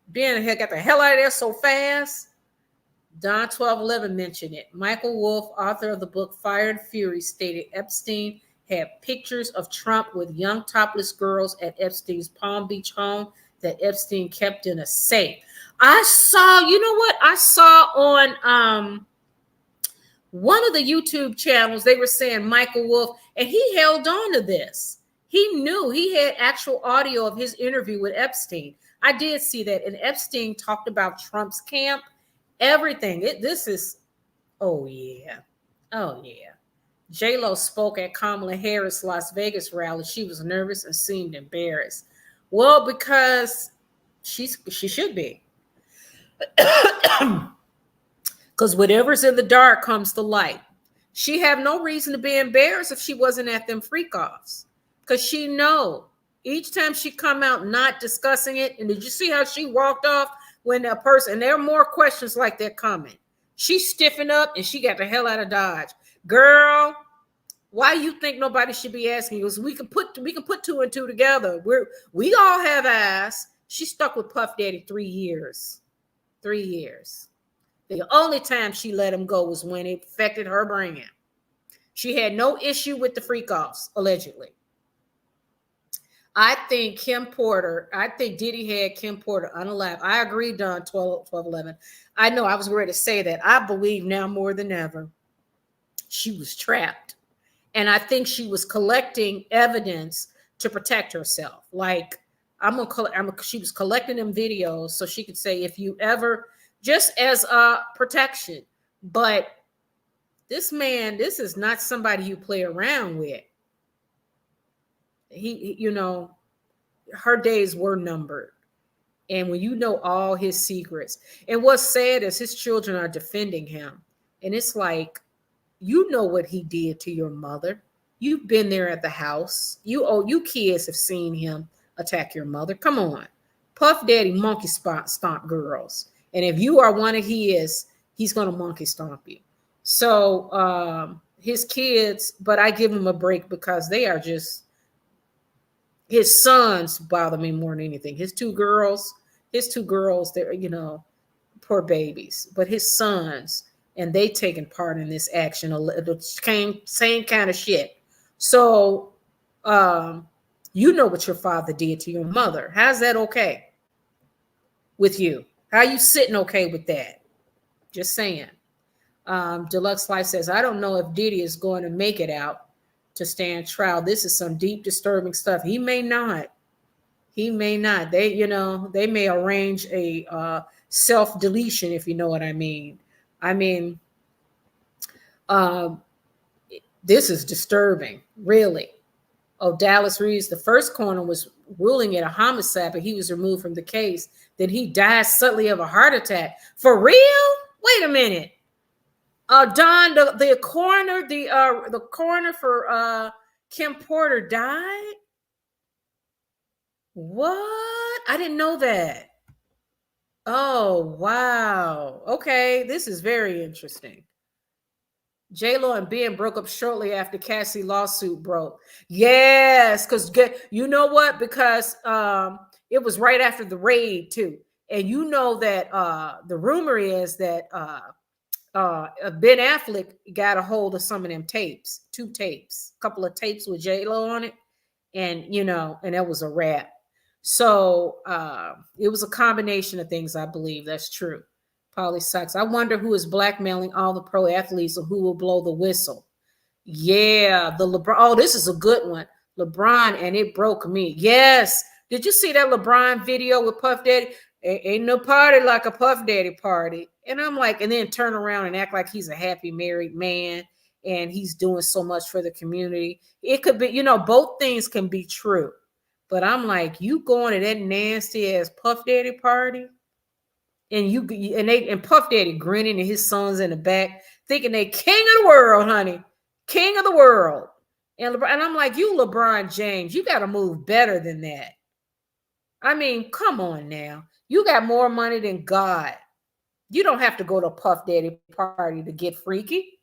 Ben got the hell out of there so fast. Don 1211 mentioned it. Michael Wolff, author of the book Fire and Fury, stated Epstein had pictures of Trump with young topless girls at Epstein's Palm Beach home that Epstein kept in a safe. I saw, you know what? I saw on one of the YouTube channels, they were saying Michael Wolff, and he held on to this. He knew he had actual audio of his interview with Epstein. I did see that. And Epstein talked about Trump's camp. Everything. Oh yeah. J-Lo spoke at Kamala Harris' Las Vegas rally. She was nervous and seemed embarrassed. Well, because she should be. Because whatever's in the dark comes to light. She have no reason to be embarrassed if she wasn't at them freak-offs. Because she know each time she come out not discussing it, and did you see how she walked off? When a person, and there are more questions like that coming. She stiffened up and she got the hell out of Dodge. Girl, why you think nobody should be asking you? We can put two and two together. We all have eyes. She stuck with Puff Daddy 3 years. 3 years. The only time she let him go was when it affected her brain. She had no issue with the freak offs, allegedly. I think Diddy had Kim Porter unalive. I agree, Don 1211. I know I was ready to say that. I believe now more than ever she was trapped. And I think she was collecting evidence to protect herself. Like she was collecting them videos so she could say, if you ever, just as a protection. But this man, this is not somebody you play around with. He, you know, her days were numbered. And when you know all his secrets, and what's sad is his children are defending him. And it's like, you know what he did to your mother. You've been there at the house. You kids have seen him attack your mother. Come on. Puff Daddy monkey stomp girls. And if you are one of his, he's going to monkey stomp you. So his kids, but I give him a break because they are just, his sons bother me more than anything. His two girls, they're, you know, poor babies, but his sons, and they taking part in this action, the same kind of shit. So, you know what your father did to your mother. How's that okay with you? How you sitting okay with that? Just saying. Deluxe Life says, I don't know if Diddy is going to make it out to stand trial. This is some deep, disturbing stuff. He may not. He may not. They, you know, they may arrange a self-deletion, if you know what I mean. I mean, this is disturbing, really. Oh, Dallas Reeves, the first coroner was ruling it a homicide, but he was removed from the case. Then he died suddenly of a heart attack. For real? Wait a minute. Don, the coroner for Kim Porter died? What? I didn't know that. Oh, wow. Okay, this is very interesting. J-Lo and Ben broke up shortly after Cassie lawsuit broke. Yes, because you know what? Because it was right after the raid too. And you know that the rumor is that Ben Affleck got a hold of some of them tapes, 2 tapes, a couple of tapes with J-Lo on it. And, you know, and that was a wrap. So it was a combination of things, I believe. That's true. Polly Sachs. I wonder who is blackmailing all the pro athletes or who will blow the whistle. Yeah, the LeBron. Oh, this is a good one. LeBron, and it broke me. Yes. Did you see that LeBron video with Puff Daddy? Ain't no party like a Puff Daddy party. And I'm like, and then turn around and act like he's a happy married man and he's doing so much for the community. It could be, you know, both things can be true. But I'm like, you going to that nasty ass Puff Daddy party? And Puff Daddy grinning and his sons in the back, thinking they king of the world, honey. King of the world. And I'm like, you LeBron James, you got to move better than that. I mean, come on now. You got more money than God. You don't have to go to a Puff Daddy party to get freaky.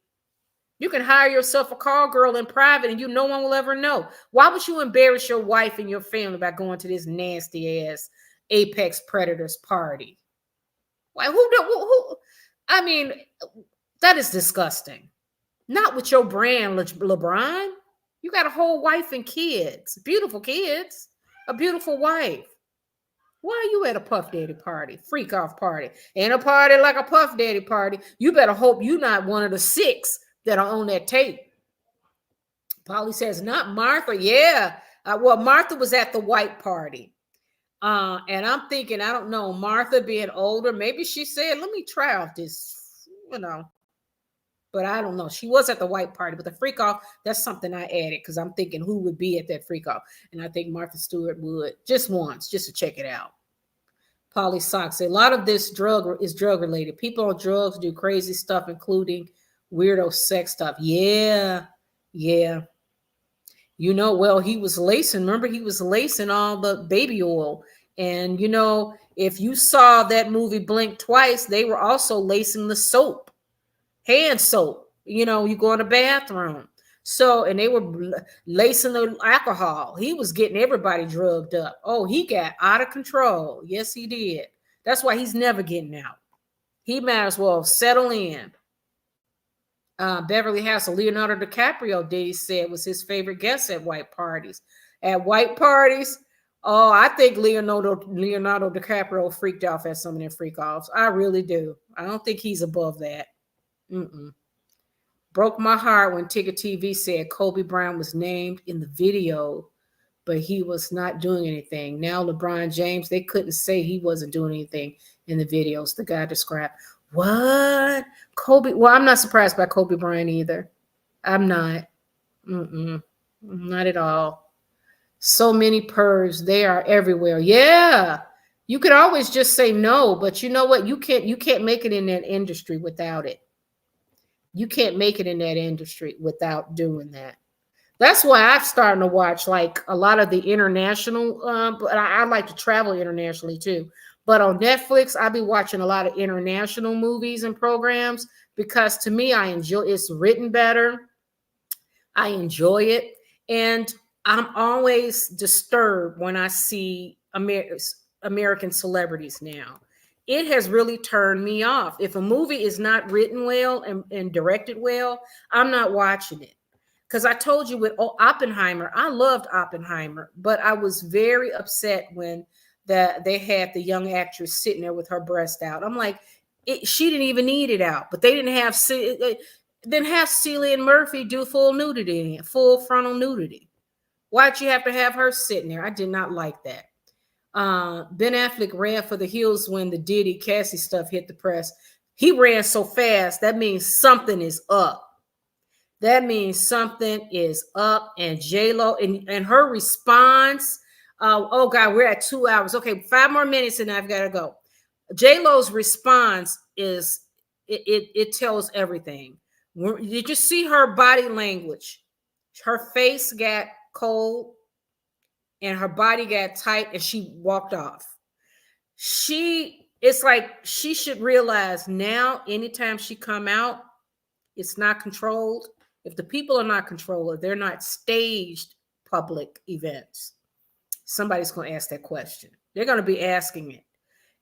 You can hire yourself a call girl in private and no one will ever know. Why would you embarrass your wife and your family by going to this nasty ass apex predators party? Why? Who? I mean, that is disgusting. Not with your brand, LeBron. You got a whole wife and kids, beautiful kids, a beautiful wife. Why are you at a Puff Daddy party, freak off party? Ain't a party like a Puff Daddy party. You better hope you're not one of the 6 that are on that tape. Polly says, not Martha. Yeah. Well, Martha was at the white party. And I'm thinking, I don't know, Martha being older, maybe she said, let me try out this, you know. But I don't know. She was at the white party, but the freak off, that's something I added because I'm thinking who would be at that freak off. And I think Martha Stewart would, just once, just to check it out. Polly Socks, a lot of this is drug related. People on drugs do crazy stuff, including weirdo sex stuff. Yeah. You know, well, he was lacing. Remember, he was lacing all the baby oil. And, you know, if you saw that movie Blink Twice, they were also lacing the soap, hand soap. You know, you go in the bathroom. So, and they were lacing the alcohol. He was getting everybody drugged up. Oh, he got out of control. Yes, he did. That's why he's never getting out. He might as well settle in. Beverly House, Leonardo DiCaprio, Diddy said, was his favorite guest at white parties. At white parties, oh, I think Leonardo DiCaprio freaked off at some of them freak offs. I really do. I don't think he's above that. Broke my heart when Ticket TV said Kobe Bryant was named in the video, but he was not doing anything. Now LeBron James, they couldn't say he wasn't doing anything in the videos. The guy described. What? Kobe? Well, I'm not surprised by Kobe Bryant either. I'm not. Not at all. So many pervs. They are everywhere. Yeah. You could always just say no, but you know what? You can't make it in that industry without it. You can't make it in that industry without doing that. That's why I've started to watch like a lot of the international, but I like to travel internationally too. But on Netflix, I'll be watching a lot of international movies and programs because to me, I enjoy it's written better. I enjoy it. And I'm always disturbed when I see American celebrities now. It has really turned me off. If a movie is not written well and directed well, I'm not watching it. Because I told you with Oppenheimer, I loved Oppenheimer, but I was very upset when they had the young actress sitting there with her breast out. I'm like, she didn't even need it out, but they didn't have Cillian Murphy do full nudity, full frontal nudity. Why'd you have to have her sitting there? I did not like that. Ben Affleck ran for the hills when the Diddy Cassie stuff hit the press. He ran so fast, that means something is up. That means something is up. And J-Lo and her response, oh God, we're at 2 hours. Okay, 5 more minutes and I've got to go. J-Lo's response is, it tells everything. Did you see her body language? Her face got cold and her body got tight and she walked off. It's like she should realize now, anytime she come out, it's not controlled. If the people are not controlled, they're not staged public events, somebody's going to ask that question. They're going to be asking it.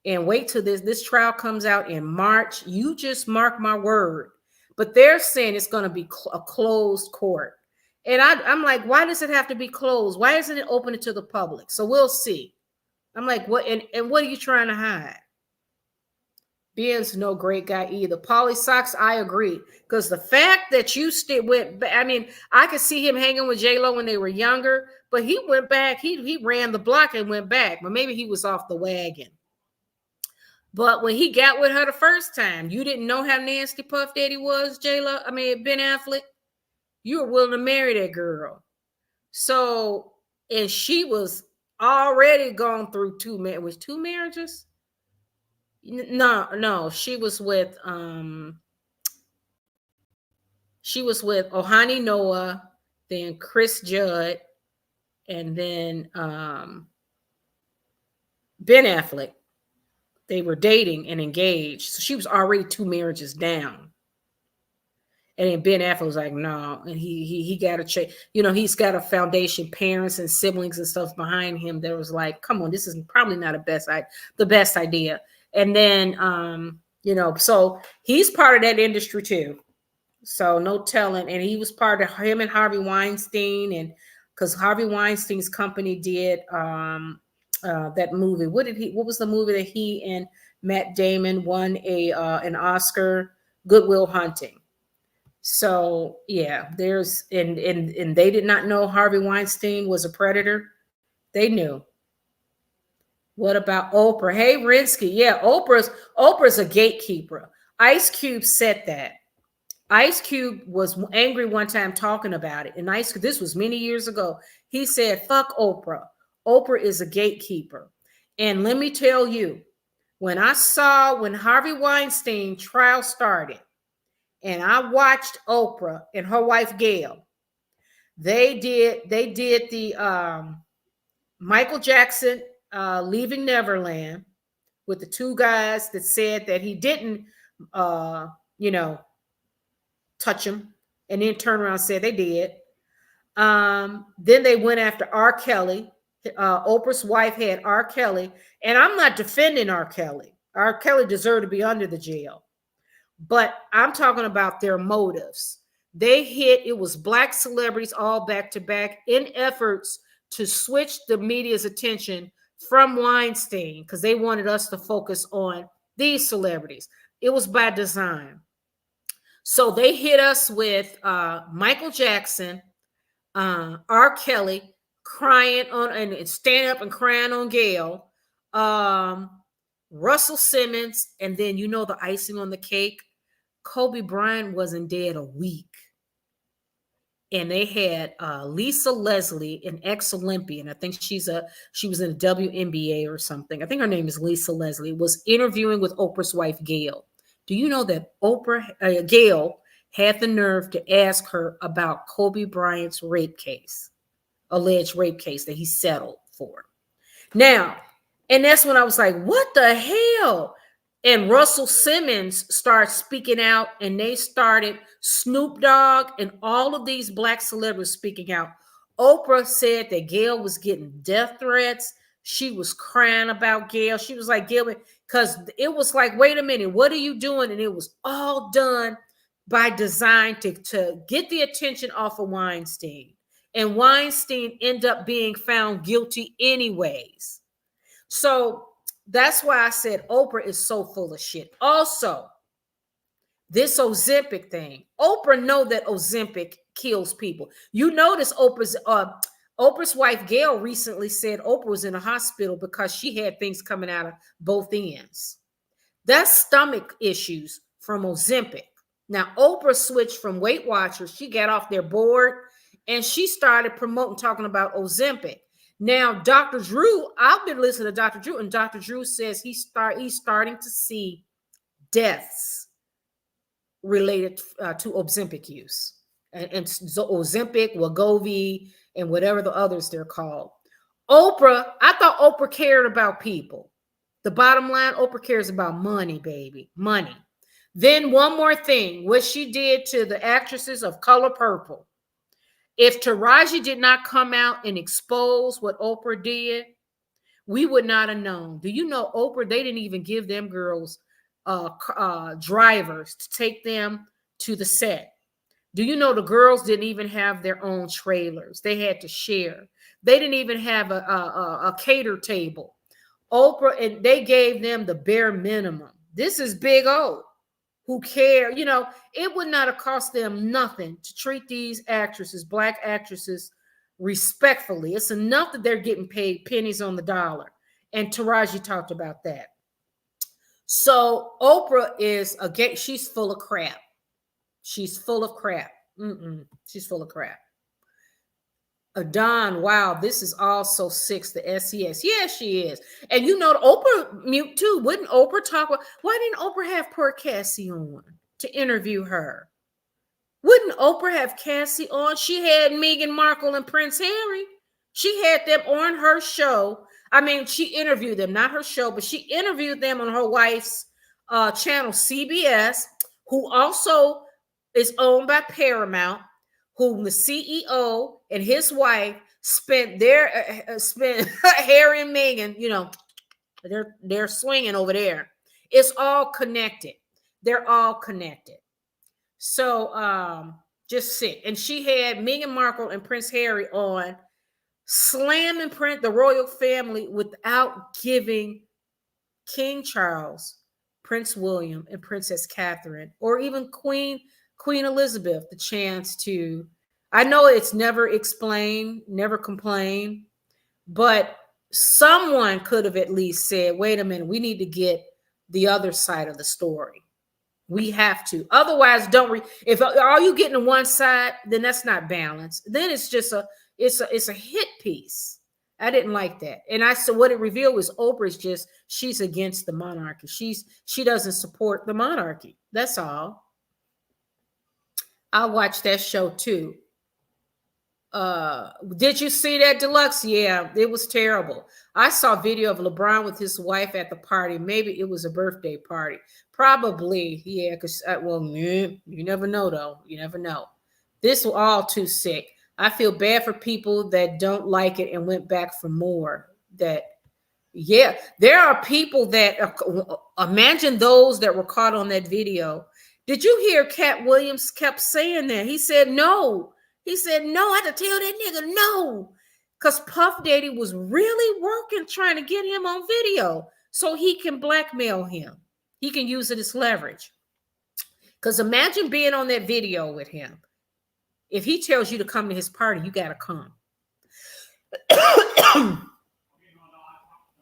And wait till this trial comes out in March. You just mark my word. But they're saying it's going to be a closed court. And I'm like, why does it have to be closed? Why isn't it open to the public? So we'll see. I'm like, what? And what are you trying to hide? Ben's no great guy either. Polly Sox, I agree. Because the fact that you I could see him hanging with J-Lo when they were younger, but he went back. He ran the block and went back. But maybe he was off the wagon. But when he got with her the first time, you didn't know how nasty Puff Daddy was, Ben Affleck. You were willing to marry that girl. So, and she was already gone through 2 marriages? No, she was with Ohani Noah, then Chris Judd, and then Ben Affleck. They were dating and engaged. So she was already 2 marriages down. And then Ben Affleck was like, no. And he got to change. He's got a foundation, parents and siblings and stuff behind him that was like, come on, this is probably not the best idea. And then, so he's part of that industry too. So no telling. And he was part of him and Harvey Weinstein. And because Harvey Weinstein's company did that movie. What was the movie that he and Matt Damon won an Oscar? Good Will Hunting. So yeah, and they did not know Harvey Weinstein was a predator. They knew. What about Oprah? Hey, Rinsky. Yeah, Oprah's a gatekeeper. Ice Cube said that. Ice Cube was angry one time talking about it. And this was many years ago. He said, fuck Oprah. Oprah is a gatekeeper. And let me tell you, when Harvey Weinstein trial started, and I watched Oprah and her wife Gail, they did the Michael Jackson Leaving Neverland with the 2 guys that said that he didn't touch him, and then turned around and said they did. Then they went after R. Kelly. Oprah's wife had R. Kelly, and I'm not defending R. Kelly. R. Kelly deserved to be under the jail. But I'm talking about their motives. It was Black celebrities all back to back in efforts to switch the media's attention from Weinstein because they wanted us to focus on these celebrities. It was by design. So they hit us with Michael Jackson, R. Kelly crying on and standing up and crying on Gail, Russell Simmons, and then the icing on the cake. Kobe Bryant wasn't dead a week. And they had Lisa Leslie, an ex-Olympian. I think she was in the WNBA or something. I think her name is Lisa Leslie, was interviewing with Oprah's wife, Gail. Do you know that Gail had the nerve to ask her about Kobe Bryant's alleged rape case that he settled for? Now, and that's when I was like, what the hell? And Russell Simmons started speaking out, and they started Snoop Dogg and all of these black celebrities speaking out. Oprah said that Gayle was getting death threats. She was crying about Gayle. She was like, Gayle, because it was like, wait a minute, what are you doing? And it was all done by design to get the attention off of Weinstein. And Weinstein ended up being found guilty anyways. So that's why I said Oprah is so full of shit. Also, this Ozempic thing. Oprah know that Ozempic kills people. You notice Oprah's wife Gayle recently said Oprah was in a hospital because she had things coming out of both ends. That's stomach issues from Ozempic. Now, Oprah switched from Weight Watchers. She got off their board and she started promoting, talking about Ozempic. Now, Dr. Drew, I've been listening to Dr. Drew, and Dr. Drew says he's starting to see deaths related to Ozempic use. And so Ozempic, Wegovy, and whatever the others they're called. Oprah, I thought Oprah cared about people. The bottom line, Oprah cares about money, baby, money. Then one more thing, what she did to the actresses of Color Purple. If Taraji did not come out and expose what Oprah did, we would not have known. Do you know Oprah, they didn't even give them girls drivers to take them to the set. Do you know the girls didn't even have their own trailers? They had to share. They didn't even have a cater table. Oprah, and they gave them the bare minimum. This is Big O. Who care? You know, it would not have cost them nothing to treat these actresses, black actresses, respectfully. It's enough that they're getting paid pennies on the dollar. And Taraji talked about that. So Oprah is, again, she's full of crap. She's full of crap. She's full of crap. Adon, wow, this is all so sick, the SES. Yeah, she is. And you know, Oprah mute too. Wouldn't Oprah talk about, why didn't Oprah have poor Cassie on to interview her? Wouldn't Oprah have Cassie on? She had Meghan Markle and Prince Harry. She had them on her show. I mean, she interviewed them, not her show, but she interviewed them on her wife's channel, CBS, who also is owned by Paramount, whom the CEO and his wife spent Harry and Meghan, you know, they're swinging over there. It's all connected. They're all connected. So just sick. And she had Meghan Markle and Prince Harry on, slamming the royal family without giving King Charles, Prince William, and Princess Catherine, or even Queen Elizabeth, the chance to, I know it's never explained, never complained, but someone could have at least said, wait a minute, we need to get the other side of the story. We have to. Otherwise, if all you getting on one side, then that's not balanced. Then it's just it's a hit piece. I didn't like that. And so what it revealed was Oprah is just, she's against the monarchy. She doesn't support the monarchy. That's all. I watched that show too. Did you see that, Deluxe? Yeah, it was terrible. I saw a video of LeBron with his wife at the party. Maybe it was a birthday party. Probably, yeah, because, well, you never know, though. You never know. This was all too sick. I feel bad for people that don't like it and went back for more. Yeah, there are people that, imagine those that were caught on that video. Did you hear Cat Williams kept saying that? He said, no. He said, no, I had to tell that nigga no. Because Puff Daddy was really working, trying to get him on video so he can blackmail him. He can use it as leverage. Because imagine being on that video with him. If he tells you to come to his party, you got to come.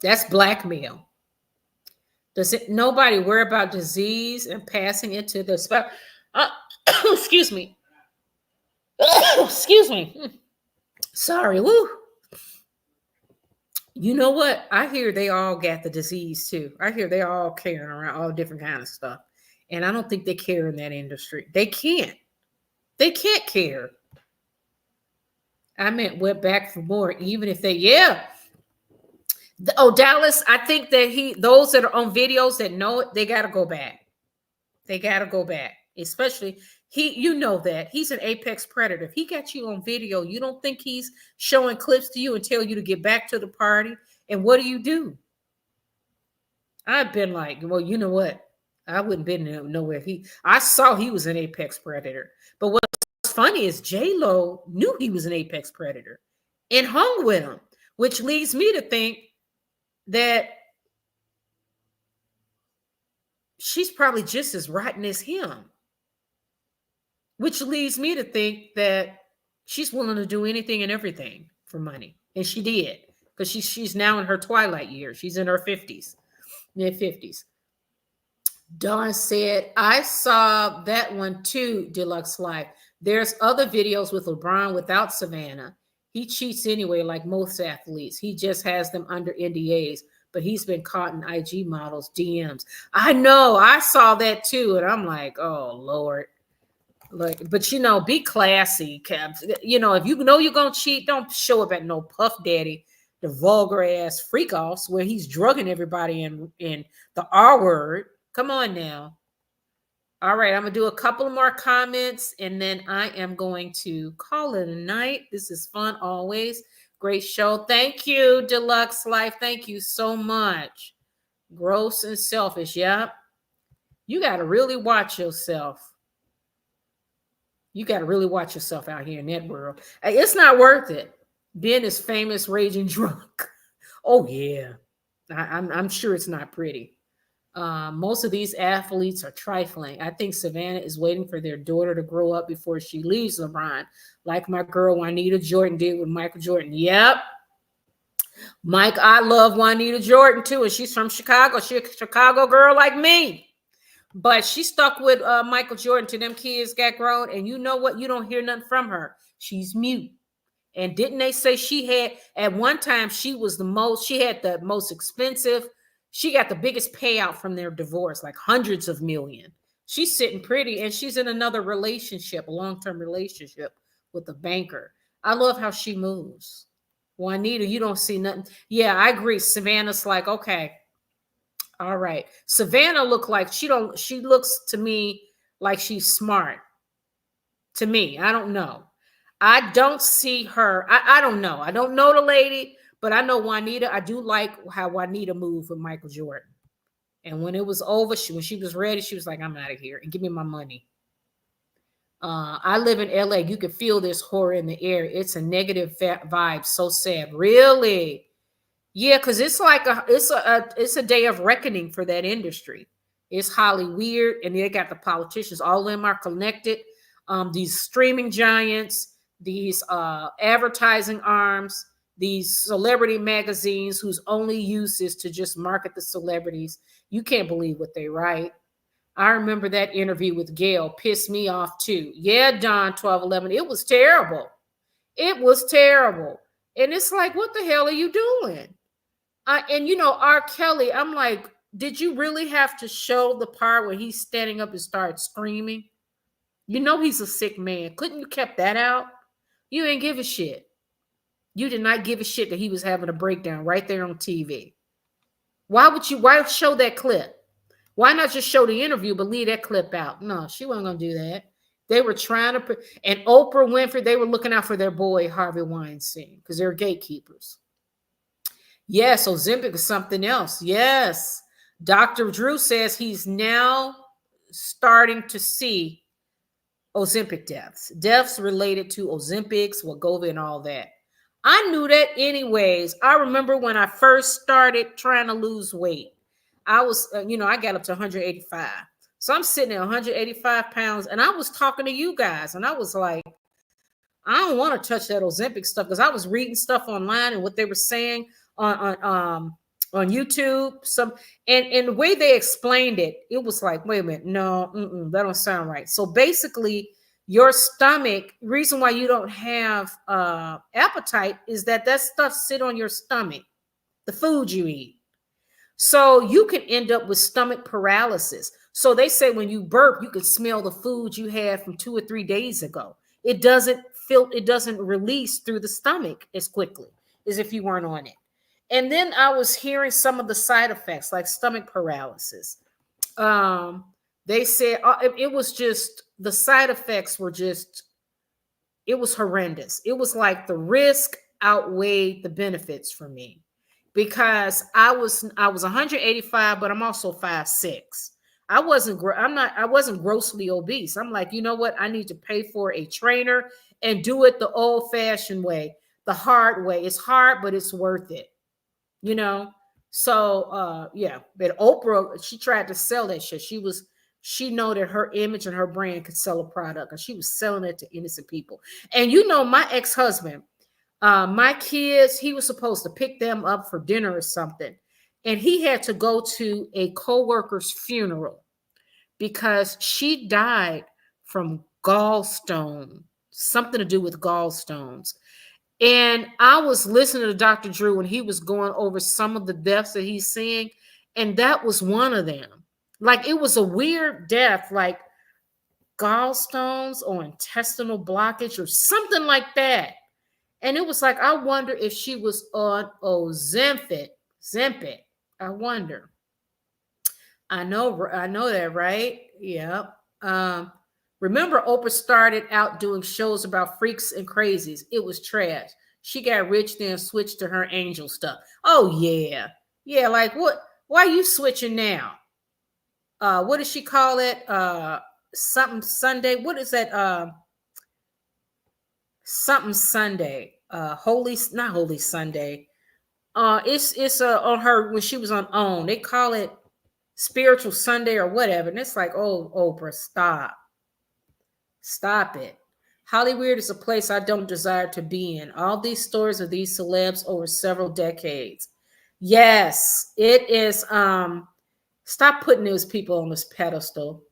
That's blackmail. Nobody worry about disease and passing it to the spouse? Excuse me. Excuse me. Sorry. Woo. You know what? I hear they all got the disease too. I hear they all carrying around all different kind of stuff. And I don't think they care in that industry. They can't. They can't care. I meant went back for more, even if they, Dallas, I think that those that are on videos that know it, they got to go back. They got to go back. Especially you know that he's an apex predator. If he got you on video, you don't think he's showing clips to you and tell you to get back to the party? And what do? I've been like, well, you know what? I wouldn't been nowhere. I saw he was an apex predator. But what's funny is J-Lo knew he was an apex predator and hung with him, which leads me to think that she's probably just as rotten as him, which leads me to think that she's willing to do anything and everything for money. And she did, because she's now in her twilight years. She's in her 50s, mid-50s. Dawn said, I saw that one too, Deluxe Life. There's other videos with LeBron without Savannah. He cheats anyway, like most athletes. He just has them under NDAs. But he's been caught in IG models' DMs. I know, I saw that too. And I'm like, oh, Lord. Like, but be classy. You know, if you know you're going to cheat, don't show up at no Puff Daddy, the vulgar ass freak offs where he's drugging everybody in the R word. Come on now. All right, I'm going to do a couple more comments and then I am going to call it a night. This is fun always. Great show. Thank you, Deluxe Life. Thank you so much. Gross and selfish. Yep. You got to really watch yourself. You got to really watch yourself out here in that world. It's not worth it. Being this famous, raging drunk. Oh, yeah. I'm sure it's not pretty. Most of these athletes are trifling. I think Savannah is waiting for their daughter to grow up before she leaves LeBron, like my girl Juanita Jordan did with Michael Jordan. Yep. Mike, I love Juanita Jordan too, and she's from Chicago. She's a Chicago girl like me. But she stuck with Michael Jordan till them kids got grown, and you know what? You don't hear nothing from her. She's mute. And didn't they say she had, at one time, she had the most expensive, she got the biggest payout from their divorce, like hundreds of million. She's sitting pretty, and she's in another relationship, a long-term relationship with a banker. I love how she moves. Juanita, you don't see nothing. Yeah, I agree. Savannah's like, okay, all right. Savannah she looks to me like she's smart. To me, I don't know. I don't see her. I don't know. I don't know the lady, but I know Juanita. I do like how Juanita moved with Michael Jordan. And when it was over, when she was ready, she was like, I'm out of here and give me my money. I live in LA. You can feel this horror in the air. It's a negative vibe. So sad. Really? Yeah, because it's like it's a day of reckoning for that industry. It's Hollyweird, and they got the politicians. All of them are connected. These streaming giants, these advertising arms, these celebrity magazines whose only use is to just market the celebrities. You can't believe what they write. I remember that interview with Gail pissed me off too. Yeah, Don 1211. It was terrible. It was terrible. And it's like, what the hell are you doing? And R. Kelly, I'm like, did you really have to show the part where he's standing up and starts screaming? You know he's a sick man. Couldn't you kept that out? You didn't give a shit. You did not give a shit that he was having a breakdown right there on TV. Why show that clip? Why not just show the interview but leave that clip out? No, she wasn't going to do that. They were trying to, and Oprah Winfrey, they were looking out for their boy, Harvey Weinstein, because they're gatekeepers. Yes, Ozempic is something else. Yes. Dr. Drew says he's now starting to see Ozempic deaths related to Ozempics, Wegovy, and all that. I knew that anyways. I remember when I first started trying to lose weight, I was, I got up to 185. So I'm sitting at 185 pounds, and I was talking to you guys, and I was like, I don't want to touch that Ozempic stuff, because I was reading stuff online and what they were saying on YouTube. And the way they explained it, it was like, wait a minute, no, that don't sound right. So basically, your stomach, reason why you don't have appetite is that stuff sit on your stomach, the food you eat. So you can end up with stomach paralysis. So they say when you burp, you can smell the food you had from 2 or 3 days ago. It doesn't release through the stomach as quickly as if you weren't on it. And then I was hearing some of the side effects, like stomach paralysis. They said it was just, the side effects were just, it was horrendous. It was like the risk outweighed the benefits for me, because I was 185, but I'm also 5'6". I wasn't grossly obese. I'm like, you know what? I need to pay for a trainer and do it the old fashioned way, the hard way. It's hard, but it's worth it, you know? So, yeah, but Oprah, she tried to sell that shit. She know that her image and her brand could sell a product, and she was selling it to innocent people. And you know, my ex-husband, my kids, he was supposed to pick them up for dinner or something. And he had to go to a co-worker's funeral because she died from gallstone, something to do with gallstones. And I was listening to Dr. Drew when he was going over some of the deaths that he's seeing, and that was one of them. Like, it was a weird death, like gallstones or intestinal blockage or something like that. And it was like, I wonder if she was on Ozempic. I wonder. I know that, right? Yeah. Remember, Oprah started out doing shows about freaks and crazies. It was trash. She got rich, then switched to her angel stuff. Oh, yeah. Yeah, like what? Why are you switching now? What does she call it? Something Sunday. What is that? Something Sunday. Not Holy Sunday. It's on her when she was on OWN. They call it Spiritual Sunday or whatever. And it's like, oh, Oprah, stop it. Hollyweird is a place I don't desire to be in. All these stories of these celebs over several decades. Yes, it is. Stop putting those people on this pedestal.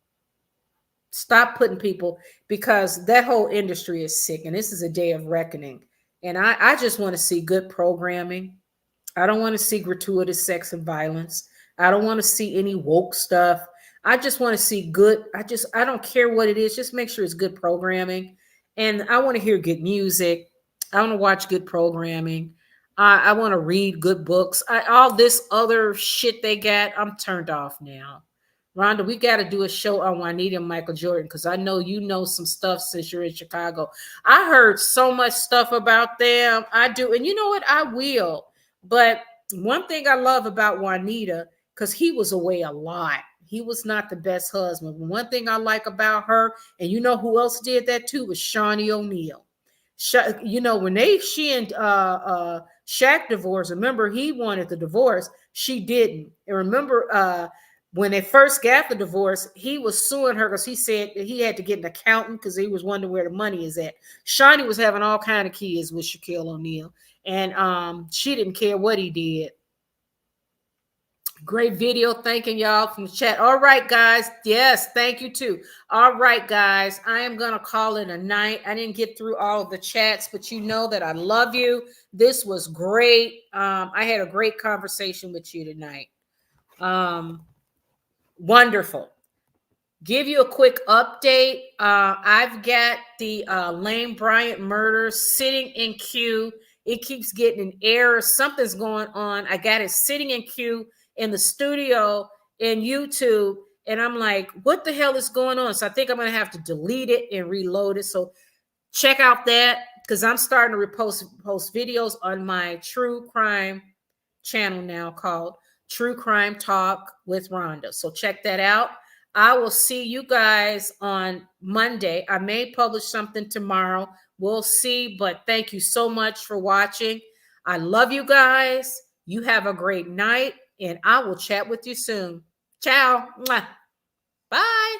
Stop putting people, because that whole industry is sick, and this is a day of reckoning. And I just want to see good programming. I don't want to see gratuitous sex and violence. I don't want to see any woke stuff. I just want to see good. I don't care what it is. Just make sure it's good programming. And I want to hear good music. I want to watch good programming. I want to read good books. All this other shit they got, I'm turned off now. Rhonda, we got to do a show on Juanita and Michael Jordan, because I know you know some stuff since you're in Chicago. I heard so much stuff about them. I do. And you know what? I will. But one thing I love about Juanita, because he was away a lot. He was not the best husband. But one thing I like about her, and you know who else did that too, was Shawnee O'Neal. You know, when she and Shaq divorced, remember, he wanted the divorce. She didn't. And remember, when they first got the divorce, he was suing her because he said he had to get an accountant because he was wondering where the money is at. Shawnee was having all kind of kids with Shaquille O'Neal, and she didn't care what he did. Great video. Thanking y'all from the chat. All right, guys. Yes, thank you too. All right, guys. I am going to call it a night. I didn't get through all of the chats, but you know that I love you. This was great. I had a great conversation with you tonight. Wonderful. Give you a quick update. I've got the Lane Bryant murder sitting in queue. It keeps getting an error. Something's going on. I got it sitting in queue in the studio in YouTube. And I'm like, what the hell is going on? So I think I'm going to have to delete it and reload it. So check out that, because I'm starting to post videos on my true crime channel now called True Crime Talk with Rhonda. So check that out. I will see you guys on Monday. I may publish something tomorrow. We'll see, but thank you so much for watching. I love you guys. You have a great night, and I will chat with you soon. Ciao. Bye.